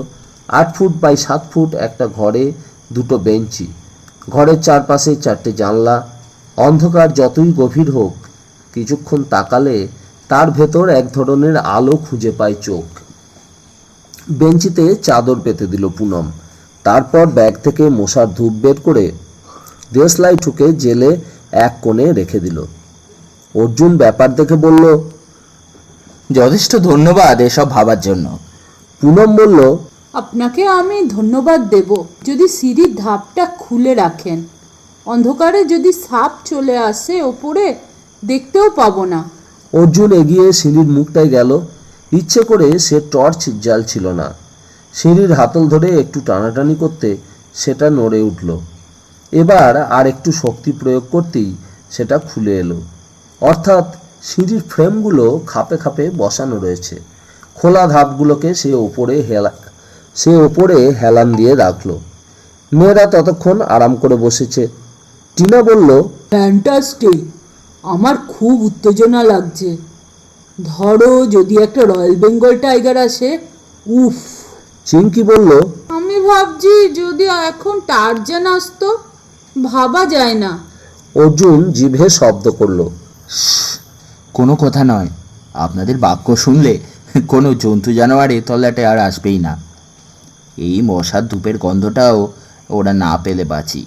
8 ফুট বাই 7 ফুট একটা ঘরে 2টো বেঞ্চি, ঘরের চারপাশে 4টে জানলা। অন্ধকার যতই গভীর হোক, কিছুক্ষণ তাকালে তার ভেতর এক ধরনের আলো খুঁজে পায় চোখ। বেঞ্চিতে চাদর পেতে দিল পুনম। তারপর ব্যাগ থেকে মশার ধূপ বের করে দেশলাই ঠুকে জেলে এক কোণে রেখে দিল। অর্জুন ব্যাপার দেখে বলল, যথেষ্ট ধন্যবাদ এসব ভাবার জন্য। পুনম বলল, আপনাকে আমি ধন্যবাদ দেব যদি সিঁড়ির ধাপটা খুলে রাখেন। অন্ধকারে যদি সাপ চলে আসে ওপরে, দেখতেও পাবো না। অর্জুন এগিয়ে সিঁড়ির মুখটায় গেল। ইচ্ছে করে সে টর্চ জ্বালছিল না। সিঁড়ির হাতল ধরে একটু টানাটানি করতে সেটা নড়ে উঠল। এবার আর একটু শক্তি প্রয়োগ করতেই সেটা খুলে এলো। অর্থাৎ সিঁড়ির ফ্রেমগুলো খাপে খাপে বসানো রয়েছে। খোলা ধাপগুলোকে সে ওপরে হেলান দিয়ে রাখলো। মেয়েরা ততক্ষণ আরাম করে বসেছে। টিনা বলল, ফ্যান্টাস্টিক, আমার খুব উত্তেজনা লাগছে। ধরো যদি একটা রয়্যাল বেঙ্গল টাইগার আসে, উফ। চিঙ্কি বলল, আমি ভাবছি যদি এখন টার্জান আসতো, ভাবা যায় না। অর্জুন জিভে শব্দ করলো। কোনো কথা নয়, আপনাদের বাক্য শুনলে কোনো জন্তু জানোয়ার এ তল্লাটে আর আসবেই না। এই মশার ধূপের গন্ধটাও ওরা না পেলে বাঁচি।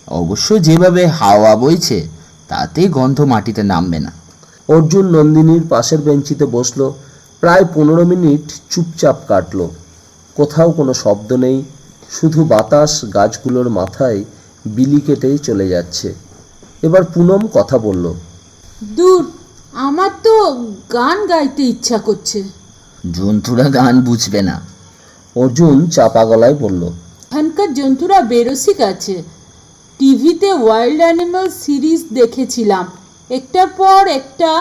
অবশ্য যেভাবে হাওয়া বইছে তাতে গন্ধ মাটিতে নামবে না। অর্জুন নন্দিনীর পাশের বেঞ্চিতে বসলো। প্রায় 15 মিনিট চুপচাপ কাটলো। কোথাও কোনো শব্দ নেই, শুধু বাতাস গাছগুলোর মাথায় বিলি কেটেই চলে যাচ্ছে। এবার পুনম কথা বলল, দূর, আমার তো গান গাইতে ইচ্ছা করছে। জন্তুরা গান বুঝবে না। অর্জুন চাপা গলায় বলল, এখানকার জন্তুরা বেরসিক আছে। টিভিতে ওয়াইল্ড অ্যানিমাল সিরিজ দেখেছিলাম, একটার পর একটা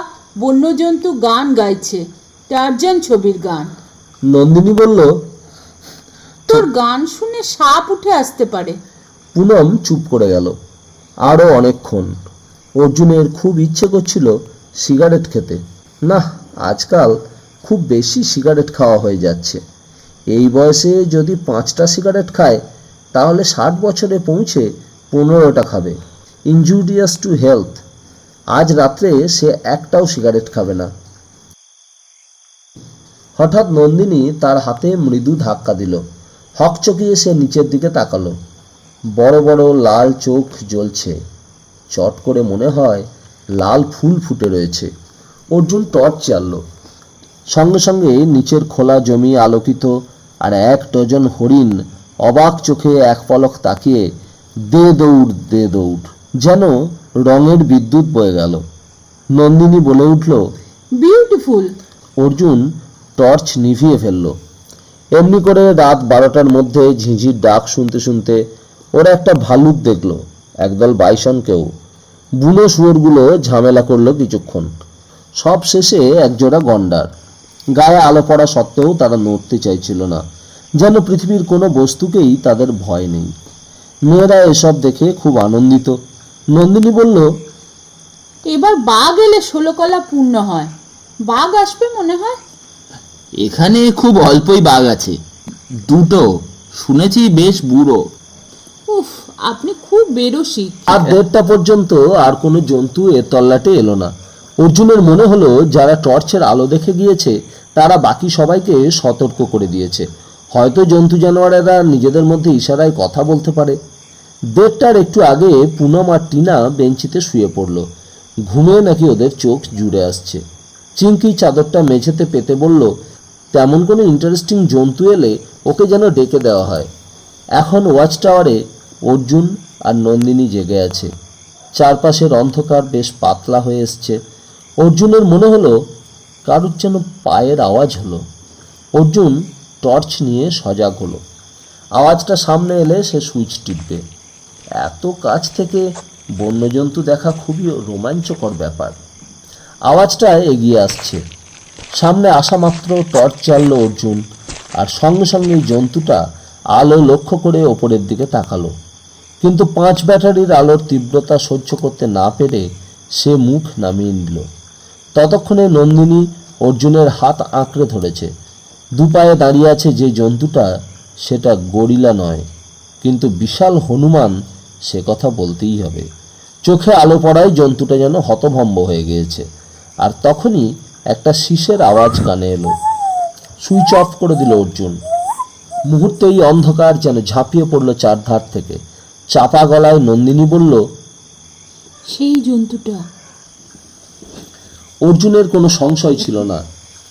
বন্যজন্তু গান গাইছে, টার্জান ছবির গান। নন্দিনী বলল, তোর গান শুনে সাপ উঠে আসতে পারে। পুনম চুপ করে গেল। আরও অনেকক্ষণ। অর্জুনের খুব ইচ্ছে করছিল সিগারেট খেতে। না, আজকাল খুব বেশি সিগারেট খাওয়া হয়ে যাচ্ছে। এই বয়সে যদি 5টা সিগারেট খায়, তাহলে 60 বছরে পৌঁছে 15টা খাবে। Injurious to health. আজ রাত্রে সে একটাও সিগারেট খাবে না। হঠাৎ নন্দিনী তার হাতে মৃদু ধাক্কা দিল। হকচকিয়ে সে নিচের দিকে তাকালো। বড় বড় লাল চোখ জ্বলছে। চট করে মনে হয় লাল ফুল ফুটে রয়েছে। অর্জুন টর্চ জ্বালল। সঙ্গে সঙ্গে নিচের খোলা জমি আলোকিত, আর 1 ডজন হরিণ অবাক চোখে এক পলক তাকিয়ে দে দৌড় দে দৌড়, যেন রঙের বিদ্যুৎ বয়ে গেল। নন্দিনী বলে উঠল, বিউটিফুল। অর্জুন টর্চ নিভিয়ে ফেলল। এমনি করে রাত 12টার মধ্যে ঝিঁঝির ডাক শুনতে শুনতে ওরা একটা ভালুক দেখল, একদল বাইসনকেও। বুনো শুয়োরগুলো ঝামেলা করলো কিছুক্ষণ। সব শেষে একজোড়া গন্ডার। গায়ে আলো পড়া সত্ত্বেও তারা নড়তে চাইছিল না, যেন পৃথিবীর কোনো বস্তুকেই তাদের ভয় নেই। মেয়েরা এসব দেখে খুব আনন্দিত। নন্দিনী বলল, এবার বাঘ এলে 16 কলা পূর্ণ হয়। বাঘ আসবে মনে হয়। এখানে খুব অল্পই বাঘ আছে, 2টো, শুনেছি বেশ বুড়ো। উফ, আপনি খুব বেরসিক। আর 1:30টা পর্যন্ত আর কোনো জন্তু এর তল্লাটে এলো না। অর্জুনের মনে হলো যারা টর্চের আলো দেখে গিয়েছে তারা বাকি সবাইকে সতর্ক করে দিয়েছে। হয়তো জন্তু জানোয়ারেরা নিজেদের মধ্যে ইশারায় কথা বলতে পারে। 1:30টার একটু আগে পুনম আর টিনা বেঞ্চিতে শুয়ে পড়ল। ঘুমে নাকি ওদের চোখ জুড়ে আসছে। চিঙ্কি চাদরটা মেঝেতে পেতে বলল, তেমন কোনো ইন্টারেস্টিং জন্তু এলে ওকে যেন ডেকে দেওয়া হয়। এখন ওয়াচ টাওয়ারে অর্জুন আর নন্দিনী জেগে আছে। চারপাশের অন্ধকার বেশ পাতলা হয়ে এসছে। অর্জুনের মনে হলো কারুর যেন পায়ের আওয়াজ হলো। অর্জুন টর্চ নিয়ে সজাগ হলো। আওয়াজটা সামনে এলে সে সুইচ টিপবে। এত কাছ থেকে বন্যজন্তু দেখা খুবই রোমাঞ্চকর ব্যাপার। আওয়াজটা এগিয়ে আসছে। সামনে আসা মাত্র টর্চ জ্বালল অর্জুন, আর সঙ্গে সঙ্গে জন্তুটা আলো লক্ষ্য করে ওপরের দিকে তাকালো। কিন্তু 5 ব্যাটারির আলোর তীব্রতা সহ্য করতে না পেরে সে মুখ নামিয়ে নিল। ততক্ষণে নন্দিনী অর্জুনের হাত আঁকড়ে ধরেছে। 2 পায়ে দাঁড়িয়ে আছে যে জন্তুটা, সেটা গরিলা নয়, কিন্তু বিশাল হনুমান, সে কথা বলতেই হবে। চোখে আলো পড়ায় জন্তুটা যেন হতভম্ব হয়ে গিয়েছে। আর তখনই একটা শীষের আওয়াজ কানে এলো। সুইচ অফ করে দিল অর্জুন। মুহূর্তেই অন্ধকার যেন ঝাঁপিয়ে পড়ল চারধার থেকে। চাপা গলায় নন্দিনী বলল, সেই জন্তুটা। অর্জুনের কোনো সংশয় ছিল না।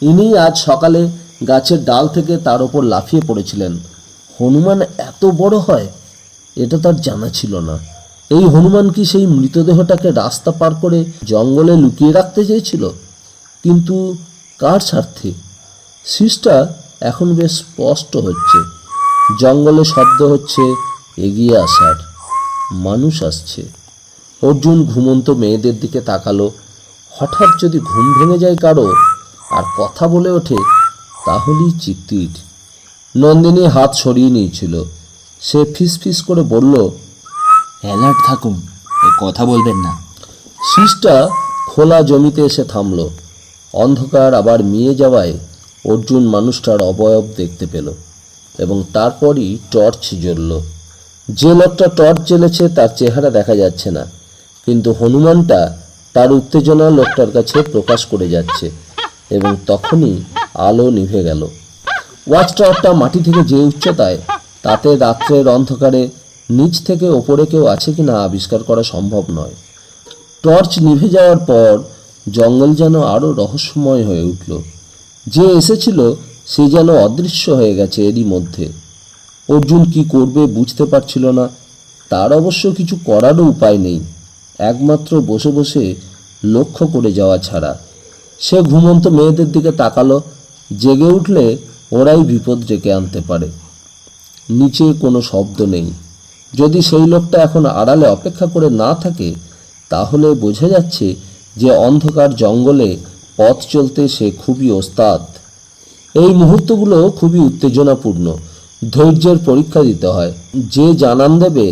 ইনি আজ সকালে গাছের ডাল থেকে তার ওপর লাফিয়ে পড়েছিলেন। হনুমান এত বড় হয়, এটা তার জানা ছিল না। এই হনুমান কি সেই মৃতদেহটাকে রাস্তা পার করে জঙ্গলে লুকিয়ে রাখতে চেয়েছিল? কিন্তু কার স্বার্থে? শীষটা এখন বেশ স্পষ্ট হচ্ছে। জঙ্গলে শব্দ হচ্ছে এগিয়ে আসার, মানুষ আসছে। অর্জুন ঘুমন্ত মেয়েদের দিকে তাকালো। হঠাৎ যদি ঘুম ভেঙে যায় কারো আর কথা বলে ওঠে, তাহলেই চিত্তির। নন্দিনী হাত সরিয়ে নিয়েছিল। সে ফিসফিস করে বলল, অ্যালার্ট থাকুন, কথা বলবেন না। শীষটা খোলা জমিতে এসে থামল। অন্ধকার আবার মিয়ে যাওয়ায় অর্জুন মানুষটার অবয়ব দেখতে পেল, এবং তারপরই টর্চ জ্বলল। যে লোকটা টর্চ জ্বেলেছে তার চেহারা দেখা যাচ্ছে না, কিন্তু হনুমানটা তার উত্তেজনা লোকটার কাছে প্রকাশ করে যাচ্ছে। এবং তখনই আলো নিভে গেল। ওয়াচ টাওয়ারটা মাটি থেকে যে উচ্চতায়, তাতে রাত্রের অন্ধকারে নিচ থেকে ওপরে কেউ আছে কিনা আবিষ্কার করা সম্ভব নয়। টর্চ নিভে যাওয়ার পর জঙ্গল যেন আরও রহস্যময় হয়ে উঠল। যে এসেছিল সে যেন অদৃশ্য হয়ে গেছে এরই মধ্যে। অর্জুন কি করবে বুঝতে পারছিল না। তার অবশ্য কিছু করারও উপায় নেই, একমাত্র বসে বসে লক্ষ্য করে যাওয়া ছাড়া। সে ঘুমন্ত মেয়েদের দিকে তাকালো। জেগে উঠলে ওরাই বিপদ ডেকে আনতে পারে। নিচে কোনো শব্দ নেই। যদি সেই লোকটা এখন আড়ালে অপেক্ষা করে না থাকে, তাহলে বোঝা যাচ্ছে যে অন্ধকার জঙ্গলে পথ চলতে সে খুবই ওস্তাদ। এই মুহূর্তগুলো খুবই উত্তেজনাপূর্ণ। ধৈর্যের পরীক্ষা দিতে হয়। যে জানান দেবে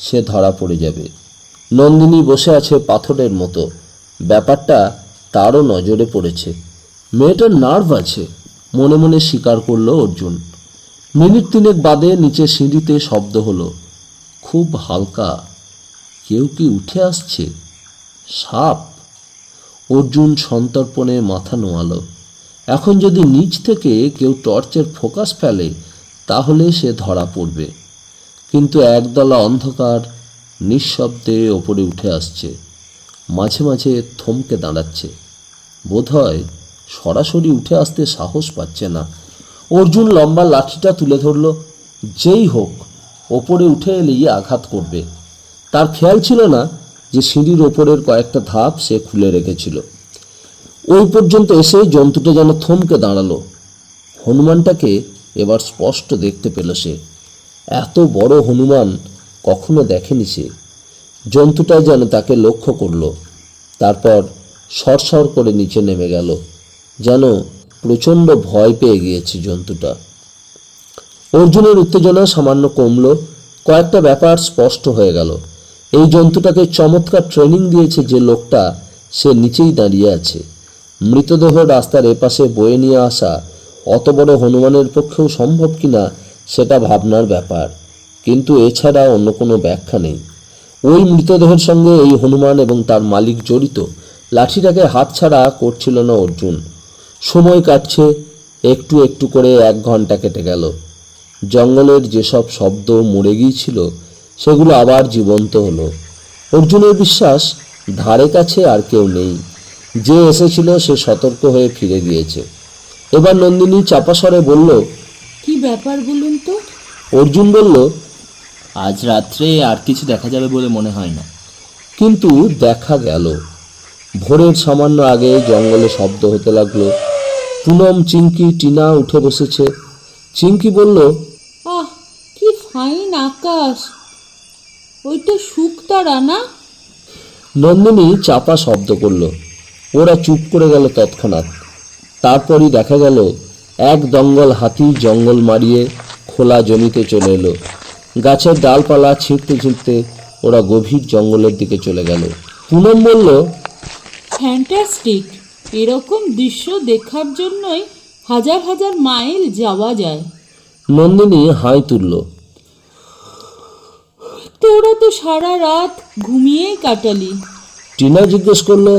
সে ধরা পড়ে যাবে। নন্দিনী বসে আছে পাথরের মতো। ব্যাপারটা তারও নজরে পড়েছে। মেয়েটার নার্ভ আছে, মনে মনে স্বীকার করল অর্জুন। মিনিট 3 বাদে নিচে সিঁড়িতে শব্দ হলো, খুব হালকা। কেউ কি উঠে আসছে? সাপ? অর্জুন সন্তর্পণে মাথা নোয়ালো। এখন যদি নিচ থেকে কেউ টর্চের ফোকাস ফেলে তাহলে সে ধরা পড়বে। কিন্তু একদলা অন্ধকার নিঃশব্দে ওপরে উঠে আসছে, মাঝে মাঝে থমকে দাঁড়াচ্ছে। বোধহয় সরাসরি উঠে আসতে সাহস পাচ্ছে না। অর্জুন লম্বা লাঠিটা তুলে ধরল। যেই হোক ওপরে উঠে এলেই আঘাত করবে। তার খেয়াল ছিল না যে সিঁড়ির ওপরের কয়েকটা ধাপ সে খুলে রেখেছিল। ওই পর্যন্ত এসে জন্তুটা যেন থমকে দাঁড়ালো। হনুমানটাকে এবার স্পষ্ট দেখতে পেল সে। এত বড় হনুমান কখনো দেখেনি সে। জন্তুটা যেন তাকে লক্ষ্য করল, তারপর সরসর করে নিচে নেমে গেল, যেন প্রচণ্ড ভয় পেয়ে গিয়েছে জন্তুটা। অর্জুনের উত্তেজনা সামান্য কমল। কয়েকটা ব্যাপার স্পষ্ট হয়ে গেল। এই জন্তুটাকে চমৎকার ট্রেনিং দিয়েছে যে লোকটা, সে নিচেই দাঁড়িয়ে আছে। মৃতদেহ রাস্তার এপাশে বয়ে নিয়ে আসা অত বড় হনুমানের পক্ষেও সম্ভব কিনা সেটা ভাবনার ব্যাপার, কিন্তু এছাড়া অন্য কোনো ব্যাখ্যা নেই। ওই মৃতদেহের সঙ্গে এই হনুমান এবং তার মালিক জড়িত। লাঠিটাকে হাতছাড়া করছিল না অর্জুন। সময় কাটছে, একটু একটু করে 1 ঘন্টা কেটে গেল। জঙ্গলের যেসব শব্দ মরে গিয়েছিল সেগুলো আবার জীবন্ত হলো। অর্জুনের বিশ্বাস ধারে কাছে আর কেউ নেই। যে এসেছিল সে সতর্ক হয়ে ফিরে গিয়েছে। এবার নন্দিনী চাপা স্বরে বলল, কি ব্যাপার বলুন তো? অর্জুন বলল, আজ রাত্রে আর কিছু দেখা যাবে বলে মনে হয় না। কিন্তু দেখা গেল। ভোরের সামান্য আগে জঙ্গলে শব্দ হতে লাগলো। পুনম, চিঙ্কি, টিনা উঠে বসেছে। চিঙ্কি বলল, আহ, কি ফাইন আকাশ! ওইটা শুকতারা না? নন্দিনী চাপা শব্দ করল। ওরা চুপ করে গেল তৎক্ষণাৎ। তারপরই দেখা গেল এক দঙ্গল হাতি জঙ্গল মারিয়ে খোলা জমিতে চলে এলো। গাছের ডালপালা ছিঁড়তে ছিঁড়তে ওরা গভীর জঙ্গলের দিকে চলে গেল। পুনম বলল, ফ্যান্টাস্টিক! এরকম দৃশ্য দেখার জন্যই হাজার হাজার মাইল যাওয়া যায়। নন্দিনী হাই তুলল। তোরা তো সারা রাত ঘুমিয়েই কাটালি। টিনা জিজ্ঞেস করলো,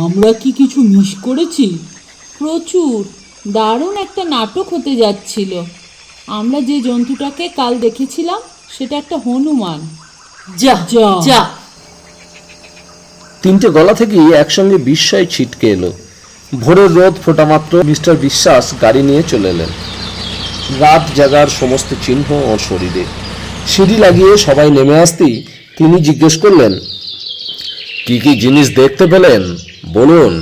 আমরা কি কিছু মিস করেছি? প্রচুর। দারুণ একটা নাটক হতে যাচ্ছিল। আমরা যে জন্তুটাকে কাল দেখেছিলাম সেটা একটা হনুমান। যা যা যা! 3টে গলা থেকেই একসঙ্গে বিস্ময় ছিটকে এলো। ভোরের রোদ ফোটা মাত্র মিস্টার বিশ্বাস গাড়ি নিয়ে চলে এলেন। রাত জাগার সমস্ত চিহ্ন ওর শরীরে। সিঁড়ি লাগিয়ে সবাই নেমে আসতেই তিনি জিজ্ঞেস করলেন, কি কি জিনিস দেখতে পেলেন বলুন।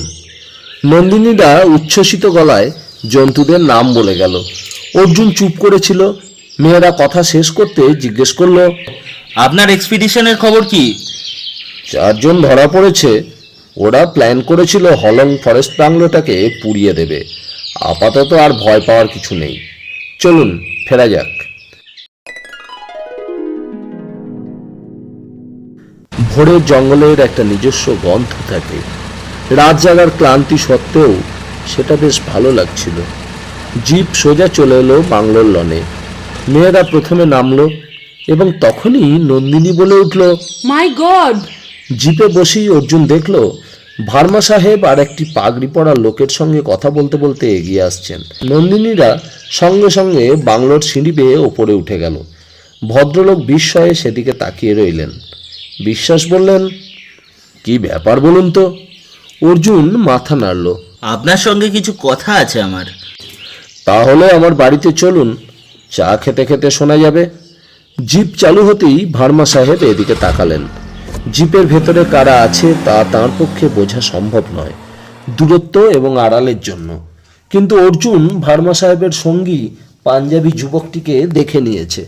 নন্দিনীরা উচ্ছ্বসিত গলায় জন্তুদের নাম বলে গেল। অর্জুন চুপ করেছিল। মেয়েরা কথা শেষ করতে জিজ্ঞেস করলো, আপনার এক্সপিডিশনের খবর কি? 4 জন ধরা পড়েছে। ওরা প্ল্যান করেছিল হলং ফরেস্ট বাংলোটাকে পুড়িয়ে দেবে। আপাতত আর ভয় পাওয়ার কিছু নেই। চলুন ফেরা যাক। ভোরের জঙ্গলের একটা নিজস্ব গন্ধ থাকে। রাত জাগার ক্লান্তি সত্ত্বেও সেটা বেশ ভালো লাগছিল। জিপ সোজা চলে এলো বাংলোর লনে। মেয়েরা প্রথমে নামলো এবং তখনই নন্দিনী বলে উঠল, মাই গড! জিপে বসেই অর্জুন দেখল ভার্মা সাহেব আর একটি পাগড়ি পরা লোকের সঙ্গে কথা বলতে বলতে এগিয়ে আসছেন। নন্দিনীরা সঙ্গে সঙ্গে বাংলোর সিঁড়ি বেয়ে ওপরে উঠে গেল। ভদ্রলোক বিস্ময়ে সেদিকে তাকিয়ে রইলেন। বিশ্বাস বললেন, কি ব্যাপার বলুন তো। অর্জুন মাথা নাড়ল। আপনার সঙ্গে কিছু কথা আছে আমার। তাহলে আমার বাড়িতে চলুন, চা খেতে খেতে শোনা যাবে। জিপ চালু হতেই ভার্মা সাহেব এদিকে তাকালেন। জিপের ভেতরে কারা আছে তা তাঁর পক্ষে বোঝা সম্ভব নয়, দূরত্ব এবং আড়ালের জন্য। কিন্তু অর্জুন ভার্মা সাহেবের সঙ্গী পাঞ্জাবি যুবকটিকে দেখে নিয়েছে।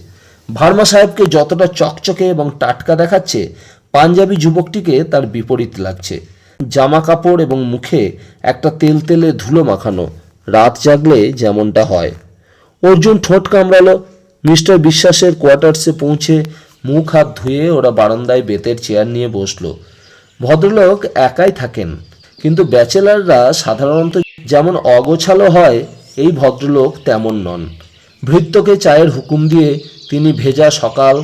ভার্মা সাহেবকে যতটা চকচকে এবং টাটকা দেখাচ্ছে, পাঞ্জাবি যুবকটিকে তার বিপরীত লাগছে। জামা কাপড় এবং মুখে একটা তেলতেলে ধুলো মাখানো, রাত জাগলে যেমনটা হয়। অর্জুন ঠোঁট কামড়ালো। মিস্টার বিশ্বাসের কোয়ার্টার্সে পৌঁছে মুখ হাত ধুয়ে ওরা বারান্দায় বেতের চেয়ার নিয়ে বসলো। ভদ্রলোক একাই থাকেন, কিন্তু ব্যাচেলাররা সাধারণত যেমন অগোছালো হয়, এই ভদ্রলোক তেমন নন। ভৃত্যকে চায়ের হুকুম দিয়ে তিনি ভেজা সকাল,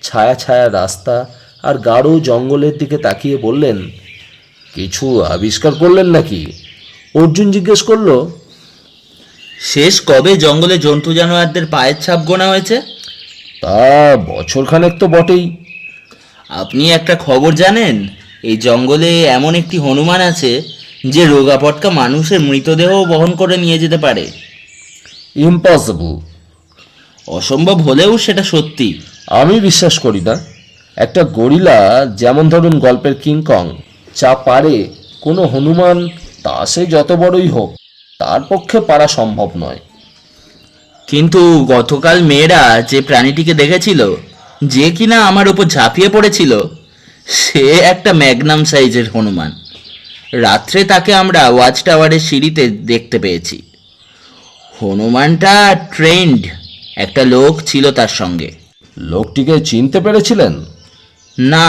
ছায়া ছায়া রাস্তা আর গাঢ় জঙ্গলের দিকে তাকিয়ে বললেন, কিছু আবিষ্কার করলেন নাকি? অর্জুন জিজ্ঞেস করলো, শেষ কবে জঙ্গলে জন্তু জানোয়ারদের পায়ের ছাপ গোনা হয়েছে? তা বছরখানেক তো বটেই। আপনি একটা খবর জানেন? এই জঙ্গলে এমন একটি হনুমান আছে যে রোগাপটকা মানুষের মৃতদেহ বহন করে নিয়ে যেতে পারে। ইম্পসিবল। অসম্ভব হলেও সেটা সত্যি। আমি বিশ্বাস করি না। একটা গরিলা, যেমন ধরুন গল্পের কিংকং, যা পারে, কোনো হনুমান, তা সে যত বড়ই হোক, তার পক্ষে পারা সম্ভব নয়। কিন্তু গতকাল মেয়েরা যে প্রাণীটিকে দেখেছিল, যে কিনা আমার উপর ঝাঁপিয়ে পড়েছিল, সে একটা ম্যাগনাম সাইজের হনুমান। রাত্রে তাকে আমরা ওয়াচ টাওয়ারের সিঁড়িতে দেখতে পেয়েছি। হনুমানটা ট্রেন্ড, একটা লোক ছিল তার সঙ্গে। লোকটিকে চিনতে পেরেছিলেন? না,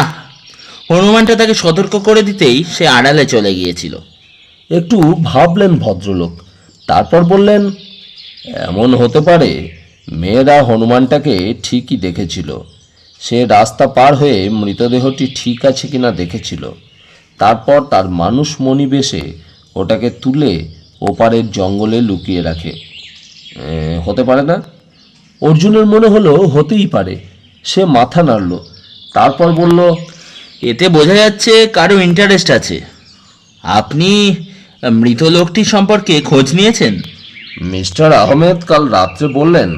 হনুমানটা তাকে সতর্ক করে দিতেই সে আড়ালে চলে গিয়েছিল। একটু ভাবলেন ভদ্রলোক, তারপর বললেন, এমন হতে পারে মেয়েরা হনুমানটাকে ঠিকই দেখেছিল। সে রাস্তা পার হয়ে মৃতদেহটি ঠিক আছে কিনা দেখেছিল, তারপর তার মানুষ মনিবেশে ওটাকে তুলে ওপারের জঙ্গলে লুকিয়ে রাখে। হতে পারে না? অর্জুনের মনে হলো হতেই পারে। সে মাথা নাড়ল, তারপর বলল, এতে বোঝা যাচ্ছে কারো ইন্টারেস্ট আছে। আপনি মৃত লোকটি সম্পর্কে খোঁজ নিয়েছেন? মিস্টার আহমেদ কাল রাত্রে বললেন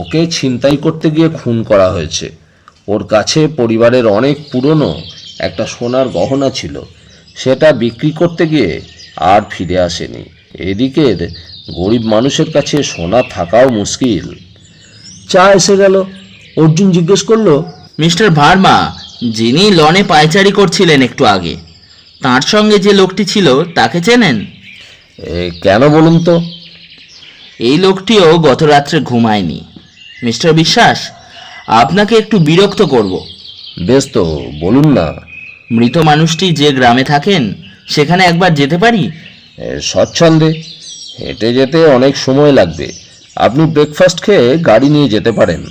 ওকে ছিনতাই করতে গিয়ে খুন করা হয়েছে। ওর কাছে পরিবারের অনেক পুরনো একটা সোনার গহনা ছিল, সেটা বিক্রি করতে গিয়ে আর ফিরে আসেনি। এদিকের গরিব মানুষের কাছে সোনা থাকাও মুশকিল। চা এসে গেল। অর্জুন জিজ্ঞেস করলো, মিস্টার ভার্মা, যিনি লনে পায়চারি করছিলেন একটু আগে, তার সঙ্গে যে লোকটি ছিল তাকে চেনেন? কেন বলুন তো? এই লোকটিও গত রাত্রে ঘুমায়নি। মিস্টার বিশ্বাস, আপনাকে একটু বিরক্ত করব। বেশ তো, বলুন না। মৃত মানুষটি যে গ্রামে থাকেন সেখানে একবার যেতে পারি? স্বচ্ছন্দে। হেঁটে যেতে অনেক সময় লাগবে। আপনি ব্রেকফাস্ট খেয়ে গাড়ি নিয়ে যেতে পারেন,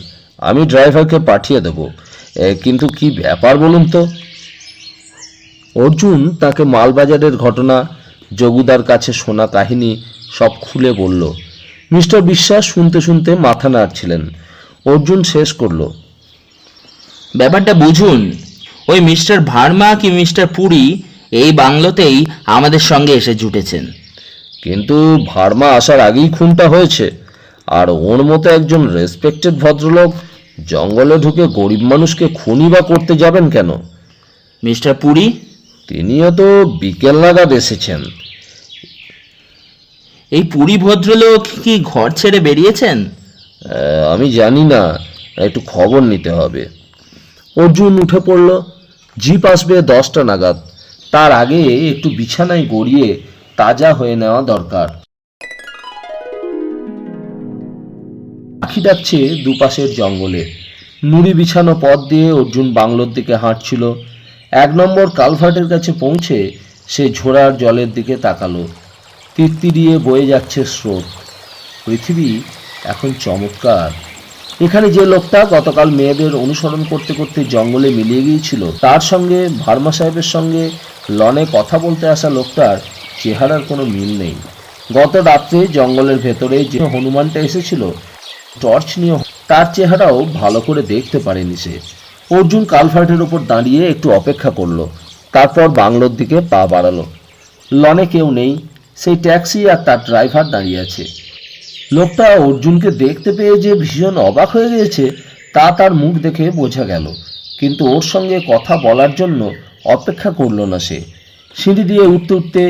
আমি ড্রাইভারকে পাঠিয়ে দেব। কিন্তু কি ব্যাপার বলুন তো? অর্জুন তাকে মালবাজারের ঘটনা, জগুদার কাছে শোনা কাহিনী সব খুলে বলল। মিস্টার বিশ্বাস শুনতে শুনতে মাথা নাড়ছিলেন। অর্জুন শেষ করলো, ব্যাপারটা বুঝুন। ওই মিস্টার ভার্মা কি মিস্টার পুরী এই বাংলোতেই আমাদের সঙ্গে এসে জুটেছেন। কিন্তু ভার্মা আসার আগেই খুনটা হয়েছে। আর ওর মতো একজন রেসপেক্টেড ভদ্রলোক জঙ্গলে ঢুকে গরিব মানুষকে খুনই বা করতে যাবেন কেন? মিস্টার পুরী? তিনিও তো বিকেল নাগাদ এসেছেন। এই পুরী ভদ্রলোক কি ঘর ছেড়ে বেরিয়েছেন? আমি জানি না, একটু খবর নিতে হবে। অর্জুন উঠে পড়ল। জিপ আসবে 10টা নাগাদ। তার আগে একটু বিছানায় গড়িয়ে তাজা হয়ে নেওয়া দরকার। পাখি ডাকছে দুপাশের জঙ্গলে। নুড়ি বিছানো পথ দিয়ে অর্জুন বাংলোর দিকে হাঁটছিল। 1 নম্বর কালভার্টের কাছে পৌঁছে সে ঝোড়ার জলের দিকে তাকালো। তিরতিরিয়ে বয়ে যাচ্ছে স্রোত। পৃথিবী এখন চমৎকার। এখানে যে লোকটা গতকাল মেয়েদের অনুসরণ করতে করতে জঙ্গলে মিলিয়ে গিয়েছিল, তার সঙ্গে ভার্মা সাহেবের সঙ্গে লনে কথা বলতে আসা লোকটার চেহারার কোনো মিল নেই। গত রাত্রে জঙ্গলের ভেতরে যে হনুমানটা এসেছিল টর্চ নিয়ে, তার চেহারাও ভালো করে দেখতে পারেনি সে। অর্জুন কালভার্টের ওপর দাঁড়িয়ে একটু অপেক্ষা করলো, তারপর বাংলোর দিকে পা বাড়ালো। লনে কেউ নেই, সেই ট্যাক্সি আর তার ড্রাইভার দাঁড়িয়ে আছে। লোকটা অর্জুনকে দেখতে পেয়ে যে ভীষণ অবাক হয়ে গিয়েছে তা তার মুখ দেখে বোঝা গেল, কিন্তু ওর সঙ্গে কথা বলার জন্য অপেক্ষা করলো না সে। সিঁড়ি দিয়ে উঠতে উঠতে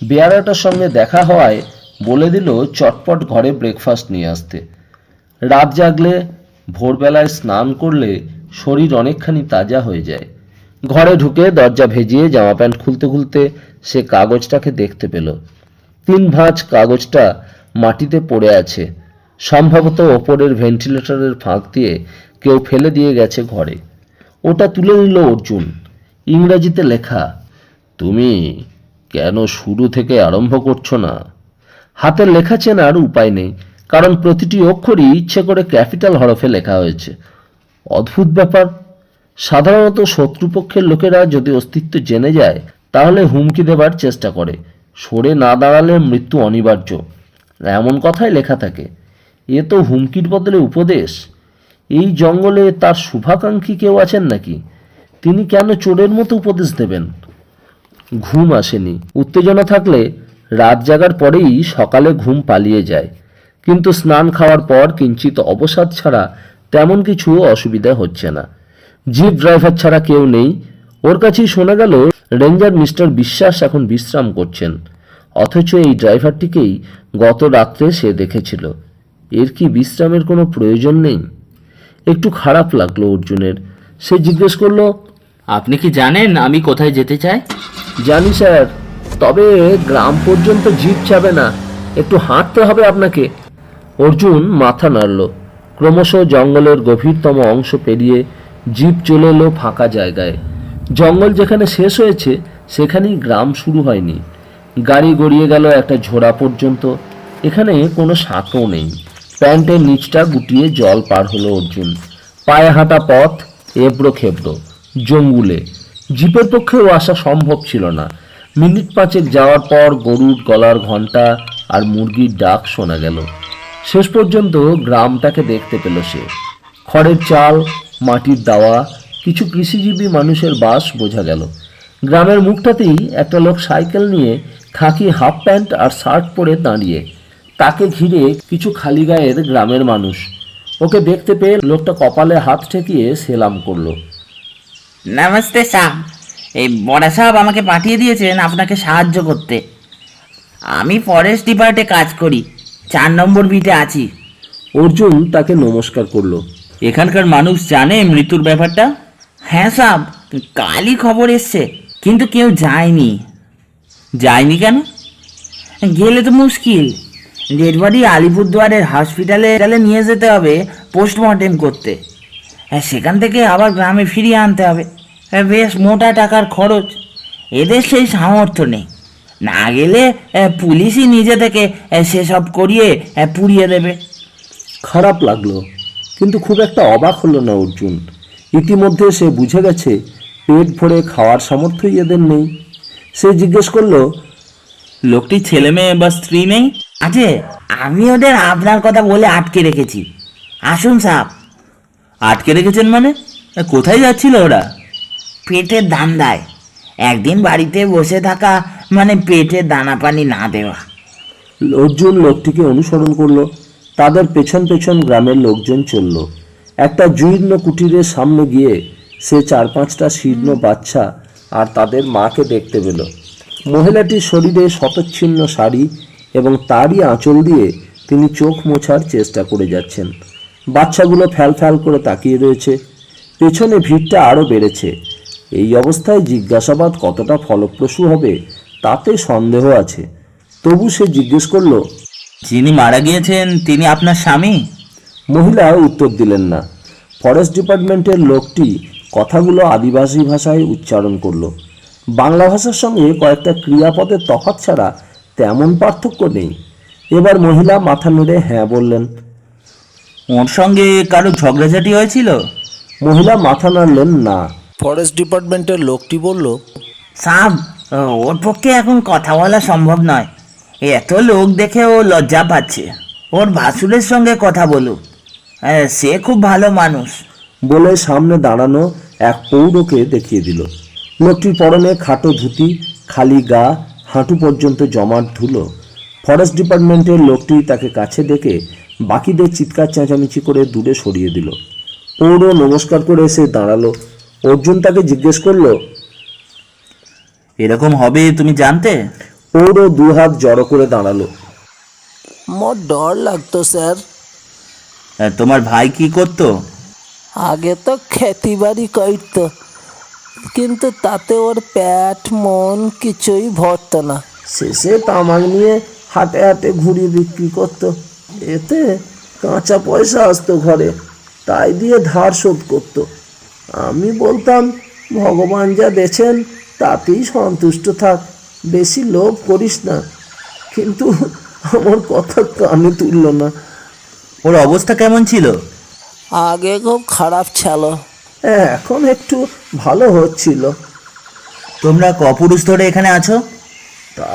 বেয়ারাটার সঙ্গে দেখা হওয়ায় বলে দিল চটপট ঘরে ব্রেকফাস্ট নিয়ে আসতে। রাত জাগলে ভোরবেলায় স্নান করলে শরীর অনেকখানি তাজা হয়ে যায়। ঘরে ঢুকে দরজা ভেজিয়ে জামা প্যান্ট খুলতে খুলতে সে কাগজটাকে দেখতে পেল। 3 ভাঁজ কাগজটা মাটিতে পড়ে আছে। সম্ভবত ওপরের ভেন্টিলেটরের ফাঁক দিয়ে কেউ ফেলে দিয়ে গেছে ঘরে। ওটা তুলে নিল অর্জুন। ইংরেজিতে লেখা, তুমি কেন শুরু থেকে আরম্ভ করছো না? হাতের লেখা চেনার উপায় নেই, কারণ প্রতিটি অক্ষরই ইচ্ছে করে ক্যাপিটাল হরফে লেখা হয়েছে। অদ্ভুত ব্যাপার। সাধারণত শত্রুপক্ষের লোকেরা যদি অস্তিত্ব জেনে যায় তাহলে হুমকি দেবার চেষ্টা করে, সরে না দাঁড়ালে মৃত্যু অনিবার্য। এমন কথাই লেখা থাকে। এ তো হুমকির বদলে উপদেশ। এই জঙ্গলে তার শুভাকাঙ্ক্ষী কেউ আছেন নাকি? তিনি কেন চোরের মতো উপদেশ দেবেন? ঘুম আসেনি। উত্তেজনা থাকলে রাত জাগার পরেই সকালে ঘুম পালিয়ে যায়, কিন্তু স্নান খাওয়ার পর কিঞ্চিত অবসাদ ছাড়া তেমন কিছু অসুবিধা হচ্ছে না। জিপ ড্রাইভার ছাড়া কেউ নেই। ওর কাছেই শোনা গেল রেঞ্জার মিস্টার বিশ্বাস এখন বিশ্রাম করছেন, অথচ এই ড্রাইভারটিকেই গত রাত্রে সে দেখেছিল। এর কি বিশ্রামের কোনো প্রয়োজন নেই? একটু খারাপ লাগলো অর্জুনের। সে জিজ্ঞেস করলো, আপনি কি জানেন আমি কোথায় যেতে চাই? জানি স্যার, তবে গ্রাম পর্যন্ত জিপ যাবে না, একটু হাঁটতে হবে আপনাকে। অর্জুন মাথা নাড়ল। ক্রমশ জঙ্গলের গভীরতম অংশ পেরিয়ে জিপ চলে এলো ফাঁকা জায়গায়। জঙ্গল যেখানে শেষ হয়েছে সেখানেই গ্রাম শুরু হয়নি। গাড়ি গড়িয়ে গেল একটা ঝোড়া পর্যন্ত। এখানে কোনো সাঁকো নেই। প্যান্টের নিচটা গুটিয়ে জল পার হলো অর্জুন। পায়ে হাঁটা পথ এবড়ো খেবড়ো, জঙ্গুলে। জিপের পক্ষেও আসা সম্ভব ছিল না। মিনিট পাঁচেক যাওয়ার পর গরুর গলার ঘণ্টা আর মুরগির ডাক শোনা গেল। শেষ পর্যন্ত গ্রামটাকে দেখতে পেল সে। খড়ের চাল, মাটির দাওয়া, কিছু কৃষিজীবী মানুষের বাস বোঝা গেল। গ্রামের মুখটাতেই একটা লোক সাইকেল নিয়ে খাকি হাফ প্যান্ট আর শার্ট পরে দাঁড়িয়ে। তাকে ঘিরে কিছু খালি গায়ের গ্রামের মানুষ। ওকে দেখতে পেয়ে লোকটা কপালে হাত ঠেকিয়ে সেলাম করলো। নমস্তে সাহ, এই বড়া সাহেব আমাকে পাঠিয়ে দিয়েছেন আপনাকে সাহায্য করতে। আমি ফরেস্ট ডিপার্টে কাজ করি, 4 নম্বর বিটে আছি। অর্জুন তাকে নমস্কার করলো। এখানকার মানুষ জানে মৃত্যুর ব্যাপারটা? হ্যাঁ সাহ, কালই খবর এসছে, কিন্তু কেউ যায়নি। যায়নি কেন? গেলে তো মুশকিল। ডেড বডি আলিপুরদুয়ারের হসপিটালে নিয়ে যেতে হবে পোস্টমর্টেম করতে। সেখান থেকে আবার গ্রামে ফিরিয়ে আনতে হবে। বেশ মোটা টাকার খরচ। এদের সেই সামর্থ্য নেই। না গেলে পুলিশই নিজে থেকে সেসব করিয়ে পুড়িয়ে দেবে। খারাপ লাগলো, কিন্তু খুব একটা অবাক হলো না অর্জুন। ইতিমধ্যে সে বুঝে গেছে পেট ভরে খাওয়ার সামর্থ্যই এদের নেই। সে জিজ্ঞেস করলো, লোকটির ছেলে মেয়ে বা স্ত্রী নেই? আছে, আমি ওদের আপনার কথা বলে আটকে রেখেছি। আসুন সাহেব। আটকে রেখেছেন মানে? কোথায় যাচ্ছিল ওরা? পেটের ধান্দায়। একদিন বাড়িতে বসে থাকা মানে পেটে দানা পানি না দেওয়া। অর্জুন লোকটিকে অনুসরণ করলো। তাদের পেছন পেছন গ্রামের লোকজন চলল। একটা জীর্ণ কুটিরের সামনে গিয়ে সে 4-5টা শীর্ণ বাচ্চা আর তাদের মাকে দেখতে পেল। মহিলাটির শরীরে শতচ্ছিন্ন শাড়ি এবং তারই আঁচল দিয়ে তিনি চোখ মোছার চেষ্টা করে যাচ্ছেন। বাচ্চাগুলো ফ্যাল ফ্যাল করে তাকিয়ে রয়েছে। পেছনে ভিড়টা আরও বেড়েছে। এই অবস্থায় জিজ্ঞাসাবাদ কতটা ফলপ্রসূ হবে তাতে সন্দেহ আছে। তবু সে জিজ্ঞেস করলো, যিনি মারা গিয়েছেন তিনি আপনার স্বামী? মহিলা উত্তর দিলেন না। ফরেস্ট ডিপার্টমেন্টের লোকটি কথাগুলো আদিবাসী ভাষায় উচ্চারণ করলো। বাংলা ভাষার সঙ্গে কয়েকটা ক্রিয়াপদের তফাৎ ছাড়া তেমন পার্থক্য নেই। এবার মহিলা মাথা নেড়ে হ্যাঁ বললেন। ওর সঙ্গে কারো ঝগড়াঝাটি হয়েছিল? মহিলা মাথা নাড়লেন না। ফরেস্ট ডিপার্টমেন্টের লোকটি বলল, সাহেব, ওর পক্ষে এখন কথা বলা সম্ভব নয়। এত লোক দেখে ও লজ্জা পাচ্ছে। ওর ভাসুরের সঙ্গে কথা বলুক, সে খুব ভালো মানুষ। বলে সামনে দাঁড়ানো এক পৌরকে দেখিয়ে দিল। লোকটির পরনে খাটো ধুতি, খালি গা, হাঁটু পর্যন্ত জমাট ধুলো। ফরেস্ট ডিপার্টমেন্টের লোকটি তাকে কাছে ডেকে বাকিদের চিৎকার চেঁচামেচি করে দূরে সরিয়ে দিল। পৌর নমস্কার করে এসে দাঁড়ালো। অর্জুন তাকে জিজ্ঞেস করলো, এরকম হবে তুমি জানতে? পৌর 2 হাত জড়ো করে দাঁড়ালো। মোর ডর লাগতো স্যার। তোমার ভাই কি করতো? আগে তো খেতি বাড়ি করতো, কিন্তু তাতে ওর পেট মন কিছুই ভরতো না। শেষে তামাক নিয়ে হাটে হাটে ঘুরিয়ে বিক্রি করতো। এতে কাঁচা পয়সা আসতো ঘরে, তাই দিয়ে ধার শোধ করতো। আমি বলতাম, ভগবান যা দেছেন তাতেই সন্তুষ্ট থাক, বেশি লোভ করিস না। কিন্তু আমার কথা কানে তুলল না। ওর অবস্থা কেমন ছিল? আগে খুব খারাপ ছিল, এখন একটু ভালো হচ্ছিল। তোমরা কপুরুষ ধরে এখানে আছো? তা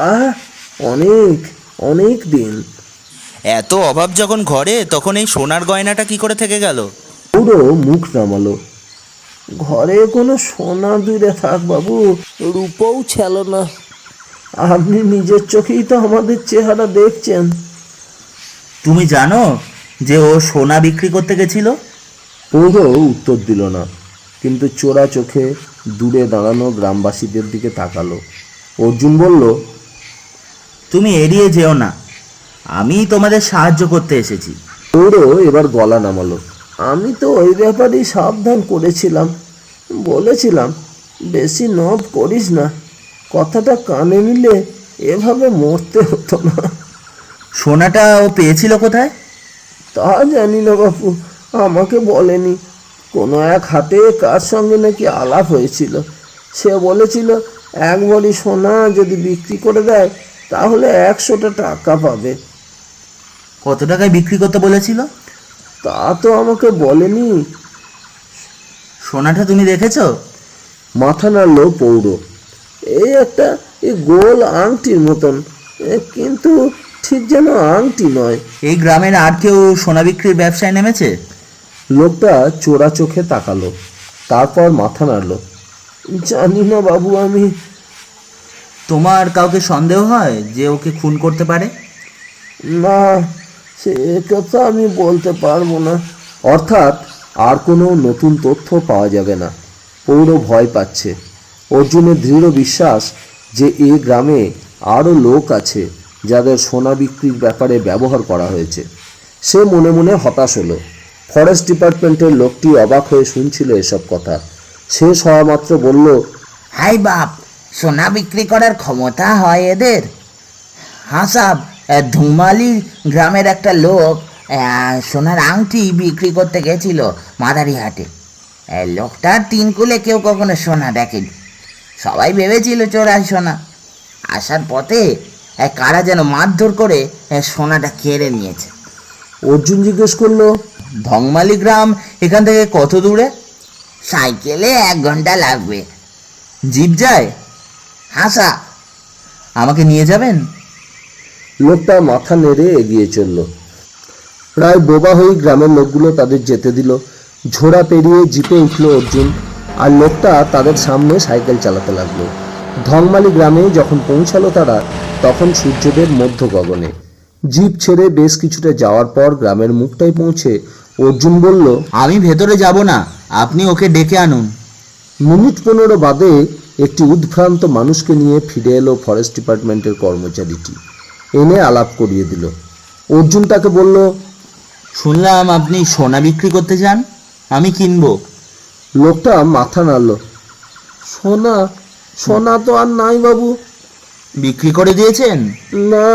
অনেক অনেক দিন। এত অভাব যখন ঘরে, তখন এই সোনার গয়নাটা কি করে থেকে গেল? পুরো মুখ নামালো। ঘরে কোনো সোনা দূরে থাক বাবু, রূপও ছিল না। আপনি নিজের চোখেই তো আমাদের চেহারা দেখছেন। তুমি জানো যে ও সোনা বিক্রি করতে গেছিল? পৌর উত্তর দিল না, কিন্তু চোরা চোখে দূরে দাঁড়ানো গ্রামবাসীদের দিকে তাকালো। অর্জুন বলল, তুমি এড়িয়ে যেও না, আমি তোমাদের সাহায্য করতে এসেছি। পৌর এবার গলা নামালো। আমি তো ওই ব্যাপারেই সাবধান করেছিলাম, বলেছিলাম বেশি নভ করিস না, কথাটা কানে নিলে এভাবে মরতে হতো না। সোনাটা ও পেয়েছিল কোথায়? তা জানি না বাপু, আমাকে বলেনি। কোনো এক হাটে কার সঙ্গে নাকি আলাপ হয়েছিল, সে বলেছিল এক ভরি সোনা যদি বিক্রি করে দেয় তাহলে 100টা টাকা পাবে। কত টাকায় বিক্রি করতে বলেছিল? তা তো আমাকে বলেনি। সোনাটা তুমি দেখেছো? মাথা নাড়ল পৌর। এই গোল আংটির মতন, কিন্তু ঠিক যেন আংটি নয়। এই গ্রামের আর কেউ সোনা বিক্রির ব্যবসায় নেমেছে? লোকটা চোরা চোখে তাকালো, তারপর মাথা নাড়ল। জানি না বাবু, আমি। তোমার কাউকে সন্দেহ হয় যে ওকে খুন করতে পারে? না, সে কথা আমি বলতে পারবো না। অর্থাৎ আর কোনো নতুন তথ্য পাওয়া যাবে না। পৌর ভয় পাচ্ছে। অর্জুনের দৃঢ় বিশ্বাস যে এই গ্রামে আরও লোক আছে যাদের সোনা বিক্রির ব্যাপারে ব্যবহার করা হয়েছে। সে মনে মনে হতাশ হলো। ফরেস্ট ডিপার্টমেন্টের লোকটি অবাক হয়ে শুনছিল এসব কথা। শেষ হওয়া মাত্র বলল, হাই বাপ, সোনা বিক্রি করার ক্ষমতা হয় এদের? হ্যাঁ সাব, ধুমালি গ্রামের একটা লোক সোনার আংটি বিক্রি করতে গেছিল মাদারি হাটে। লোকটার 3 কুলে কেউ কখনো সোনা দেখেনি। সবাই ভেবেছিল চোরাই সোনা। আসার পথে কারা যেন মারধর করে সোনাটা কেড়ে নিয়েছে। অর্জুন জিজ্ঞেস করলো, ধংমালি গ্রাম এখান থেকে কত দূরে? সাইকেলে 1 ঘন্টা লাগবে। জিপ যায়? হাসা, আমাকে নিয়ে যাবেন? লোকটা মাথা নেড়ে এগিয়ে চলল। প্রায় বোবা হয়ে গ্রামের লোকগুলো তাদের যেতে দিল। ঝোড়া পেরিয়ে জিপে উঠল অর্জুন, আর লোকটা তাদের সামনে সাইকেল চালাতে লাগলো। ধংমালি গ্রামে যখন পৌঁছালো তারা, তখন সূর্যদেব মধ্য গগনে। জিপ ছেড়ে বেশ কিছুটা যাওয়ার পর গ্রামের মুখটায় পৌঁছে অর্জুন বলল, আমি ভেতরে যাব না, আপনি ওকে ডেকে আনুন। মিনিট 15 বাদে একটি উদ্ভ্রান্ত মানুষকে নিয়ে ফিরে এলো ফরেস্ট ডিপার্টমেন্টের কর্মচারীটি। এনে আলাপ করিয়ে দিল। অর্জুন তাকে বলল, শুনলাম আপনি সোনা বিক্রি করতে চান, আমি কিনবো। লোকটা মাথা নাড়ল। সোনা সোনা তো আর নাই বাবু। বিক্রি করে দিয়েছেন? না,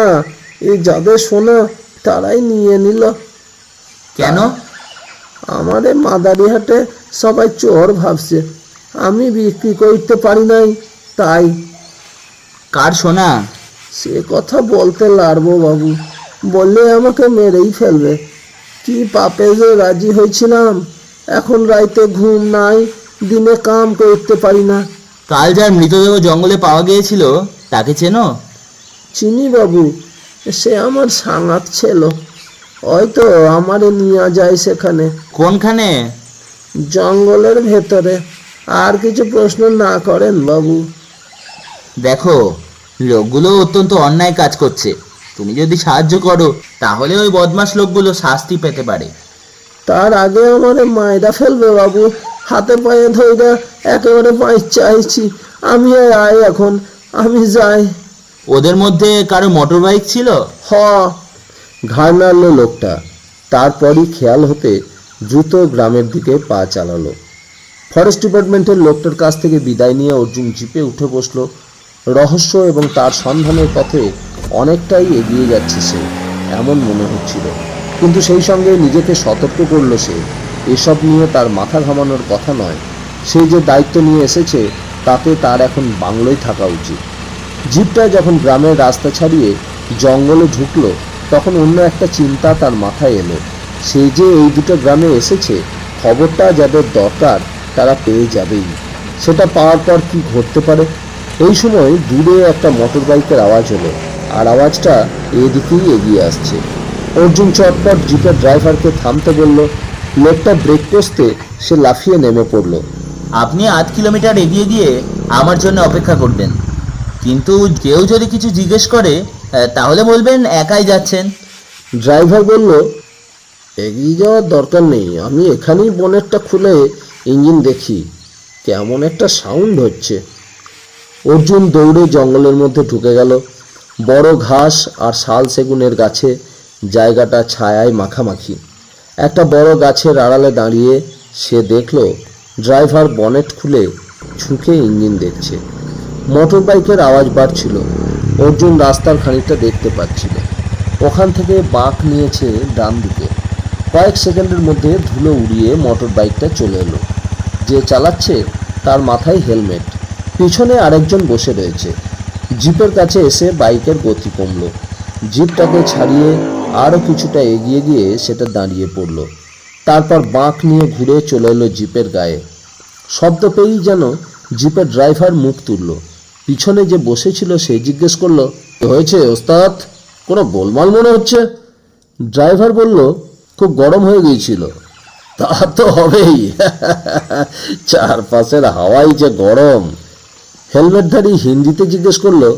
এই যাদের সোনা তারাই নিয়ে নিল। কেন? আমারে মাদারিহাটে সবাই চোর ভাবছে, আমি বিক্রি করতে পারি নাই তাই। কার সোনা? সে কথা বলতে লারবো বাবু, বললে আমাকে মেরেই ফেলবে। কি পাপে যে রাজি হয়েছিলাম, এখন রাইতে ঘুম নাই, দিনে কাম করতে পারি না। কাল যার মৃতদেহ জঙ্গলে পাওয়া গিয়েছিল তাকে চেনো? চিনি বাবু, সে আমার সাঙ্গাত ছিল। হয়তো আমারে নিয়ে যায় সেখানে। কোনখানে? জঙ্গলের ভেতরে। আর কিছু প্রশ্ন না করেন বাবু। দেখো, লোকগুলো অত্যন্ত অন্যায় কাজ করছে। তুমি যদি সাহায্য করো তাহলে ওই বদমাশ লোকগুলো শাস্তি পেতে পারে। তার আগে আমারে মায়েরা ফেলবে বাবু। হাতে পায়ে ধরে একেবারে পায়ে চাইছি। আমি আয় এখন, আমি যাই। ওদের মধ্যে কারো মোটর বাইক ছিল? ঘাড় নাড়ল লোকটা। তারপরই খেয়াল হতে দ্রুত গ্রামের দিকে পা চালালো। ফরেস্ট ডিপার্টমেন্টের লোকটার কাছ থেকে বিদায় নিয়ে অর্জুন জিপে উঠে বসলো। রহস্য এবং তার সন্ধানের পথে অনেকটাই এগিয়ে যাচ্ছে সে, এমন মনে হচ্ছিল। কিন্তু সেই সঙ্গে নিজেকে সতর্ক করল সে, এসব নিয়ে তার মাথা ঘামানোর কথা নয়। সে যে দায়িত্ব নিয়ে এসেছে তাতে তার এখন বাংলোয় থাকা উচিত। জিপটা যখন গ্রামের রাস্তা ছাড়িয়ে জঙ্গলে ঢুকলো, তখন অন্য একটা চিন্তা তার মাথায় এলো। সে যে এই দুটো গ্রামে এসেছে, খবরটা যাদের দরকার তারা পেয়ে যাবেই। সেটা পাওয়ার পর কি ঘটতে পারে? এই সময় দূরে একটা মোটর বাইকের আওয়াজ হলো, আর আওয়াজটা এদিকেই এগিয়ে আসছে। অর্জুন চটপট জিপের ড্রাইভারকে থামতে বলল। লোকটা ব্রেক কষতে সে লাফিয়ে নেমে পড়ল। আপনি 8 কিলোমিটার এগিয়ে গিয়ে আমার জন্য অপেক্ষা করবেন, কিন্তু কেউ যদি কিছু জিজ্ঞেস করে তাহলে বলবেন একাই যাচ্ছেন। ড্রাইভার বলল, এগিয়ে যাওয়ার দরকার নেই, আমি এখানেই বনেটটা খুলে ইঞ্জিন দেখি, কেমন একটা সাউন্ড হচ্ছে। অর্জুন দৌড়ে জঙ্গলের মধ্যে ঢুকে গেল। বড় ঘাস আর শাল সেগুনের গাছে জায়গাটা ছায়ায় মাখামাখি। একটা বড় গাছের আড়ালে দাঁড়িয়ে সে দেখল ড্রাইভার বনেট খুলে ঝুঁকে ইঞ্জিন দেখছে। মোটর বাইকের আওয়াজ বাড়ছিল। অর্জুন রাস্তার খানিকটা দেখতে পাচ্ছিল। ওখান থেকে বাঁক নিয়েছে ডান দিকে। কয়েক সেকেন্ডের মধ্যে ধুলো উড়িয়ে মোটর বাইকটা চলে এলো। যে চালাচ্ছে তার মাথায় হেলমেট, পিছনে আরেকজন বসে রয়েছে। জিপের কাছে এসে বাইকের গতি কমল। জিপটাকে ছাড়িয়ে আরও কিছুটা এগিয়ে গিয়ে সেটা দাঁড়িয়ে পড়ল। তারপর বাঁক নিয়ে ঘুরে চলে এলো জিপের গায়ে। শব্দ পেয়েই যেন জিপের ড্রাইভার মুখ তুলল। পিছনে যে বসেছিল সে জিজ্ঞেস করলো, "কি হয়েছে ওস্তাদ, কোনো গোলমাল মনে হচ্ছে?" ড্রাইভার বলল, "খুব গরম হয়ে গিয়েছিল।" "তা তো হবেই, চারপাশের হাওয়াই যে গরম।" হেলমেটধারী হিন্দিতে জিজ্ঞেস করলো,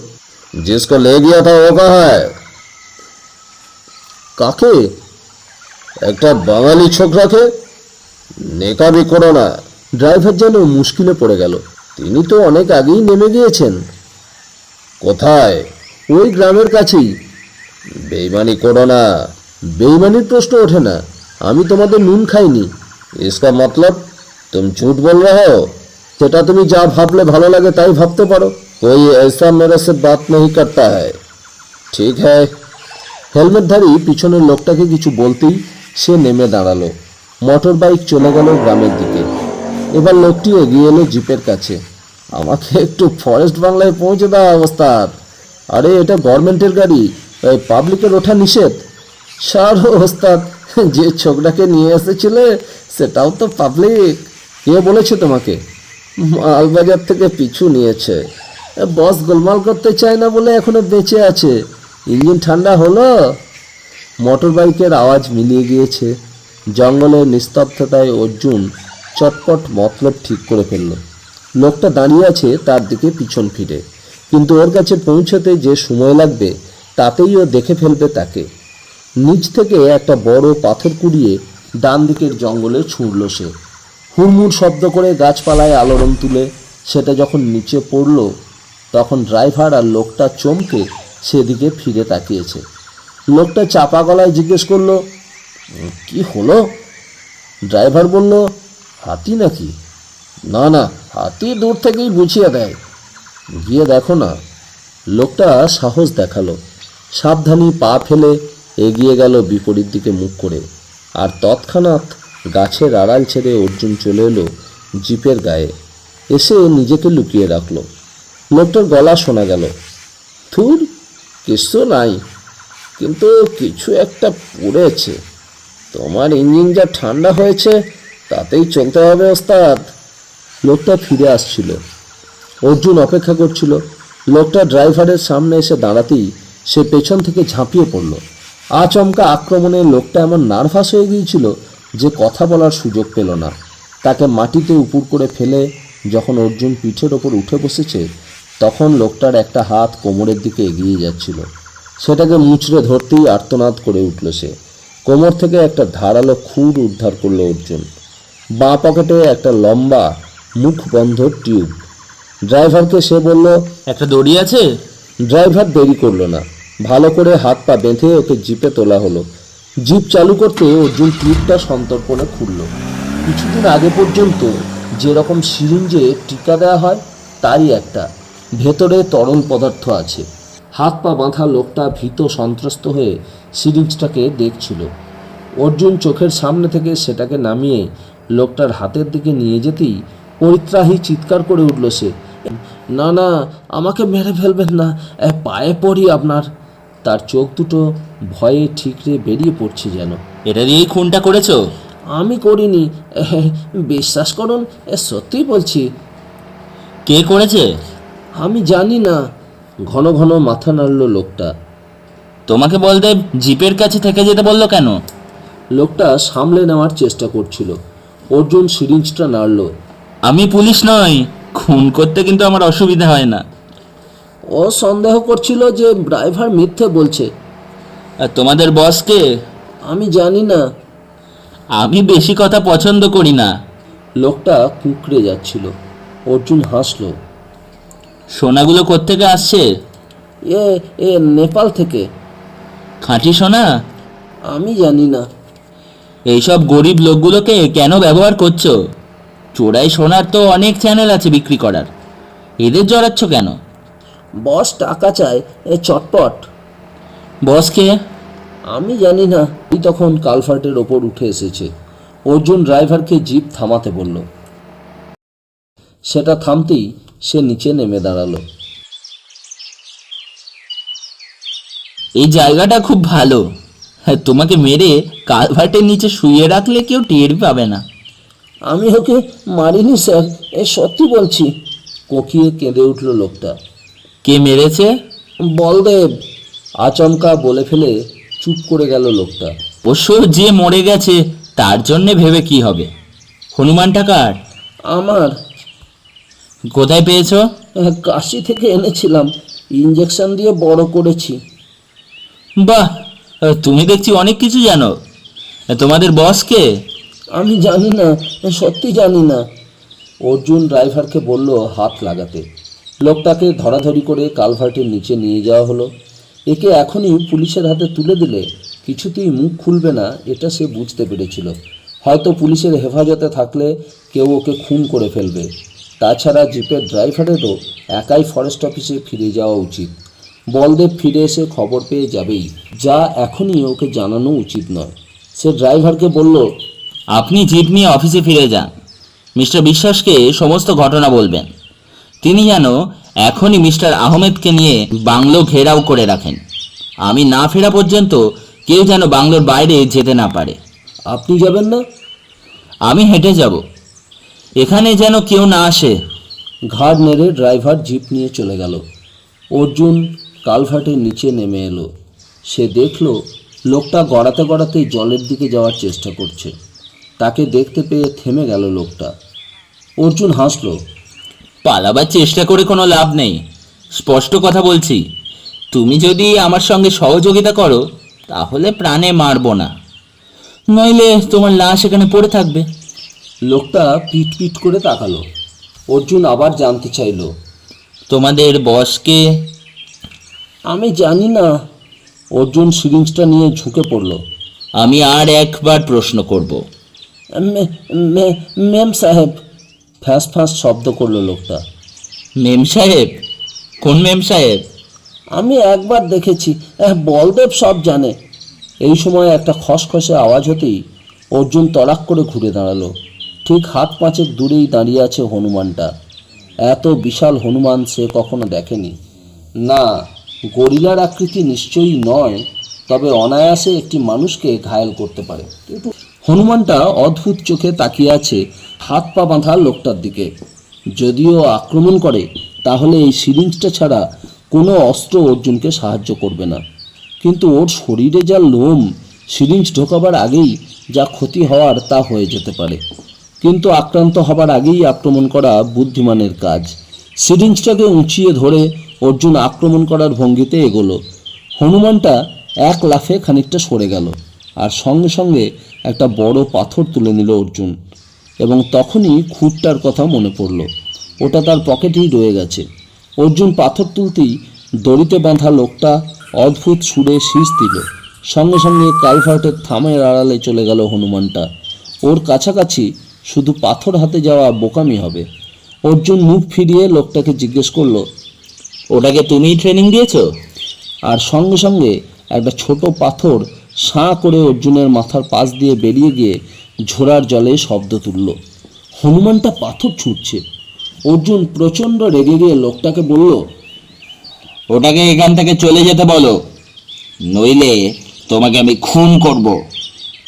"জিসকো লে গিয়া থা ও কাহা হ্যায়?" "কাকে?" "একটা বাঙালি ছোকরাকে, নেকামি করো না।" ড্রাইভার যেন মুশকিলে পড়ে গেল। তিনি তো অনেক আগেই নেমে গিয়েছেন। "কোথায়?" "ওই গ্রামের কাছেই।" "বেইমানি করো না।" "বেইমানির প্রশ্ন ওঠে না, আমি তোমাদের নুন খাইনি।" "ইসকা মতলব তুম ঝুট বল রহে হো?" "সেটা তুমি যা ভাবলে ভালো লাগে তাই ভাবতে পারো। কোই ऐसा मेरे से बात नहीं करता है। ঠিক হ্যায়। হেলমেটধারী পিছনের লোকটাকে কিছু বলতেই সে নেমে দাঁড়ালো। মোটর বাইক চলে গেল গ্রামের দিকে। এবার লোকটি এগিয়ে এলো জিপের কাছে। "আমাকে একটু ফরেস্ট বাংলায় পৌঁছে দাও ওস্তাদ।" "আরে এটা গভর্নমেন্টের গাড়ি, এই পাবলিকের ওঠা নিষেধ।" "সারো ওস্তাদ, যে ছোকরাকে নিয়ে এসেছিলে সেটাও তো পাবলিক।" "কে বলেছে তোমাকে?" "মালবাজার থেকে পিছু নিয়েছে। বস গোলমাল করতে চায় না বলে এখনো বেঁচে আছে। ইঞ্জিন ঠান্ডা হলো?" মোটর বাইকের আওয়াজ মিলিয়ে গিয়েছে। জঙ্গলের নিস্তব্ধতায় অর্জুন চটপট মতলব ঠিক করে ফেলল। লোকটা দাঁড়িয়ে আছে তার দিকে পিছন ফিরে, কিন্তু ওর কাছে পৌঁছতে যে সময় লাগবে তাতেই ও দেখে ফেলবে তাকে। নিচ থেকে একটা বড় পাথর কুড়িয়ে ডান দিকের জঙ্গলে ছুঁড়ল সে। হুড়মুড় শব্দ করে গাছপালায় আলোড়ন তুলে সেটা যখন নিচে পড়ল তখন ড্রাইভার আর লোকটা চমকে সেদিকে ফিরে তাকিয়েছে। লোকটা চাপা গলায় জিজ্ঞেস করলো, "কি হলো?" ড্রাইভার বলল, "হাতি নাকি?" "না না, হাতি দূর থেকেই বুঝিয়ে দেয়, গিয়ে দেখো না।" লোকটা সাহস দেখালো। সাবধানী পা ফেলে এগিয়ে গেল বিপরীত দিকে মুখ করে। আর তৎক্ষণাৎ গাছের আড়াল ছেড়ে অর্জুন চলে এলো জিপের গায়ে। এসে নিজেকে লুকিয়ে রাখলো। লোকটার গলা শোনা গেল, "থুর, কিছু নাই, কিন্তু কিছু একটা পড়েছে। তোমার ইঞ্জিন যা ঠান্ডা হয়েছে তাতেই চলতে হবে ওস্তাদ।" লোকটা ফিরে আসছিল। অর্জুন অপেক্ষা করছিল। লোকটা ড্রাইভারের সামনে এসে দাঁড়াতেই সে পেছন থেকে ঝাঁপিয়ে পড়ল। আচমকা আক্রমণে লোকটা এমন নার্ভাস হয়ে গিয়েছিল যে কথা বলার সুযোগ পেল না। তাকে মাটিতে উপুর করে ফেলে যখন অর্জুন পিঠের ওপর উঠে বসেছে তখন লোকটার একটা হাত কোমরের দিকে এগিয়ে যাচ্ছিল। সেটাকে মুচড়ে ধরতেই আর্তনাদ করে উঠল সে। কোমর থেকে একটা ধারালো খুর উদ্ধার করলো অর্জুন। বাঁ পকেটে একটা লম্বা মুখ বন্ধ টিউব। ড্রাইভারকে সে বলল, একটা দড়ি আছে? ড্রাইভার দেরি করলো না। ভালো করে হাত পা বেঁধে ওকে জিপে তোলা হলো। জিপ চালু করতে অর্জুন টিউবটা সন্তর্পণে খুলল। কিছুদিন আগে পর্যন্ত যেরকম সিরিঞ্জে টিকা দেওয়া হয় তারই একটা, ভেতরে তরল পদার্থ আছে। হাত পা বাঁধা লোকটা ভীত সন্ত্রস্ত হয়ে সিরিঞ্জটাকে দেখছিল। অর্জুন চোখের সামনে থেকে সেটাকে নামিয়ে লোকটার হাতের দিকে নিয়ে যেতেই পরিত্রাহী চিৎকার করে উঠল সে, "না না, আমাকে মেরে ফেলবেন না, পায়ে পড়ি আপনার।" তার চোখ দুটো ভয়ে ঠিকরে বেরিয়ে পড়ছে যেন। এটা দিয়েই খুনটা করেছো? "আমি করিনি, বিশ্বাস করুন, সত্যিই বলছি।" কে করেছে? "আমি জানি না।" ঘন ঘন মাথা নাড়ল লোকটা। তোমাকে বলদেব জিপের কাছে থেকে যেতে বললো কেন? লোকটা সামলে নেওয়ার চেষ্টা করছিল। অর্জুন সিরিঞ্জটা নাড়ল। আমি পুলিশ নই, খুন করতে কিন্তু আমার অসুবিধা হয় না। ও সন্দেহ করছিল যে ড্রাইভার মিথ্যে বলছে। আর তোমাদের বসকে? আমি জানি না। আমি বেশি কথা পছন্দ করি না। লোকটা কুঁকড়ে যাচ্ছিল। অর্জুন হাসল। সোনাগুলো কোত্থেকে আসছে? এ এ নেপাল থেকে। খাঁটি সোনা? আমি জানি না। এইসব গরিব লোকগুলোকে কেন ব্যবহার করছো? চোরাই সোনার তো অনেক চ্যানেল আছে বিক্রি করার, এদের জড়াচ্ছ কেন? বস টাকা চায়, এ চটপট। বসকে? আমি জানি না। এই তখন কালভার্টের ওপর উঠে এসেছে। অর্জুন ড্রাইভারকে জিপ থামাতে বলল। সেটা থামতেই সে নিচে নেমে দাঁড়ালো। এই জায়গাটা খুব ভালো। হ্যাঁ, তোমাকে মেরে কালভার্টের নিচে শুয়ে রাখলে কেউ টের পাবে না। আমি ওকে মারিনি স্যার, এ সত্যি বলছি। কোকিয়ে কেঁদে উঠল লোকটা। কে মেরেছে? বলদেব। আচমকা বলে ফেলে চুপ করে গেল লোকটা। অবশ্য যে মরে গেছে তার জন্যে ভেবে কি হবে? হনুমানটা কার? আমার। কোথায় পেয়েছো? কাশি থেকে এনেছিলাম, ইঞ্জেকশন দিয়ে বড় করেছি। বাহ, তুমি দেখছি অনেক কিছু জানো। তোমাদের বসকে? আমি জানি না, সত্যি জানি না। অর্জুন ড্রাইভারকে বলল হাত লাগাতে। লোকটাকে ধরাধরি করে কালভার্টের নিচে নিয়ে যাওয়া হলো। একে এখনই পুলিশের হাতে তুলে দিলে কিছুতেই মুখ খুলবে না, এটা সে বুঝতে পেরেছিল। হয়তো পুলিশের হেফাজতে থাকলে কেউ ওকে খুন করে ফেলবে। তাছাড়া জিপের ড্রাইভারেরও একাই ফরেস্ট অফিসে ফিরে যাওয়া উচিত। বলদেব ফিরে এসে খবর পেয়ে যাবেই, যা এখনই ওকে জানানো উচিত নয়। সে ড্রাইভারকে বলল, আপনি জিপ নিয়ে অফিসে ফিরে যান। মিস্টার বিশ্বাসকে সমস্ত ঘটনা বলবেন। তিনি যেন এখনই মিস্টার আহমেদকে নিয়ে বাংলো ঘেরাও করে রাখেন। আমি না ফেরা পর্যন্ত কেউ যেন বাংলোর বাইরে যেতে না পারে। আপনি যাবেন না? আমি হেঁটে যাব, এখানে যেন কেউ না আসে। ঘাড় নেড়ে ড্রাইভার জিপ নিয়ে চলে গেল। অর্জুন কালভার্টের নিচে নেমে এলো। সে দেখল লোকটা গড়াতে গড়াতেই জলের দিকে যাওয়ার চেষ্টা করছে। তাকে দেখতে পেয়ে থেমে গেল লোকটা। অর্জুন হাসল। পালাবার চেষ্টা করে কোনো লাভ নেই, স্পষ্ট কথা বলছি। তুমি যদি আমার সঙ্গে সহযোগিতা করো তাহলে প্রাণে মারবো না, নইলে তোমার লাশ এখানে পড়ে থাকবে। লোকটা পিট পিট করে তাকালো। অর্জুন আবার জানতে চাইল, তোমাদের বসকে? আমি জানি না। অর্জুন সিরিঞ্জটা নিয়ে ঝুঁকে পড়ল। আমি আর একবার প্রশ্ন করব। মেম সাহেব, ফ্যাঁস ফ্যাঁস শব্দ করলো লোকটা। মেম সাহেব? কোন মেম সাহেব? আমি একবার দেখেছি, বলদেব সব জানে। এই সময় একটা খসখসে আওয়াজ হতেই অর্জুন তড়াক করে ঘুরে দাঁড়ালো। ঠিক হাত পাঁচেক দূরেই দাঁড়িয়ে আছে হনুমানটা। এত বিশাল হনুমান সে কখনো দেখেনি। না, গরিলার আকৃতি নিশ্চয়ই নয়, তবে অনায়াসে একটি মানুষকে ঘায়েল করতে পারে। কিন্তু হনুমানটা অদ্ভুত চোখে তাকিয়ে আছে হাত পা বাঁধা লোকটার দিকে। যদিও আক্রমণ করে তাহলে এই সিরিঞ্জটা ছাড়া কোনো অস্ত্র অর্জুনকে সাহায্য করবে না। কিন্তু ওর শরীরে যা লোম, সিরিঞ্জ ঢোকাবার আগেই যা ক্ষতি হওয়ার তা হয়ে যেতে পারে। কিন্তু আক্রান্ত হবার আগেই আক্রমণ করা বুদ্ধিমানের কাজ। সিরিঞ্জটাকে উঁচিয়ে ধরে অর্জুন আক্রমণ করার ভঙ্গিতে এগোলো। হনুমানটা এক লাফে খানিকটা সরে গেল, আর সঙ্গে সঙ্গে একটা বড় পাথর তুলে নিল অর্জুন। এবং তখনই খুঁটটার কথা মনে পড়ল, ওটা তার পকেটেই রয়ে গেছে। অর্জুন পাথর তুলতেই দড়িতে বাঁধা লোকটা অদ্ভুত সুরে শীষ দিল। সঙ্গে সঙ্গে কালভার্টের থামের আড়ালে চলে গেল হনুমানটা। ওর কাছাকাছি শুধু পাথর হাতে যাওয়া বোকামি হবে। অর্জুন মুখ ফিরিয়ে লোকটাকে জিজ্ঞেস করলো, ওটাকে তুমিই ট্রেনিং দিয়েছো? আর সঙ্গে সঙ্গে একটা ছোট পাথর সাঁ করে অর্জুনের মাথার পাশ দিয়ে বেরিয়ে গিয়ে ঝোড়ার জলে শব্দ তুলল। হনুমানটা পাথর ছুঁড়ছে। অর্জুন প্রচণ্ড রেগে গিয়ে লোকটাকে বলল, ওটাকে এখান থেকে চলে যেতে বলো, নইলে তোমাকে আমি খুন করব।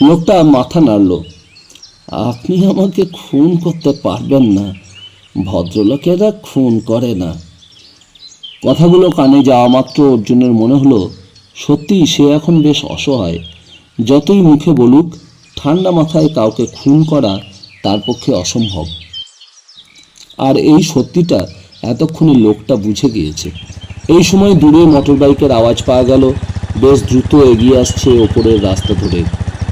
লোকটা মাথা নাড়ল। আপনি আমাকে খুন করতে পারবেন না, ভদ্রলোকেরা খুন করে না। কথাগুলো কানে যাওয়া মাত্র অর্জুনের মনে হলো সত্যি সত্যিই সে এখন বেশ অসহায়। যতই মুখে বলুক, ঠান্ডা মাথায় কাউকে খুন করা তার পক্ষে অসম্ভব। আর এই সত্যিটা এতক্ষণে লোকটা বুঝে গিয়েছে। এই সময় দূরে মোটরবাইকের আওয়াজ পাওয়া গেল। বেশ দ্রুত এগিয়ে আসছে ওপরের রাস্তা ধরে।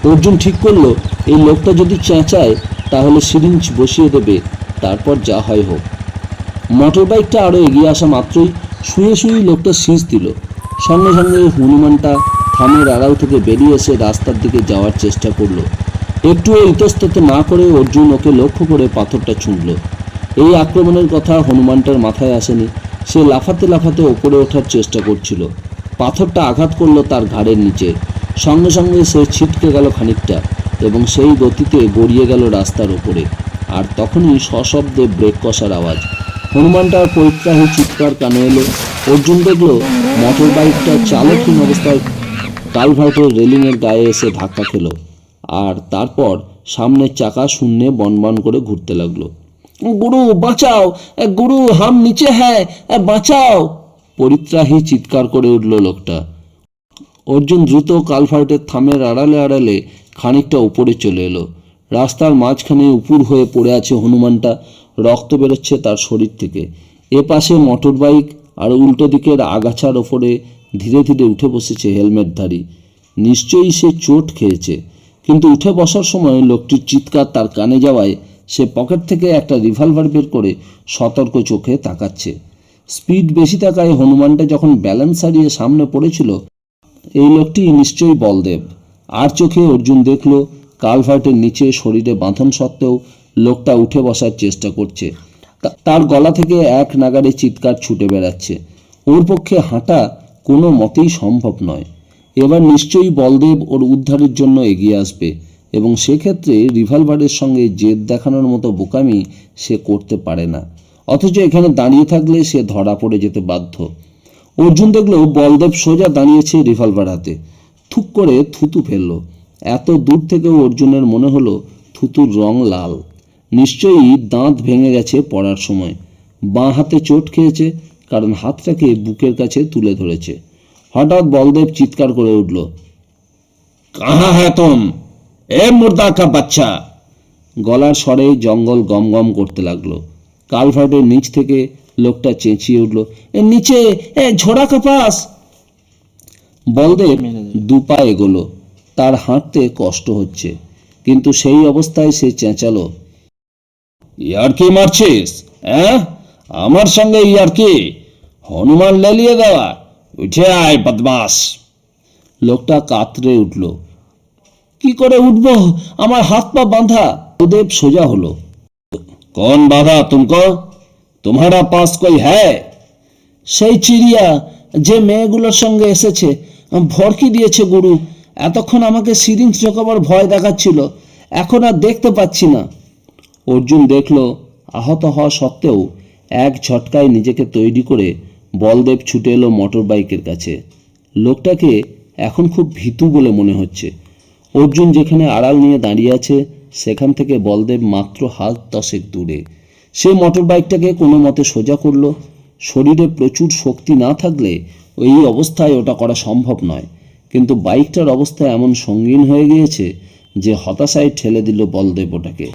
অর্জুন ঠিক করলো, এই লোকটা যদি চেঁচায় তাহলে সিরিঞ্জ বসিয়ে দেবে, তারপর যা হয় হোক। মোটরবাইকটা আরও এগিয়ে আসা মাত্রই শুয়ে শুয়েই লোকটা সিজ দিল। সঙ্গে সঙ্গে হনুমানটা থামের আড়াল থেকে বেরিয়ে এসে রাস্তার দিকে যাওয়ার চেষ্টা করলো। একটুও ইতস্তত না করে অর্জুন ওকে লক্ষ্য করে পাথরটা ছুঁড়ল। এই আক্রমণের কথা হনুমানটার মাথায় আসেনি। সে লাফাতে লাফাতে ওপরে ওঠার চেষ্টা করছিল। পাথরটা আঘাত করলো তার ঘাড়ের নিচে। সঙ্গে সঙ্গে সে ছিটকে গেল খানিকটা এবং সেই গতিতে গড়িয়ে গেল রাস্তার ওপরে। আর তখনই সশব্দে ব্রেক কষার আওয়াজ। হনুমানটার পরিত্রাহী চিৎকার কানে এলো। অর্জুন দেখল মোটর বাইকটা চালকহীন অবস্থায় কালভার্টের রেলিংয়ের গায়ে এসে ধাক্কা খেলো, আর তারপর সামনের চাকা শূন্যে বনবন করে ঘুরতে লাগলো। গুরু বাঁচাও, গুরু হাম নিচে হ্যাঁ, বাঁচাও, পরিত্রাহী চিৎকার করে উঠল লোকটা। অর্জুন দ্রুত কালভার্টের থামের আড়ালে আড়ালে খানিকটা উপরে চলে এলো। রাস্তার মাঝখানে উপুর হয়ে পড়ে আছে হনুমানটা। রক্ত বেরোচ্ছে তার শরীর থেকে। এ পাশে মোটর বাইক আর উল্টো দিকের আগাছার ওপরে ধীরে ধীরে উঠে বসেছে হেলমেটধারী। নিশ্চয়ই সে চোট খেয়েছে, কিন্তু উঠে বসার সময় লোকটির চিৎকার তার কানে যাওয়ায় সে পকেট থেকে একটা রিভলভার বের করে সতর্ক চোখে তাকাচ্ছে। স্পিড বেশি থাকায় হনুমানটা যখন ব্যালেন্স হারিয়ে সামনে পড়েছিল, এই লোকটি নিশ্চয়ই বলদেব। আর চোখে অর্জুন দেখল কালভার্টের নিচে শরীরে বাঁধন সত্ত্বেও লোকটা উঠে বসার চেষ্টা করছে। তার গলা থেকে এক নাগাড়ে চিৎকার ছুটে বেড়াচ্ছে। ওর পক্ষে হাঁটা কোনো মতেই সম্ভব নয়। এবার নিশ্চয়ই বলদেব ওর উদ্ধারের জন্য এগিয়ে আসবে, এবং সেক্ষেত্রে রিভলভারের সঙ্গে জেদ দেখানোর মতো বোকামি সে করতে পারে না। অথচ এখানে দাঁড়িয়ে থাকলে সে ধরা পড়ে যেতে বাধ্য। অর্জুন দেখল বলদেব সোজা দাঁড়িয়েছে রিভলভার হাতে। থুক করে থুতু ফেলল। এত দূর থেকেও অর্জুনের মনে হলো থুতুর রং লাল। নিশ্চয়ই দাঁত ভেঙে গেছে পড়ার সময়। বাঁ হাতে চোট খেয়েছে, কারণ হাতটাকে বুকের কাছে তুলে ধরেছে। হঠাৎ বলদেব চিৎকার করে উঠল, কাহা হ্যাঁ তুম, এ মুর্দা কা বাচ্চা। গলার স্বরে জঙ্গল গম গম করতে লাগলো। কালভার্টের নিচ থেকে লোকটা চেঁচিয়ে উঠল, এ নিচে, এ ঝোড়া কাপাস। বলদেব দুপা এগোলো। তার হাঁটতে কষ্ট হচ্ছে, কিন্তু সেই অবস্থায় সে চেঁচালো, ইয়ার্কি মারছিস? হ্যাঁ, আমার সঙ্গে ইয়ার্কি? হনুমান লেলিয়ে দেওয়া? উঠে আয় বদমাস। লোকটা কাতরে উঠল। কি করে উঠবো? আমার হাত পা বাঁধা। বলদেব সোজা হলো। কौन बाधा तुमको? तुम्हारा पास कोई है? সেই চিড়িয়া যে মেয়েগুলোর সঙ্গে এসেছে, ভরকি দিয়েছে গুরু। এতক্ষণ আমাকে সিরিঞ্জ ঢোকাবার ভয় দেখাচ্ছিল, এখন আর দেখতে পাচ্ছি না। অর্জুন দেখল আহত হওয়া সত্ত্বেও এক ঝটকায় নিজেকে তৈরি করে বলদেব ছুটে এলো মোটর বাইকের কাছে। লোকটাকে এখন খুব ভীতু বলে মনে হচ্ছে। অর্জুন যেখানে আড়াল নিয়ে দাঁড়িয়ে আছে সেখান থেকে বলদেব মাত্র হাত 10 দূরে। সে মোটর বাইকটাকে কোনো মতে সোজা করলো। শরীরে প্রচুর শক্তি না থাকলে এই অবস্থায় ওটা করা সম্ভব নয়, কিন্তু বাইকটার অবস্থা এমন সঙ্গীন হয়ে গিয়েছে যে হতাশায় ঠেলে দিল বলদেব ওটাকে।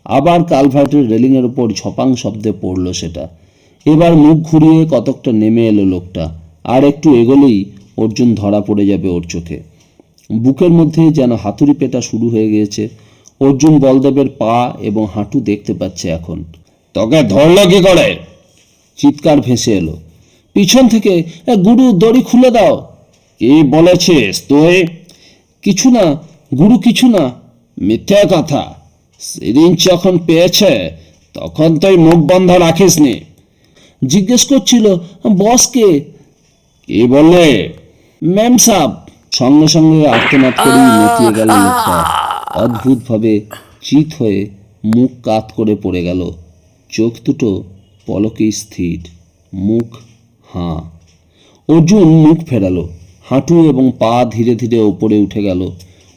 আবার কালভার্টের রেলিংয়ের উপর ঝপাং শব্দে পড়ল সেটা। এবার মুখ ঘুরিয়ে কতকটা নেমে এলো লোকটা। আর একটু এগোলেই অর্জুন ধরা পড়ে যাবে ওর চোখে। বুকের মধ্যে যেন হাতুড়ি পেটা শুরু হয়ে গিয়েছে। অর্জুন বলদেবের পা এবং হাঁটু দেখতে পাচ্ছে এখন। তোকে ধরলো কি করে? চিৎকার ভেসে এলো পিছন থেকে, গুরু দড়ি খুলে দাও। কি বলেছিস তুই? কিছু না গুরু, কিছু না। মিথ্যা কথা। সিরিঞ্জ যখন পেয়েছে তখন তুই মুখ বন্ধ রাখিসনি। জিজ্ঞেস করছিল বসকে। কি বললে? Ma'am sub. সঙ্গে সঙ্গে আর্তনাদ করেই নেতিয়ে গেল লোকটা। অদ্ভুতভাবে চিত হয়ে মুখ কাত করে পড়ে গেল। চোখ দুটো পলকে স্থির, মুখ হাঁ। অর্জুন মুখ ফেরালো। হাঁটু এবং পা ধীরে ধীরে ওপরে উঠে গেল।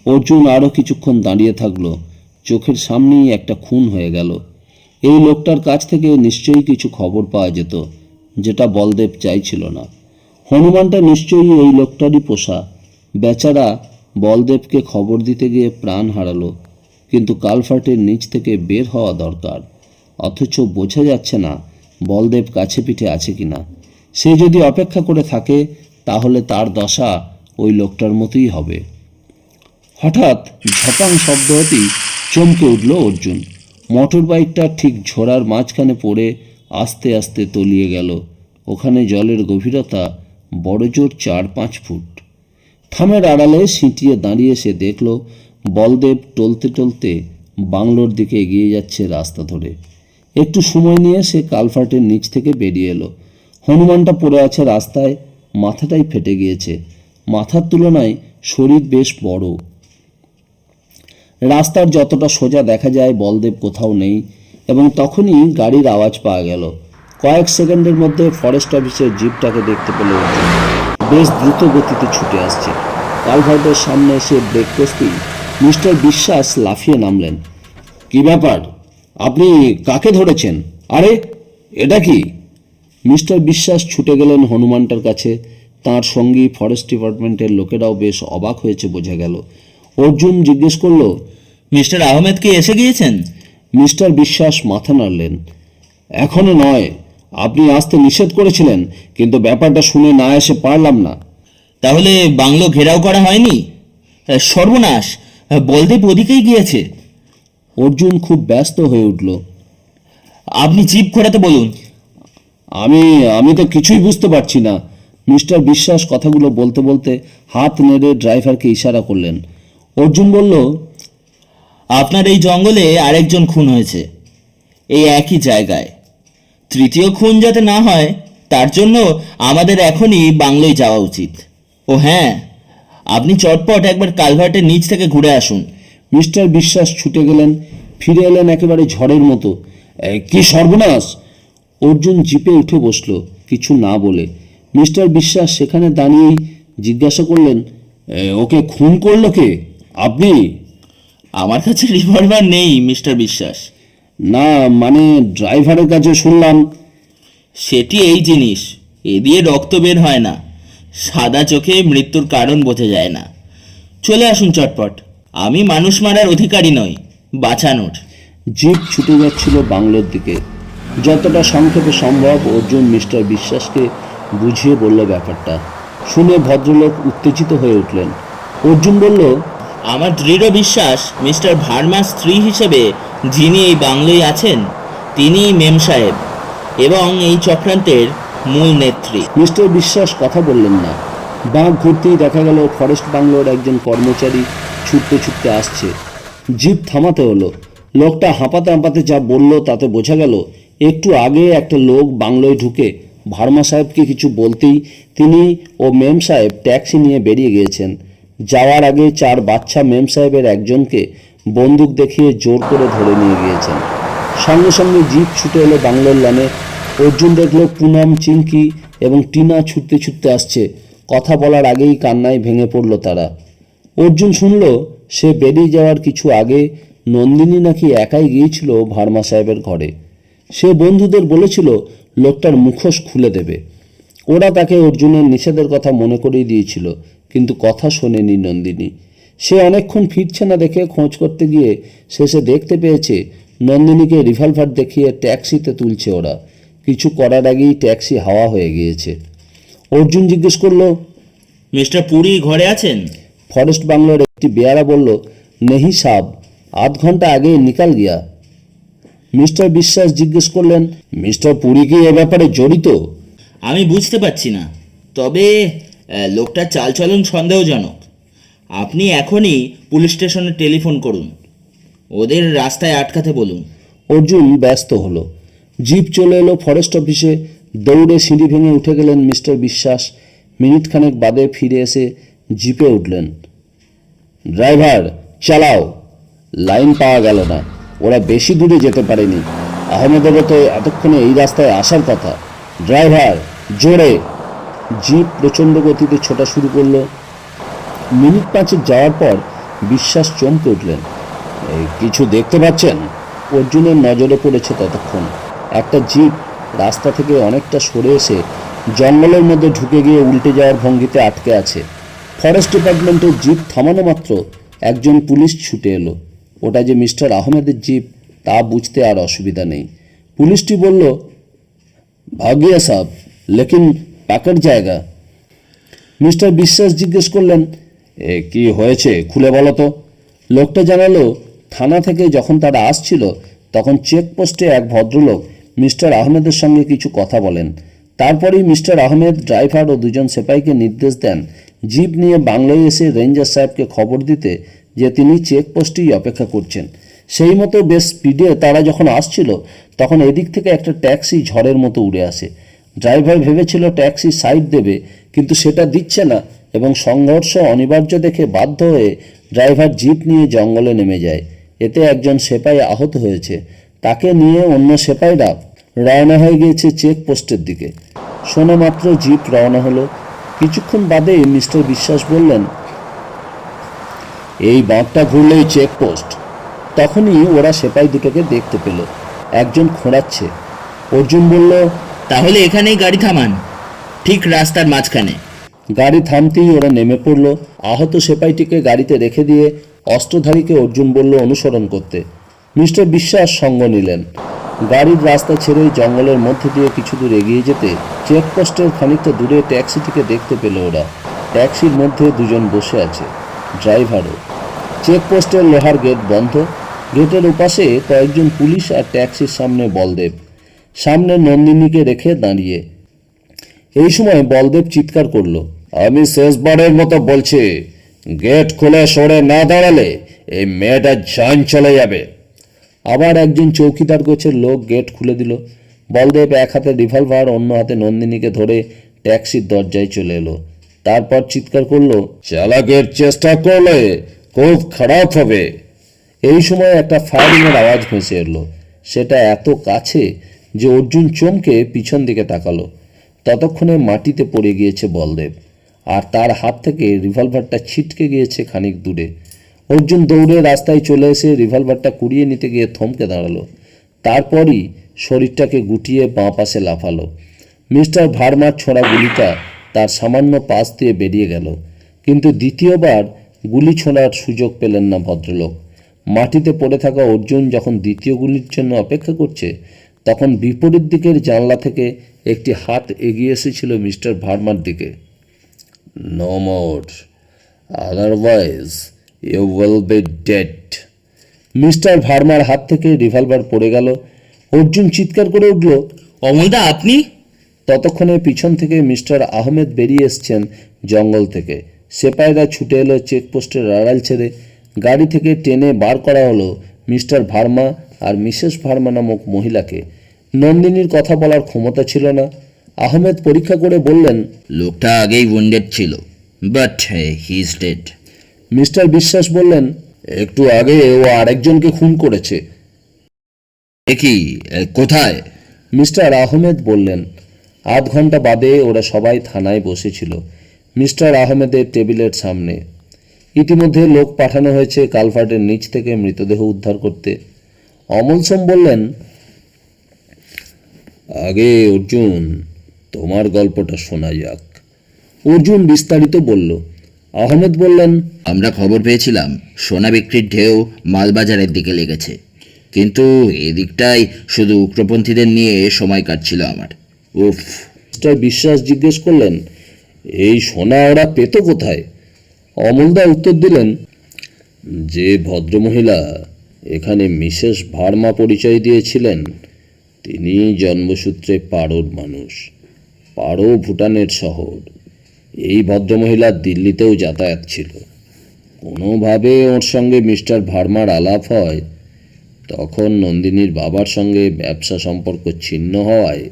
অর্জুন আরও কিছুক্ষণ দাঁড়িয়ে থাকলো। চোখের সামনেই একটা খুন হয়ে গেল। এই লোকটার কাছ থেকে নিশ্চয়ই কিছু খবর পাওয়া যেত, যেটা বলদেব চাইছিল না। হনুমানটা নিশ্চয়ই এই লোকটারই পোষা। বেচারা বলদেবকে খবর দিতে গিয়ে প্রাণ হারালো, কিন্তু কালভার্টের নিচ থেকে বের হওয়া দরকার, অথচ বোঝা যাচ্ছে না বলদেব কাছে পিঠে আছে কিনা। সে যদি অপেক্ষা করে থাকে তাহলে তার দশা ওই লোকটার মতোই হবে। হঠাৎ ঝপাং শব্দ হতেই চমকে উঠল অর্জুন। মোটর বাইকটা ঠিক ঝোড়ার মাঝখানে পড়ে আস্তে আস্তে তলিয়ে গেল। ওখানে জলের গভীরতা বড়জোর 4-5 ফুট। থামের আড়ালে সিঁটিয়ে দাঁড়িয়ে সে দেখল বলদেব টলতে টলতে বাংলোর দিকে এগিয়ে যাচ্ছে রাস্তা ধরে। একটু সময় নিয়ে সে কালভার্টের নিচ থেকে বেরিয়ে এলো। হনুমানটা পড়ে আছে রাস্তায়, মাথাটাই ফেটে গিয়েছে। মাথার তুলনায় শরীর বেশ বড়। রাস্তার যতটা সোজা দেখা যায় বলদেব কোথাও নেই, এবং তখনই গাড়ির আওয়াজ পাওয়া গেল। কয়েক সেকেন্ডের মধ্যে ফরেস্ট অফিসের জিপটাকে দেখতে পেল অর্জুন। বেশ দ্রুত গতিতে ছুটে আসছে। কালভার্টের সামনে এসে ব্রেক কষতেই মিস্টার বিশ্বাস লাফিয়ে নামলেন। কি ব্যাপার, আপনি কাকে ধরেছেন? আরে এটা কি? মিস্টার বিশ্বাস ছুটে গেলেন হনুমানটার কাছে। তার সঙ্গী ফরেস্ট ডিপার্টমেন্টের লোকেরাও বেশ অবাক হয়েছে বোঝা গেল। অর্জুন জিজ্ঞেস করল, মিস্টার আহমেদ কি এসে গিয়েছেন? মিস্টার বিশ্বাস মাথা নাড়লেন। এখনো নয়, আপনি আসতে নিষেধ করেছিলেন, কিন্তু ব্যাপারটা শুনে না এসে পারলাম না। তাহলে বাংলো ঘেরাও করা হয়নি? সর্বনাশ, বলদেব ওদিকেই গিয়েছে। অর্জুন খুব ব্যস্ত হয়ে উঠল। আপনি জিপ ঘোরাতে বলুন। আমি তো কিছুই বুঝতে পারছি না। মিস্টার বিশ্বাস কথাগুলো বলতে বলতে হাত নেড়ে ড্রাইভারকে ইশারা করলেন। অর্জুন বলল, আপনার এই জঙ্গলে আরেকজন খুন হয়েছে, এই একই জায়গায়। তৃতীয় খুন যাতে না হয় তার জন্য আমাদের এখনই বাংলোয় যাওয়া উচিত। ও হ্যাঁ, আপনি চটপট একবার কালভার্টের নিচ থেকে ঘুরে আসুন। মিস্টার বিশ্বাস ছুটে গেলেন। ফিরে এলেন একেবারে ঝড়ের মতো। কি সর্বনাশ! অর্জুন জিপে উঠে বসল কিছু না বলে। মিস্টার বিশ্বাস সেখানে দাঁড়িয়েই জিজ্ঞাসা করলেন, ওকে খুন করলো কে? আপনি? আমার কাছে রিভলভার নেই মিস্টার বিশ্বাস। না, মানে ড্রাইভারের কাছে শুনলাম। সেটি এই জিনিস, এ দিয়ে রক্ত বের হয় না। সাদা চোখে মৃত্যুর কারণ বোঝা যায় না। চলে আসুন চটপট। আমি মানুষ মারার অধিকারী নই, বাঁচানোর। জিপ ছুটে যাচ্ছিল বাংলোর দিকে। যতটা সংক্ষেপে সম্ভব অর্জুন মিস্টার বিশ্বাসকে বুঝিয়ে বলল ব্যাপারটা। শুনে ভদ্রলোক উত্তেজিত হয়ে উঠলেন। অর্জুন বলল, আমার দৃঢ় বিশ্বাস মিস্টার ভার্মার স্ত্রী হিসেবে যিনি এই বাংলোয় আছেন তিনি মেম সাহেব এবং এই চক্রান্তের মূল নেত্রী। মিস্টার বিশ্বাস কথা বললেন না। বাঁক ঘুরতেই দেখা গেল ফরেস্ট বাংলোর একজন কর্মচারী ছুটতে ছুটতে আসছে। জিপ থামাতে হলো। লোকটা হাঁপাতে হাঁপাতে যা বলল তাতে বোঝা গেল একটু আগে একটা লোক বাংলোয় ঢুকে ভার্মা সাহেবকে কিছু বলতেই তিনি ও মেম সাহেব ট্যাক্সি নিয়ে বেরিয়ে গিয়েছেন। যাওয়ার আগে 4 বাচ্চা মেম সাহেবের একজনকে বন্দুক দেখিয়ে জোর করে ধরে নিয়ে গিয়েছেন। সঙ্গে সঙ্গে জিপ ছুটে এলো বাংলোর ল্যানে। অর্জুন দেখল পুনম, চিঙ্কি এবং টিনা ছুটতে ছুটতে আসছে। কথা বলার আগেই কান্নায় ভেঙে পড়ল তারা। অর্জুন শুনল সে বেরিয়ে যাওয়ার কিছু আগে নন্দিনী নাকি একাই গিয়েছিল ভার্মা সাহেবের ঘরে। সে বন্ধুদের বলেছিল লোকটার মুখোশ খুলে দেবে। ওরা তাকে অর্জুনের নিষেধের কথা মনে করিয়ে দিয়েছিল, কিন্তু কথা শোনেনি নন্দিনী। সে অনেকক্ষণ ফিরছে না দেখে খোঁজ করতে গিয়ে শেষে দেখতে পেয়েছে নন্দিনীকে রিভলভার দেখিয়ে ট্যাক্সিতে তুলছে ওরা। কিছু করার আগেই ট্যাক্সি হাওয়া হয়ে গিয়েছে। অর্জুন জিজ্ঞেস করল, মিস্টার পুরী ঘরে আছেন? ফরেস্ট বাংলোর একটি বেয়ারা বলল, নেহি সাব, আধ ঘন্টা আগে নিকাল গিয়া। মিস্টার বিশ্বাস জিজ্ঞেস করলেন, মিস্টার পুরী কি এ ব্যাপারে জড়িত? আমি বুঝতে পারছি না, তবে লোকটার চালচলন সন্দেহজনক। আপনি এখনই পুলিশ স্টেশনে টেলিফোন করুন, ওদের রাস্তায় আটকাতে বলুন। অর্জুন ব্যস্ত হলো। জিপ চলে এলো ফরেস্ট অফিসে। দৌড়ে সিঁড়ি ভেঙে উঠে গেলেন মিস্টার বিশ্বাস। মিনিটখানেক বাদে ফিরে এসে জিপে উঠলেন। ড্রাইভার, চালাও। লাইন পাওয়া গেল না। ওরা বেশি দূরে যেতে পারেনি। আহমেদেরও তো এতক্ষণে এই রাস্তায় আসার কথা। ড্রাইভার, জোরে। জিপ প্রচণ্ড গতিতে ছোটা শুরু করলো। মিনিট 5 যাওয়ার পর বিশ্বাস চমকে উঠলেন। কিছু দেখতে পাচ্ছেন? অর্জুনের নজরে পড়েছে ততক্ষণ একটা জিপ রাস্তা থেকে অনেকটা সরে এসে জঙ্গলের মধ্যে ঢুকে গিয়ে উল্টে যাওয়ার ভঙ্গিতে আটকে আছে। ফরেস্ট ডিপার্টমেন্টের জিপ থামানো মাত্র একজন পুলিশ ছুটে এলো। ওটা যে মিস্টার আহমেদের জিপ তা বুঝতে আর অসুবিধা নেই। পুলিশটি বলল, ভাগিয়া সাহেব, লেকিন পাকের জায়গা। মিস্টার বিশ্বাস জিজ্ঞেস করলেন, এ কি হয়েছে খুলে বলো তো। লোকটা জানালো, থানা থেকে যখন তারা আসছিল তখন চেকপোস্টে এক ভদ্রলোক মিস্টার আহমেদের সঙ্গে কিছু কথা বলেন। তারপরেই মিস্টার আহমেদ ড্রাইভার ও দুজন সেপাইকে নির্দেশ দেন জিপ নিয়ে বাংলায় এসে রেঞ্জার সাহেবকে খবর দিতে যে তিনি চেকপোস্টেই অপেক্ষা করছেন। সেই মতো বেশ স্পিডে তারা যখন আসছিল তখন এদিক থেকে একটা ট্যাক্সি ঝড়ের মতো উড়ে আসে। ড্রাইভার ভেবেছিল ট্যাক্সি সাইড দেবে, কিন্তু সেটা দিচ্ছে না এবং সংঘর্ষ অনিবার্য দেখে বাধ্য হয়ে ড্রাইভার জিপ নিয়ে জঙ্গলে নেমে যায়। এতে একজন সেপাই আহত হয়েছে। তাকে নিয়ে অন্য সেপাইরা রওনা হয়ে গিয়েছে চেকপোস্টের দিকে। শোনা মাত্র জিপ রওনা হলো। কিছুক্ষণ বাদেই মিস্টার বিশ্বাস বললেন, এই বাঁকটা ঘুরলেই চেকপোস্ট। তখনই ওরা সেপাই দুটোকে দেখতে পেল। একজন খোঁড়াচ্ছে। অর্জুন বলল, তাহলে এখানেই গাড়ি থামান, ঠিক রাস্তার মাঝখানে। গাড়ি থামতেই ওরা নেমে পড়ল। আহত সেপাইটিকে গাড়িতে রেখে দিয়ে অস্ত্রধারীকে অর্জুন বলল অনুসরণ করতে। মিস্টার বিশ্বাস সঙ্গ নিলেন। গাড়ির রাস্তা ছেড়ে জঙ্গলের মধ্যে দিয়ে কিছু দূর এগিয়ে যেতে চেকপোস্টের খানিকটা দূরে ট্যাক্সিটিকে দেখতে পেল ওরা। ট্যাক্সির মধ্যে দুজন বসে আছে, ড্রাইভারও। চেকপোস্টের লোহার গেট বন্ধ। গেটের ওপাশে কয়েকজন পুলিশ আর ট্যাক্সির সামনে বলদেব। সামনে নন্দিনীকে রেখে দাঁড়িয়ে। এই সময় বলদেব চিৎকার করল, আমি শেষবারের মতো বলছি, গেট খুলে সরে না দাঁড়ালে এই মেয়েটার জান চলে যাবে। আবার একজন চৌকিদার গোছের লোক গেট খুলে দিল। বলদেব এক হাতে রিভলভার, অন্য হাতে নন্দিনীকে ধরে ট্যাক্সির দরজায় চলে এলো। তারপর চিৎকার করলো, চালাকের চেষ্টা করলে খুব খারাপ হবে। এই সময় একটা ফায়ারিংয়ের আওয়াজ ভেসে এলো। সেটা এত কাছে যে অর্জুন চমকে পিছন দিকে তাকালো। ততক্ষণে মাটিতে পড়ে গিয়েছে বলদেব, আর তার হাত থেকে রিভলভারটা ছিটকে গিয়েছে খানিক দূরে। অর্জুন দৌড়ে রাস্তায় চলে এসে রিভলভারটা কুড়িয়ে নিতে গিয়ে থমকে দাঁড়ালো। তারপরই শরীরটাকে গুটিয়ে বাঁ পাশে লাফালো। মিস্টার ভার্মার ছোড়া গুলিটা তার সামান্য পাশ দিয়ে বেরিয়ে গেল, কিন্তু দ্বিতীয়বার গুলি ছোড়ার সুযোগ পেলেন না ভদ্রলোক। মাটিতে পড়ে থাকা অর্জুন যখন দ্বিতীয় গুলির জন্য অপেক্ষা করছে, তখন বিপরীত দিকের জানলা থেকে একটি হাত এগিয়ে এসেছিল মিস্টার ভার্মার দিকে। No more, otherwise you will be dead. Mister ভার্মার হাত থেকে রিভলভার পড়ে গেল। অর্জুন চিৎকার করে উঠল, অমলদা আপনি? ততক্ষণে পিছন থেকে মিস্টার আহমেদ বেরিয়ে এসছেন জঙ্গল থেকে। সেপাইরা ছুটে এলো চেকপোস্টের আড়াল ছেড়ে। গাড়ি থেকে টেনে বার করা হলো মিস্টার ভার্মা আর মিসেস ভার্মা নামক মহিলাকে। নন্দিনীর কথা বলার ক্ষমতা ছিল না। আহমেদ পরীক্ষা করে বললেন, লোকটা আগেই উইন্ডেড ছিল, but he is dead. Mister বিশ্বাস বললেন, একটু আগে ও আরেকজনকে খুন করেছে। কি, কোথায়? মিস্টার আহমেদ বললেন। আধ ঘন্টা বাদে ওরা সবাই থানায় বসেছিল, মিস্টার আহমেদের টেবিলের সামনে। ইতিমধ্যে লোক পাঠানো হয়েছে কালভার্টের নিচ থেকে মৃতদেহ উদ্ধার করতে। অমলসোম বললেন, আগে অর্জুন, তোমার গল্পটা শোনা যাক। অর্জুন বিস্তারিত বলল। আহমেদ বললেন, আমরা খবর পেয়েছিলাম সোনা বিক্রির ঢেউ মালবাজারের দিকে লেগেছে, কিন্তু এদিকটাই শুধু উগ্রপন্থীদের নিয়ে সময় কাটছিল আমার। উফ। মিস্টার বিশ্বাস জিজ্ঞেস করলেন, এই সোনা ওরা পেত কোথায়? অমলদা উত্তর দিলেন, যে ভদ্রমহিলা এখানে মিসেস ভার্মা পরিচয় দিয়েছিলেন, তিনি জন্মসূত্রে পাড়োর মানুষ। পাড়ো ভুটানের শহর। এই ভদ্রমহিলা দিল্লিতেও যাতায়াত ছিল। কোনোভাবে ওর সঙ্গে মিস্টার ভার্মার আলাপ হয়। তখন নন্দিনীর বাবার সঙ্গে ব্যবসা সম্পর্ক ছিন্ন হওয়ায়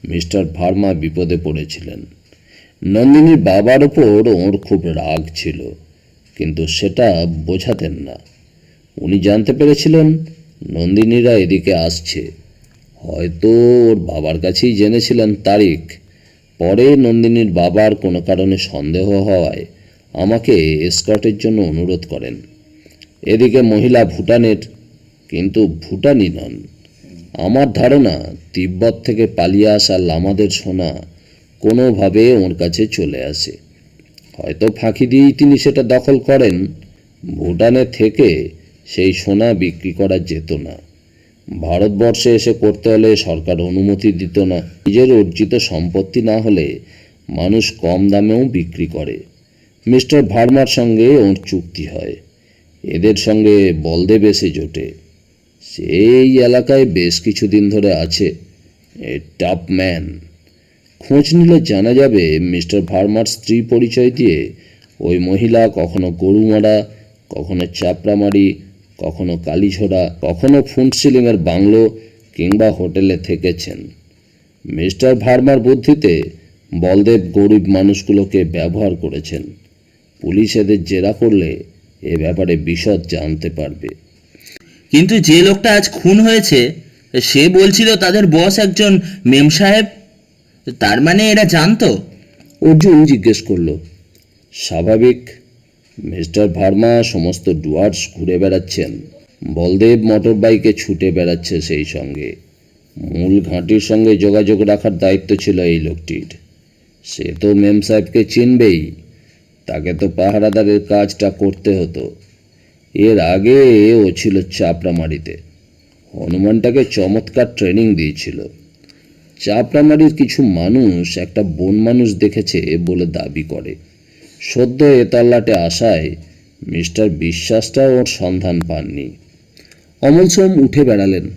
মিস্টার ভার্মা বিপদে পড়েছিলেন। নন্দিনীর বাবার ওপর ওর খুব রাগ ছিল, কিন্তু সেটা বোঝাতেন না। উনি জানতে পেরেছিলেন নন্দিনীরা এদিকে আসছে। হয়তো ওর বাবার কাছেই জেনেছিলেন তারিখ। পরে নন্দিনীর বাবার কোনো কারণে সন্দেহ হওয়ায় আমাকে এসকর্টের জন্য অনুরোধ করেন। এদিকে মহিলা ভুটানের, কিন্তু ভুটানি নন। আমার ধারণা তিব্বত থেকে পালিয়ে আসা লামাদের সোনা কোনোভাবে ওর কাছে চলে আসে। হয়তো ফাঁকি দিয়েই তিনি সেটা দখল করেন। ভুটানে থেকে সেই সোনা বিক্রি করা যেত না। ভারতবর্ষে এসে করতে হলে সরকার অনুমতি দিত না। নিজের অর্জিত সম্পত্তি না হলে মানুষ কম দামেও বিক্রি করে। মিস্টার ভার্মার সঙ্গে ওর চুক্তি হয়। এদের সঙ্গে বলদেব এসে জোটে। সেই এলাকায় বেশ কিছুদিন ধরে আছে। এ টাপ ম্যান। খোঁজ নিলে জানা যাবে মিস্টার ভার্মার স্ত্রী পরিচয় দিয়ে ওই মহিলা কখনো গরুমারা, কখনো চাপড়ামারি, কখনো কালীঝোড়া, কখনো ফুন্টসিলিংয়ের বাংলো কিংবা হোটেলে থেকেছেন। মিস্টার ভার্মার বুদ্ধিতে বলদেব গরিব মানুষগুলোকে ব্যবহার করেছেন। পুলিশ এদের জেরা করলে এ ব্যাপারে বিশদ জানতে পারবে। কিন্তু যে লোকটা আজ খুন হয়েছে সে বলছিল তাদের বস একজন মেম সাহেব। তার মানে এরা জানতো? অর্জুন জিজ্ঞেস করলো। স্বাভাবিক। মিস্টার ভার্মা সমস্ত ডুয়ার্স ঘুরে বেড়াচ্ছেন। বলদেব মোটর বাইকে ছুটে বেড়াচ্ছে সেই সঙ্গে। মূল ঘাঁটির সঙ্গে যোগাযোগ রাখার দায়িত্ব ছিল এই লোকটির। সে তো মেম সাহেবকে চিনবেই। তাকে তো পাহারাদারের কাজটা করতে হতো। এর আগে ও ছিল চাপড়ামারিতে। হনুমানটাকে চমৎকার ট্রেনিং দিয়েছিল। চাপড়ামারির কিছু মানুষ একটা বন মানুষ দেখেছে বলে দাবি করে। সদ্য এ তল্লাটে আসায় মিস্টার বিশ্বাসটা ওর সন্ধান পাননি। অমলসোম উঠে বেড়ালেন।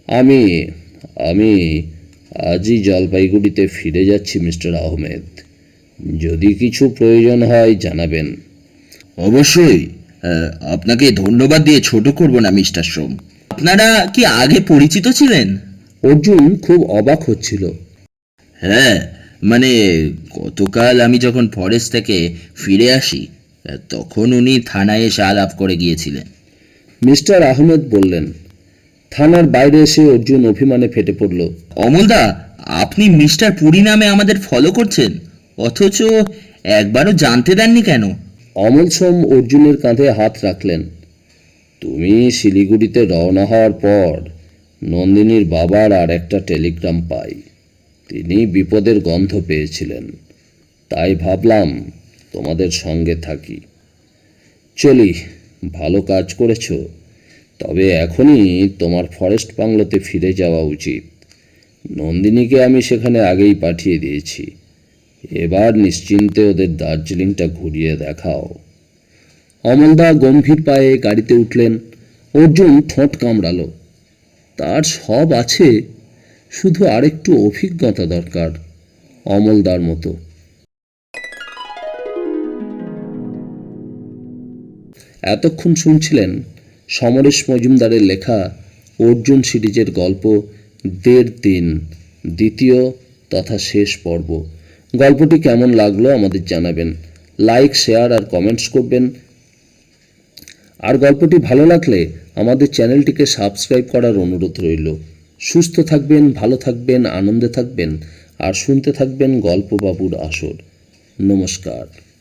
আমি আমি আজই জলপাইগুড়িতে ফিরে যাচ্ছি মিস্টার আহমেদ। যদি কিছু প্রয়োজন হয় জানাবেন। অবশ্যই। আপনাকে ধন্যবাদ দিয়ে ছোট করব না মিস্টার সোম। আপনারা কি আগে পরিচিত ছিলেন? অর্জুন খুব অবাক হচ্ছিল। হ্যাঁ, মানে গতকাল আমি যখন ফরেস্ট থেকে ফিরে আসি তখন উনি থানায় এসে আলাপ করে গিয়েছিলেন। মিস্টার আহমেদ বললেন। থানার বাইরে এসে অর্জুন অভিমানে ফেটে পড়ল। অমলদা, আপনি মিস্টার পুরী নামে আমাদের ফলো করছেন, অথচ একবারও জানতে দেননি কেন? অমলসোম অর্জুনের কাঁধে হাত রাখলেন। তুমি শিলিগুড়িতে রওনা হওয়ার পর নন্দিনীর বাবার আর একটা টেলিগ্রাম পাই। তিনি বিপদের গন্ধ পেয়েছিলেন। তাই ভাবলাম তোমাদের সঙ্গে থাকি। চলি। ভালো কাজ করেছ। তবে এখনই তোমার ফরেস্ট বাংলোতে ফিরে যাওয়া উচিত। নন্দিনীকে আমি সেখানে আগেই পাঠিয়ে দিয়েছি। এবার নিশ্চিন্তে ওদের দার্জিলিংটা ঘুরিয়ে দেখাও। অমলদা গম্ভীর পায়ে গাড়িতে উঠলেন। অর্জুন ঠোঁট কামড়ালো। তার সব আছে, শুধু আরেকটু অভিজ্ঞতা দরকার অমলদার মতো। এতক্ষণ শুনছিলেন সমরেশ মজুমদারের লেখা অর্জুন সিরিজের গল্প ১.৫ দিন, দ্বিতীয় তথা শেষ পর্ব। গল্পটি কেমন লাগলো আমাদের জানাবেন। লাইক, শেয়ার আর কমেন্টস করবেন। আর গল্পটি ভালো লাগলে আমাদের চ্যানেলটিকে সাবস্ক্রাইব করার অনুরোধ রইল। সুস্থ থাকবেন, ভালো থাকবেন, আনন্দে থাকবেন আর শুনতে থাকবেন গল্পবাবুর আসর। নমস্কার।